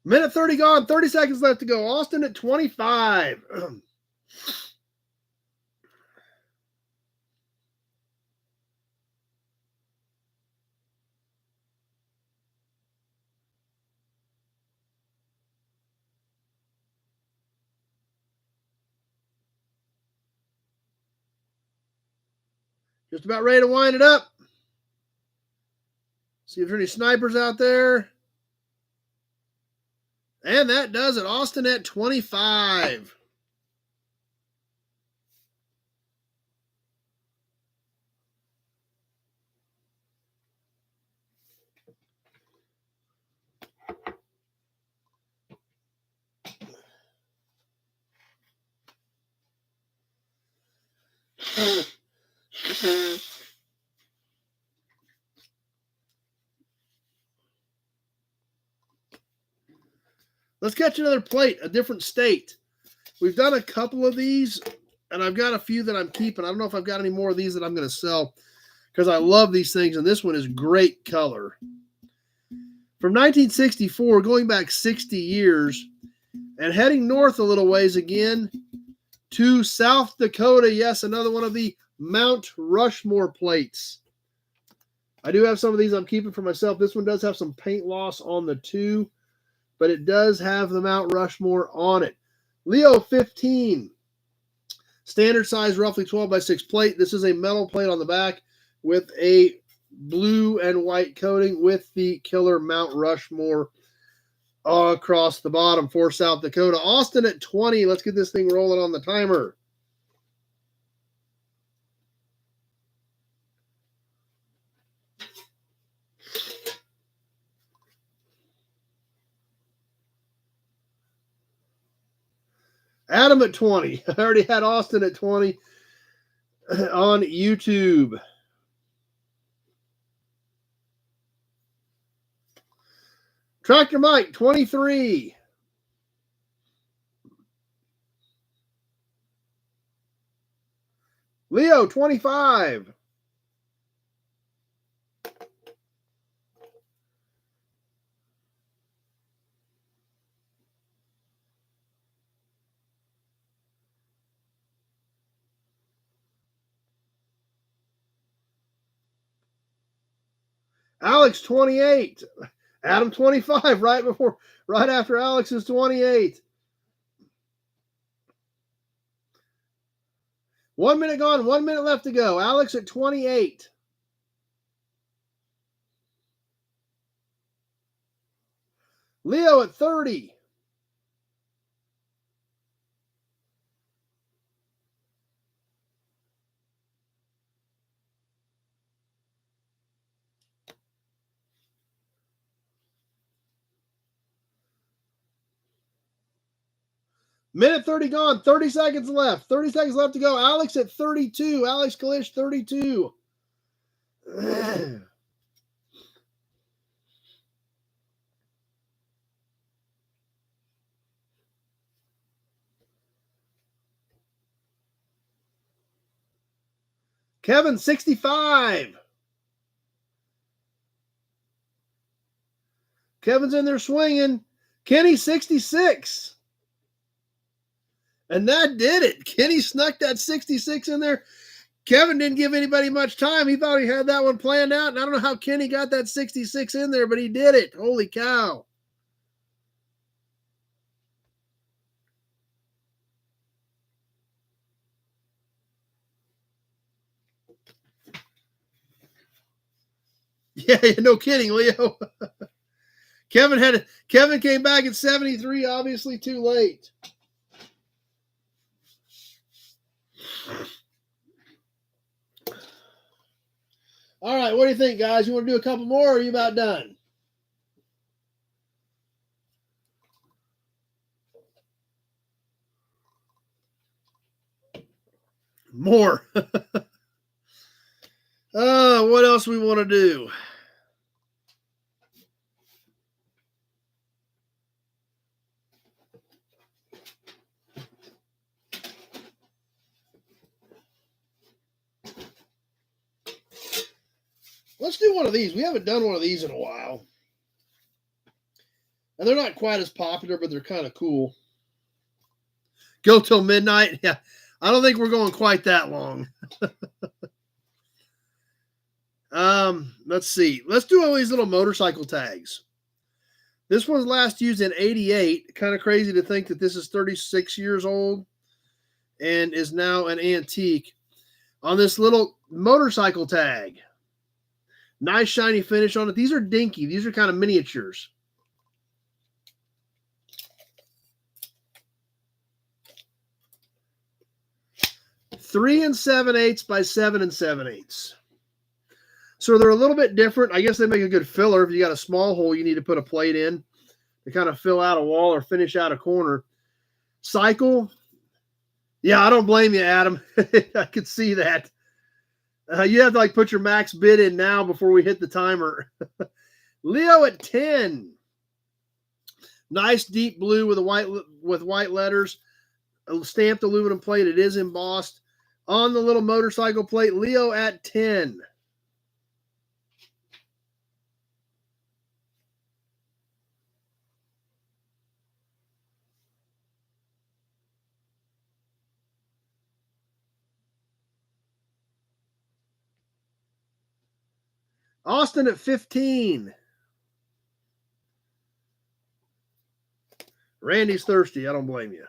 Minute 30 gone, 30 seconds left to go. Austin at 25. Just about ready to wind it up. See if there's any snipers out there. And that does it. Austin at 25. Let's catch another plate, a different state. We've done a couple of these, and I've got a few that I'm keeping. I don't know if I've got any more of these that I'm going to sell because I love these things, and this one is great color. From 1964, going back 60 years, and heading north a little ways again to South Dakota. Yes, another one of the Mount Rushmore plates. I do have some of these I'm keeping for myself. This one does have some paint loss on the two, but it does have the Mount Rushmore on it. Leo 15. Standard size, roughly 12 by 6 plate. This is a metal plate on the back with a blue and white coating with the killer Mount Rushmore across the bottom for South Dakota. Austin at 20. Let's get this thing rolling on the timer. Adam at 20. I already had Austin at 20 on YouTube. Tractor Mike, 23. Leo, 25. Alex, 28. Adam, 25, right after Alex is 28. 1 minute gone, 1 minute left to go. Alex at 28. Leo at 30. Minute 30 gone. 30 seconds left. 30 seconds left to go. Alex at 32. Alex Kalish, 32. Kevin, 65. Kevin's in there swinging. Kenny, 66. And that did it. Kenny snuck that 66 in there. Kevin didn't give anybody much time. He thought he had that one planned out. And I don't know how Kenny got that 66 in there, but he did it. Holy cow. Yeah, no kidding, Leo. Kevin came back at 73, obviously too late. All right, what do you think, guys? You want to do a couple more, or are you about done? More. What else we want to do? Let's do one of these. We haven't done one of these in a while. And they're not quite as popular, but they're kind of cool. Go till midnight? Yeah. I don't think we're going quite that long. Let's see. Let's do all these little motorcycle tags. This one's last used in 88. Kind of crazy to think that this is 36 years old and is now an antique. On this little motorcycle tag. Nice shiny finish on it. These are dinky. These are kind of miniatures. Three and 7/8 by 7 7/8. So they're a little bit different. I guess they make a good filler. If you got a small hole, you need to put a plate in to kind of fill out a wall or finish out a corner. Cycle. Yeah, I don't blame you, Adam. I could see that. You have to put your max bid in now before we hit the timer. Leo at 10. Nice deep blue with white letters. A stamped aluminum plate. It is embossed. On the little motorcycle plate, Leo at 10. Austin at 15. Randy's thirsty. I don't blame you.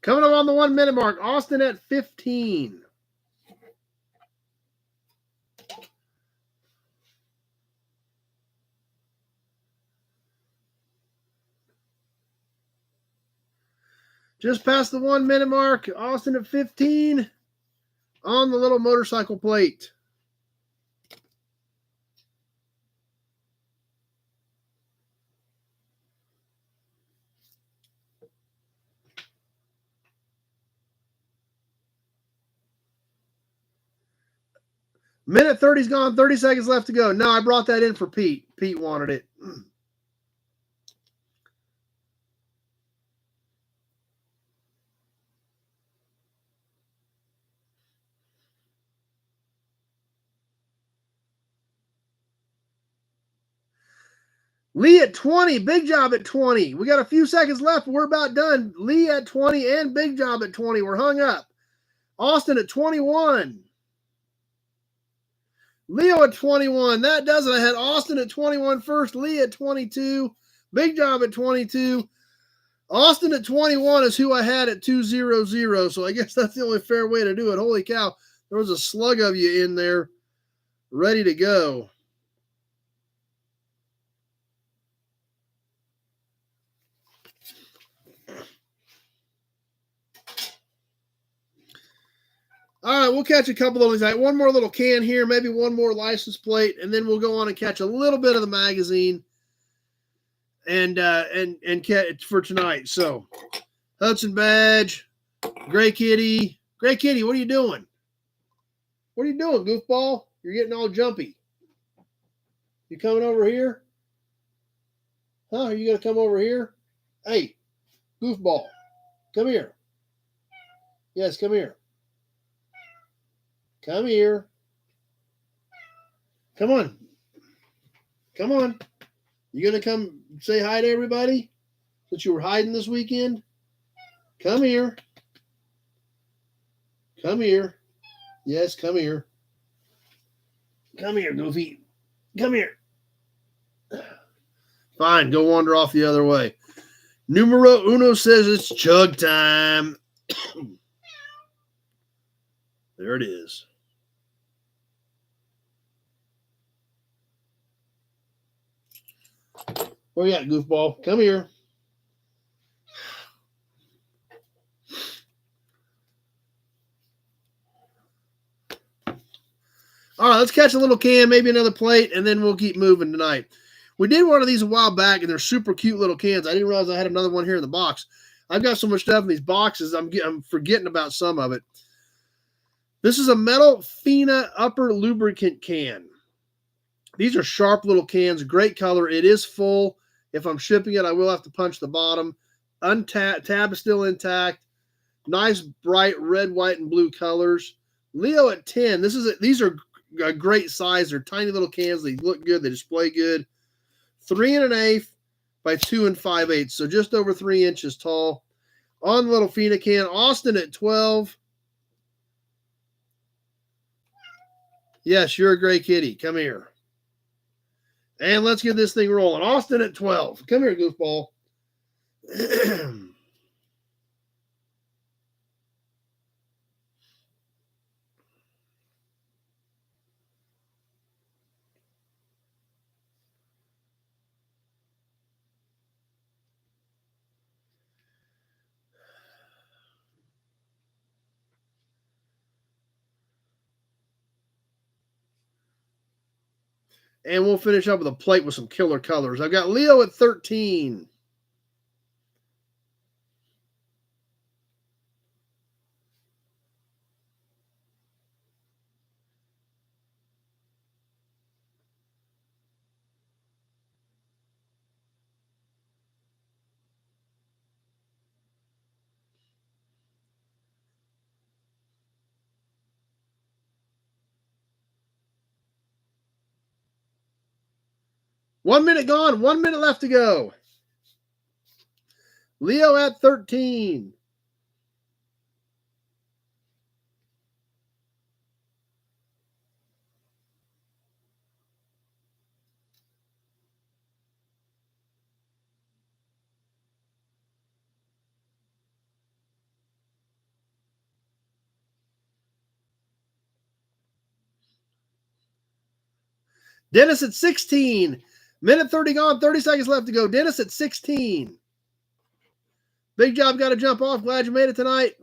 Coming up on the 1 minute mark, Austin at 15. Just past the 1 minute mark, Austin at 15 on the little motorcycle plate. Minute 30's gone, 30 seconds left to go. No, I brought that in for Pete. Pete wanted it. Lee at 20. Big Job at 20. We got a few seconds left, but we're about done. Lee at 20 and Big Job at 20. We're hung up. Austin at 21. Leo at 21. That does it. I had Austin at 21 first. Lee at 22. Big Job at 22. Austin at 21 is who I had at 200. So I guess that's the only fair way to do it. Holy cow. There was a slug of you in there ready to go. All right, we'll catch a couple of these. One more little can here, maybe one more license plate, and then we'll go on and catch a little bit of the magazine and catch for tonight. So, Hudson Badge, Gray Kitty. Gray Kitty, what are you doing? What are you doing, goofball? You're getting all jumpy. You coming over here? Huh? Are you going to come over here? Hey, goofball, come here. Yes, come here. Come here. Come on. Come on. You going to come say hi to everybody since you were hiding this weekend? Come here. Come here. Yes, come here. Come here, Goofy. Come here. Fine, go wander off the other way. Numero uno says it's chug time. There it is. Where you at, goofball? Come here. All right, let's catch a little can, maybe another plate, and then we'll keep moving tonight. We did one of these a while back, and they're super cute little cans. I didn't realize I had another one here in the box. I've got so much stuff in these boxes, I'm forgetting about some of it. This is a metal Fina upper lubricant can. These are sharp little cans, great color. It is full. If I'm shipping it, I will have to punch the bottom. Tab is still intact. Nice, bright red, white, and blue colors. Leo at 10. These are a great size. They're tiny little cans. They look good. They display good. 3 1/8 by 2 5/8. So just over 3 inches tall. On the little Fina can. Austin at 12. Yes, you're a Gray Kitty. Come here. And let's get this thing rolling. Austin at 12. Come here, goofball. And we'll finish up with a plate with some killer colors. I've got Leo at 13. One minute gone. 1 minute left to go. Leo at 13. Dennis at 16. Minute 30 gone. 30 seconds left to go. Dennis at 16. Big Job, got to jump off. Glad you made it tonight.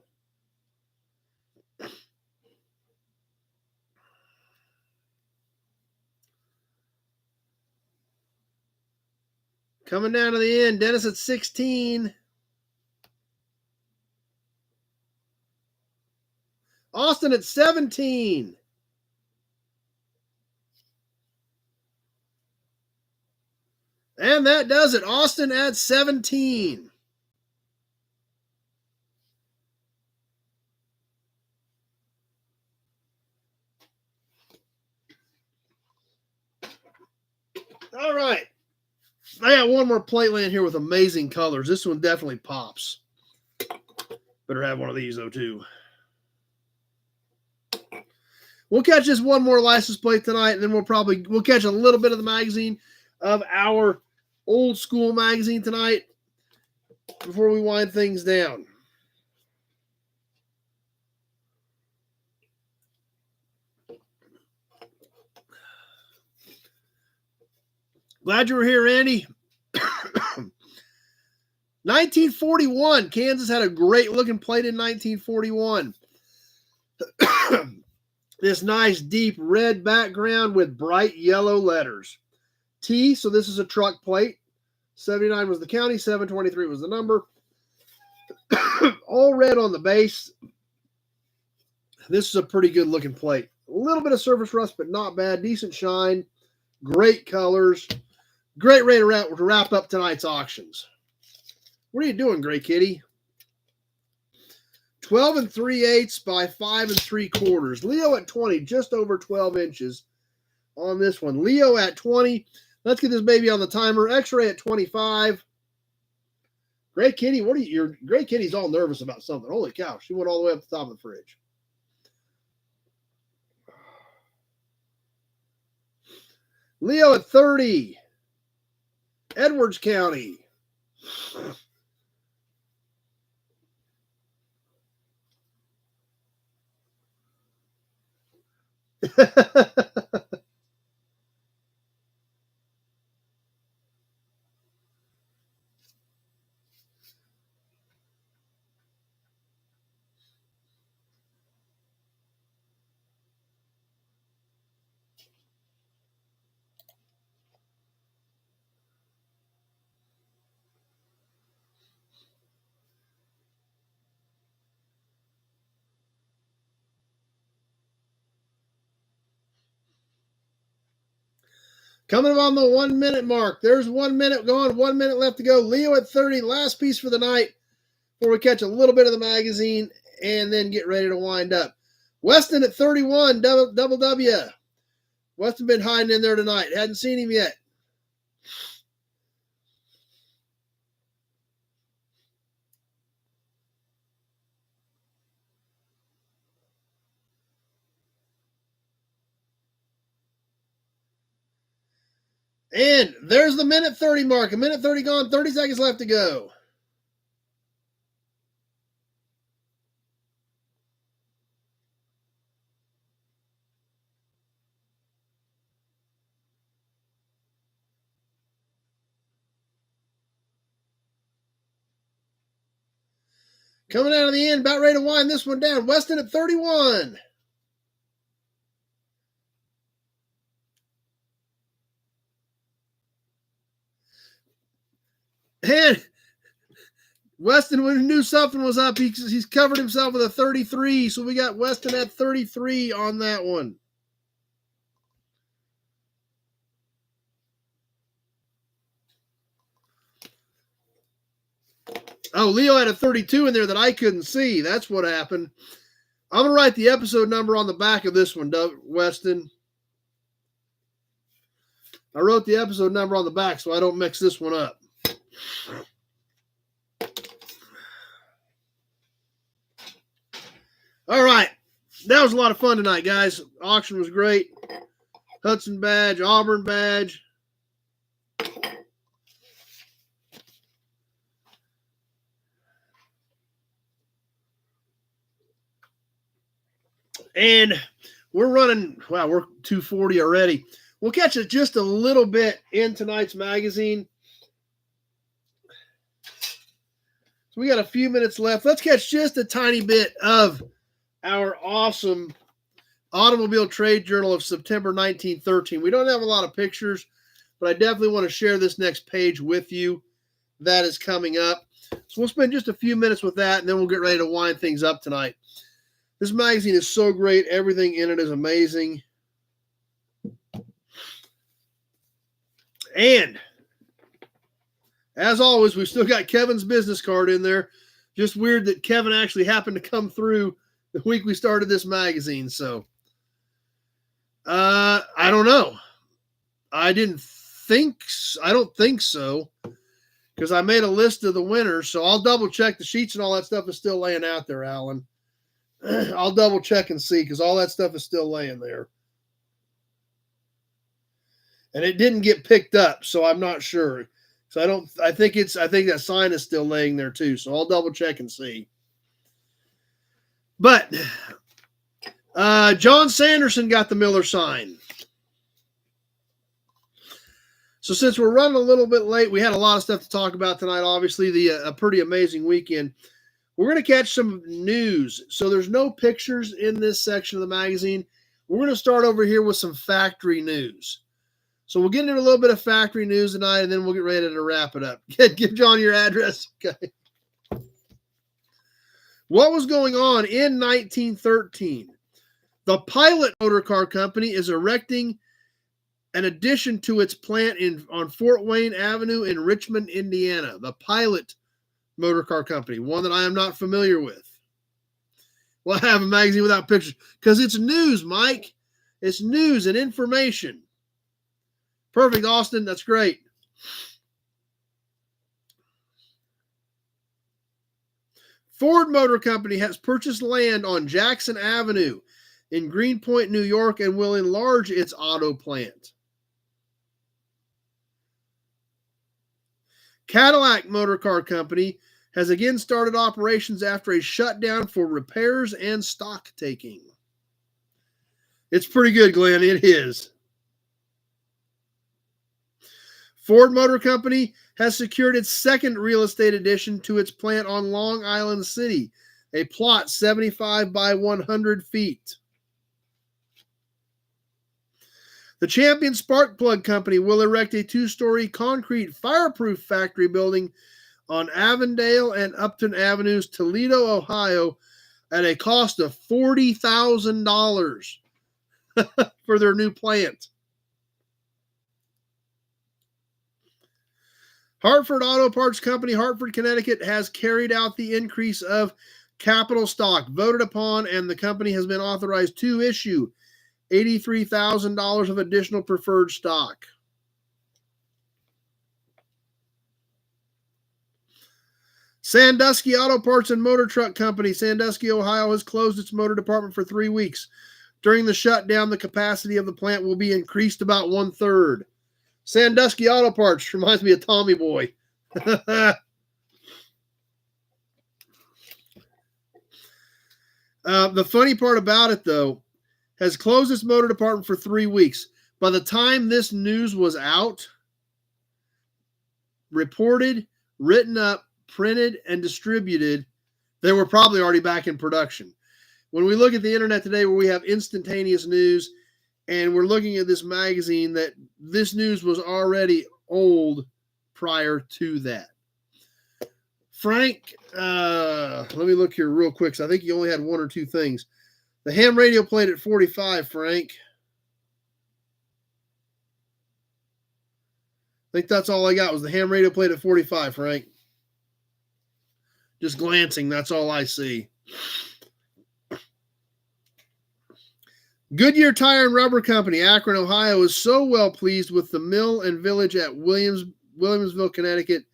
Coming down to the end. Dennis at 16. Austin at 17. And that does it. Austin at 17. All right. I got one more plate laying here with amazing colors. This one definitely pops. Better have one of these, though, too. We'll catch this one more license plate tonight, and then we'll catch a little bit of the magazine of our old school magazine tonight before we wind things down. Glad you were here, Andy. 1941. Kansas had a great looking plate in 1941. This nice deep red background with bright yellow letters. T, so this is a truck plate. 79 was the county, 723 was the number. All red on the base. This is a pretty good looking plate. A little bit of surface rust, but not bad. Decent shine. Great colors. Great way to wrap up tonight's auctions. What are you doing, Gray Kitty? 12 3/8 by 5 3/4. Leo at 20, just over 12 inches on this one. Leo at 20. Let's get this baby on the timer. X-ray at 25. Gray Kitty, Gray Kitty's all nervous about something. Holy cow, she went all the way up the top of the fridge. Leo at 30. Edwards County. Coming on the 1 minute mark. There's 1 minute gone, 1 minute left to go. Leo at 30, last piece for the night before we catch a little bit of the magazine and then get ready to wind up. Weston at 31, double W. Weston been hiding in there tonight. Hadn't seen him yet. And there's the minute 30 mark. A minute 30 gone, 30 seconds left to go. Coming out of the end, about ready to wind this one down. Weston at 31. And Weston, when he knew something was up, he's covered himself with a 33. So we got Weston at 33 on that one. Oh, Leo had a 32 in there that I couldn't see. That's what happened. I'm going to write the episode number on the back of this one, Weston. I wrote the episode number on the back so I don't mix this one up. All right. That was a lot of fun tonight, guys. Auction was great. Hudson badge, Auburn badge. And we're running, wow, we're 240 already. We'll catch it just a little bit in tonight's magazine. So we got a few minutes left. Let's catch just a tiny bit of our awesome Automobile Trade Journal of September 1913. We don't have a lot of pictures, but I definitely want to share this next page with you. That is coming up. So we'll spend just a few minutes with that, and then we'll get ready to wind things up tonight. This magazine is so great. Everything in it is amazing. And as always, we've still got Kevin's business card in there. Just weird that Kevin actually happened to come through the week we started this magazine. So, I don't know. I didn't don't think so, because I made a list of the winners. So I'll double check. The sheets and all that stuff is still laying out there, Alan. I'll double check and see, because all that stuff is still laying there. And it didn't get picked up, so I'm not sure. So I think that sign is still laying there too. So I'll double check and see. But John Sanderson got the Miller sign. So since we're running a little bit late, we had a lot of stuff to talk about tonight. Obviously, a pretty amazing weekend. We're going to catch some news. So there's no pictures in this section of the magazine. We're going to start over here with some factory news. So we'll get into a little bit of factory news tonight, and then we'll get ready to wrap it up. Give John your address. Okay. What was going on in 1913? The Pilot Motor Car Company is erecting an addition to its plant on Fort Wayne Avenue in Richmond, Indiana. The Pilot Motor Car Company, one that I am not familiar with. Well, I have a magazine without pictures because it's news, Mike. It's news and information. Perfect, Austin. That's great. Ford Motor Company has purchased land on Jackson Avenue in Greenpoint, New York, and will enlarge its auto plant. Cadillac Motor Car Company has again started operations after a shutdown for repairs and stock taking. It's pretty good, Glenn. It is. Ford Motor Company has secured its second real estate addition to its plant on Long Island City, a plot 75 by 100 feet. The Champion Spark Plug Company will erect a 2-story concrete fireproof factory building on Avondale and Upton Avenues, Toledo, Ohio, at a cost of $40,000 for their new plant. Hartford Auto Parts Company, Hartford, Connecticut, has carried out the increase of capital stock voted upon, and the company has been authorized to issue $83,000 of additional preferred stock. Sandusky Auto Parts and Motor Truck Company, Sandusky, Ohio, has closed its motor department for 3 weeks. During the shutdown, the capacity of the plant will be increased about 1/3. Sandusky Auto Parts reminds me of Tommy Boy. The funny part about it, though, has closed its motor department for 3 weeks. By the time this news was out, reported, written up, printed, and distributed, they were probably already back in production. When we look at the internet today where we have instantaneous news, and we're looking at this magazine, that this news was already old prior to that. Frank, let me look here real quick, because I think you only had 1 or 2 things. The ham radio played at 45, Frank. I think that's all I got was the ham radio played at 45, Frank. Just glancing, that's all I see. Goodyear Tire and Rubber Company, Akron, Ohio, is so well pleased with the mill and village at Williamsville, Connecticut,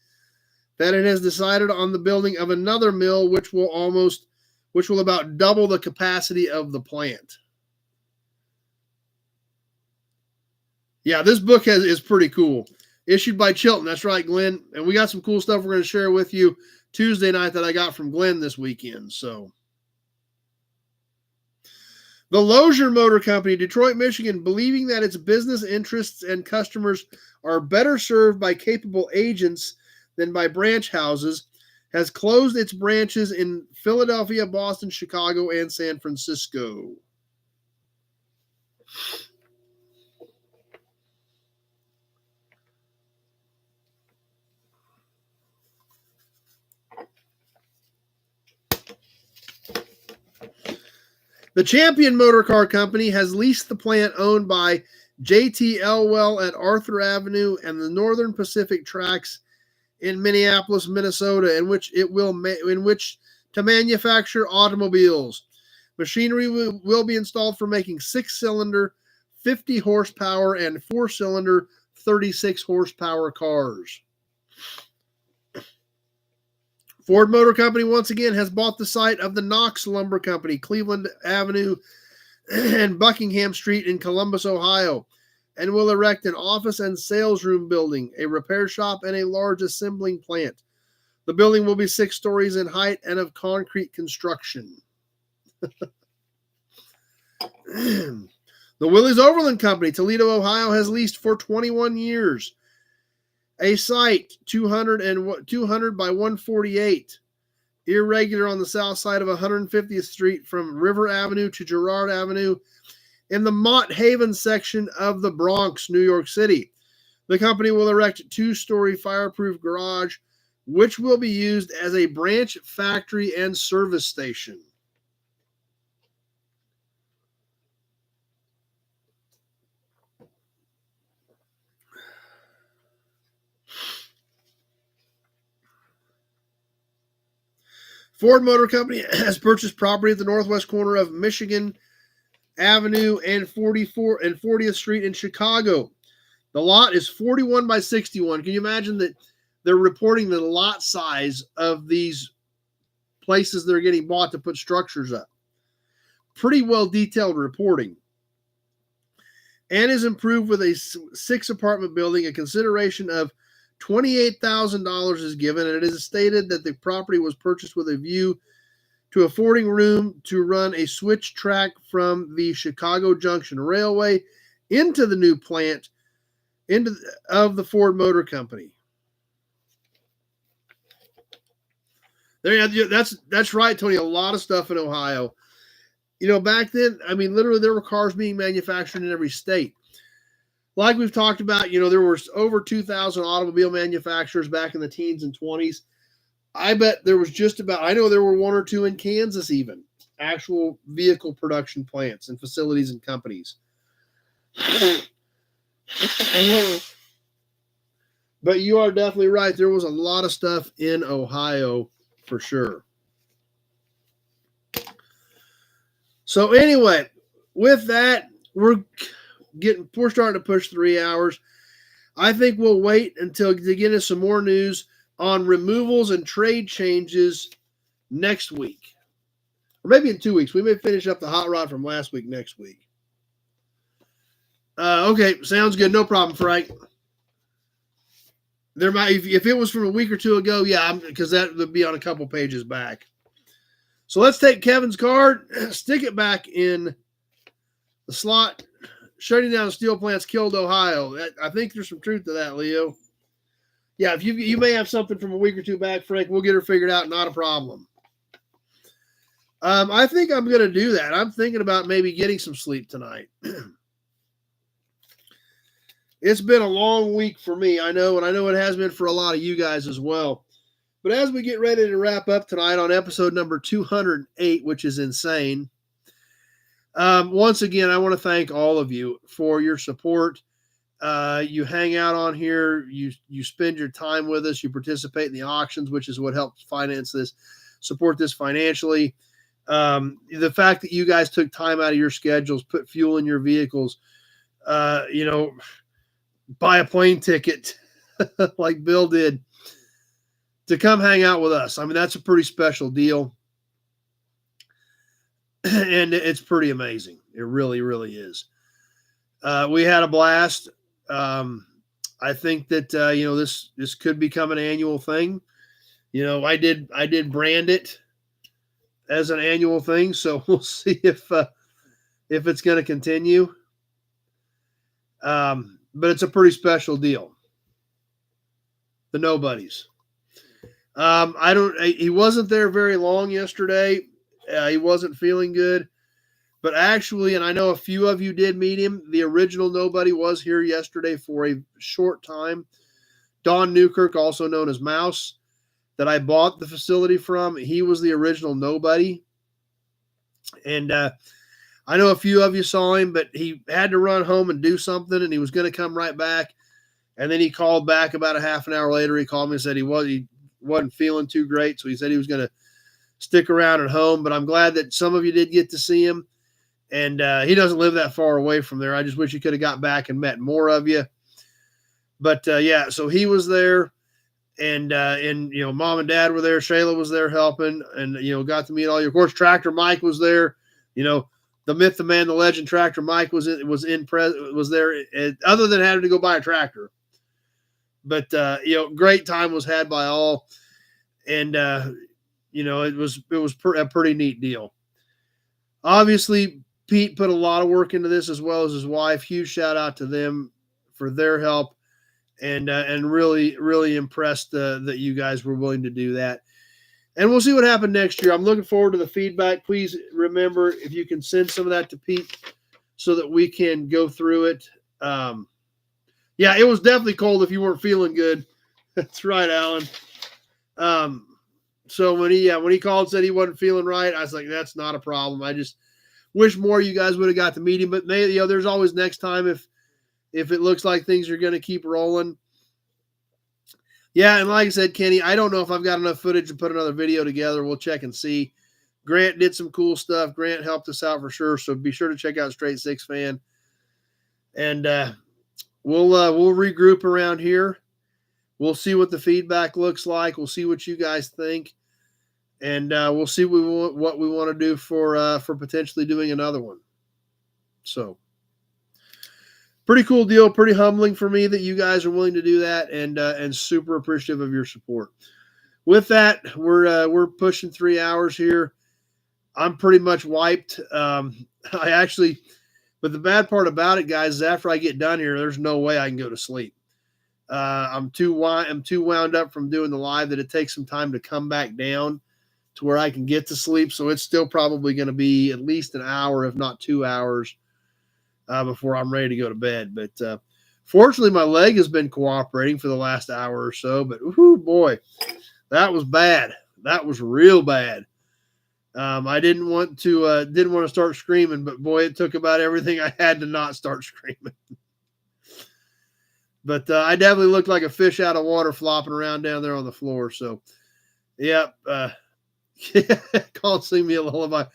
that it has decided on the building of another mill, which will about double the capacity of the plant. Yeah, this book is pretty cool. Issued by Chilton. That's right, Glenn. And we got some cool stuff we're going to share with you Tuesday night that I got from Glenn this weekend. So, the Lozier Motor Company, Detroit, Michigan, believing that its business interests and customers are better served by capable agents than by branch houses, has closed its branches in Philadelphia, Boston, Chicago, and San Francisco. The Champion Motor Car Company has leased the plant owned by J.T. Elwell at Arthur Avenue and the Northern Pacific Tracks in Minneapolis, Minnesota, in which to manufacture automobiles. Machinery will be installed for making 6-cylinder, 50 horsepower, and 4-cylinder 36 horsepower cars. Ford Motor Company once again has bought the site of the Knox Lumber Company, Cleveland Avenue and Buckingham Street in Columbus, Ohio, and will erect an office and sales room building, a repair shop, and a large assembling plant. The building will be 6 stories in height and of concrete construction. The Willys Overland Company, Toledo, Ohio, has leased for 21 years a site 200 by 148, irregular on the south side of 150th Street from River Avenue to Girard Avenue in the Mott Haven section of the Bronx, New York City. The company will erect a 2-story fireproof garage, which will be used as a branch factory and service station. Ford Motor Company has purchased property at the northwest corner of Michigan Avenue and 40th Street in Chicago. The lot is 41 by 61. Can you imagine that they're reporting the lot size of these places that are getting bought to put structures up? Pretty well detailed reporting. And is improved with a 6-apartment building. A consideration of $28,000 is given, and it is stated that the property was purchased with a view to affording room to run a switch track from the Chicago Junction Railway into the new plant of the Ford Motor Company. That's right, Tony. A lot of stuff in Ohio. You know, back then, I mean, literally there were cars being manufactured in every state. Like we've talked about, you know, there were over 2,000 automobile manufacturers back in the teens and 20s. I bet there was I know there were 1 or 2 in Kansas even, actual vehicle production plants and facilities and companies. But you are definitely right. There was a lot of stuff in Ohio for sure. So anyway, with that, we're starting to push 3 hours. I think we'll wait until to get us some more news on removals and trade changes next week. Or maybe in 2 weeks. We may finish up the hot rod from last week next week. Okay, sounds good. No problem, Frank. There might, if it was from a week or 2 ago, yeah, because that would be on a couple pages back. So let's take Kevin's card, stick it back in the slot. Shutting down steel plants killed Ohio. I think there's some truth to that, Leo. Yeah, if you may have something from a week or 2 back, Frank, we'll get her figured out. Not a problem. I think I'm going to do that. I'm thinking about maybe getting some sleep tonight. It's been a long week for me, I know, and I know it has been for a lot of you guys as well. But as we get ready to wrap up tonight on episode number 208, which is insane, once again, I want to thank all of you for your support. You hang out on here, you spend your time with us, you participate in the auctions, which is what helps finance this, support this financially. The fact that you guys took time out of your schedules, put fuel in your vehicles, buy a plane ticket like Bill did to come hang out with us. I mean, that's a pretty special deal. And it's pretty amazing. It really, really is. We had a blast. I think that, this could become an annual thing. You know, I did brand it as an annual thing. So we'll see if it's going to continue. But it's a pretty special deal. The nobodies. He wasn't there very long yesterday. He wasn't feeling good, but actually, and I know a few of you did meet him, the original nobody was here yesterday for a short time. Don Newkirk, also known as Mouse, that I bought the facility from, he was the original nobody. And I know a few of you saw him, but he had to run home and do something, and he was going to come right back. And then he called back about a half an hour later. He called me and said he wasn't feeling too great, so he said he was going to stick around at home. But I'm glad that some of you did get to see him. And he doesn't live that far away from there. I just wish he could have got back and met more of you. But yeah, so he was there, and Mom and Dad were there. Shayla was there helping, and got to meet all your. Of course, Tractor Mike was there. The myth, the man, the legend. Tractor Mike was there. Other than having to go buy a tractor, but great time was had by all, and it was a pretty neat deal. Obviously, Pete put a lot of work into this, as well as his wife. Huge shout out to them for their help, and really, really impressed that you guys were willing to do that. And we'll see what happened next year. I'm looking forward to the feedback. Please remember, if you can send some of that to Pete so that we can go through it. Yeah, it was definitely cold if you weren't feeling good. That's right, Alan. So when he called and said he wasn't feeling right, I was like, that's not a problem. I just wish more of you guys would have got to meet him. But maybe, there's always next time if it looks like things are going to keep rolling. Yeah, and like I said, Kenny, I don't know if I've got enough footage to put another video together. We'll check and see. Grant did some cool stuff. Grant helped us out for sure. So be sure to check out Straight Six Fan. And we'll regroup around here. We'll see what the feedback looks like. We'll see what you guys think. And we'll see what we want to do for potentially doing another one. So pretty cool deal, pretty humbling for me that you guys are willing to do that, and super appreciative of your support. With that, we're pushing 3 hours here. I'm pretty much wiped. But the bad part about it, guys, is after I get done here, there's no way I can go to sleep. I'm too wound up from doing the live that it takes some time to come back down to where I can get to sleep. So it's still probably going to be at least an hour, if not 2 hours, before I'm ready to go to bed. But fortunately, my leg has been cooperating for the last hour or so. But whoo, boy, that was bad. That was real bad. I didn't want to start screaming, but boy, it took about everything I had to not start screaming. But I definitely looked like a fish out of water flopping around down there on the floor. So, yep. Can't sing me a lullaby.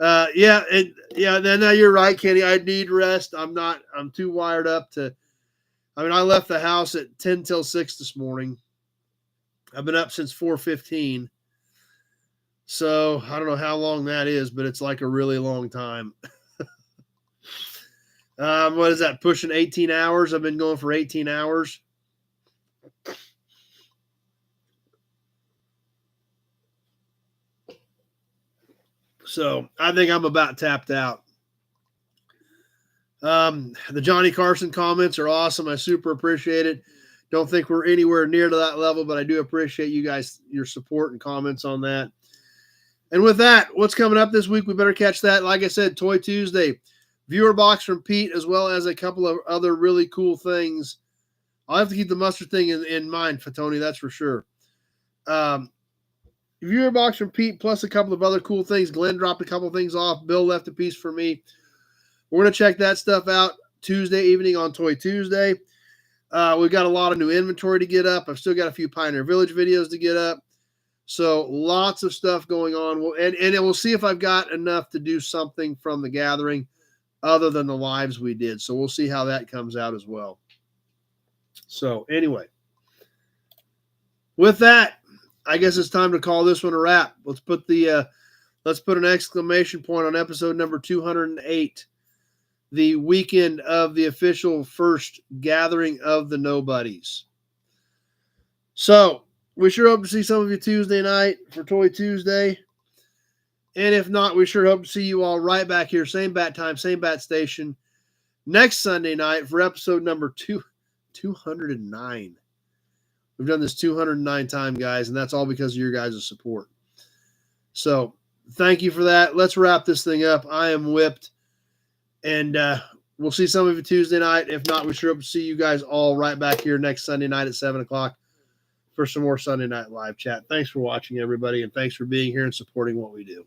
Now you're right, Kenny. I need rest. I'm too wired up I left the house at 10 till 6 this morning. I've been up since 4:15. So I don't know how long that is, but it's like a really long time. What is that? Pushing 18 hours. I've been going for 18 hours. So I think I'm about tapped out. The Johnny Carson comments are awesome. I super appreciate it. Don't think we're anywhere near to that level, but I do appreciate you guys, your support and comments on that. And with that, what's coming up this week? We better catch that. Like I said, Toy Tuesday, viewer box from Pete, as well as a couple of other really cool things. I'll have to keep the mustard thing in mind, Fatoni, that's for sure. Viewer box from Pete, plus a couple of other cool things. Glenn dropped a couple of things off. Bill left a piece for me. We're going to check that stuff out Tuesday evening on Toy Tuesday. We've got a lot of new inventory to get up. I've still got a few Pioneer Village videos to get up. So lots of stuff going on. And we'll see if I've got enough to do something from the gathering other than the lives we did. So we'll see how that comes out as well. So anyway, with that, I guess it's time to call this one a wrap. Let's put an exclamation point on episode number 208, the weekend of the official first gathering of the Nobodies. So we sure hope to see some of you Tuesday night for Toy Tuesday. And if not, we sure hope to see you all right back here, same bat time, same bat station, next Sunday night for episode number 209. We've done this 209 times, guys, and that's all because of your guys' support. So thank you for that. Let's wrap this thing up. I am whipped, and we'll see some of you Tuesday night. If not, we sure hope to see you guys all right back here next Sunday night at 7 o'clock for some more Sunday Night Live chat. Thanks for watching, everybody, and thanks for being here and supporting what we do.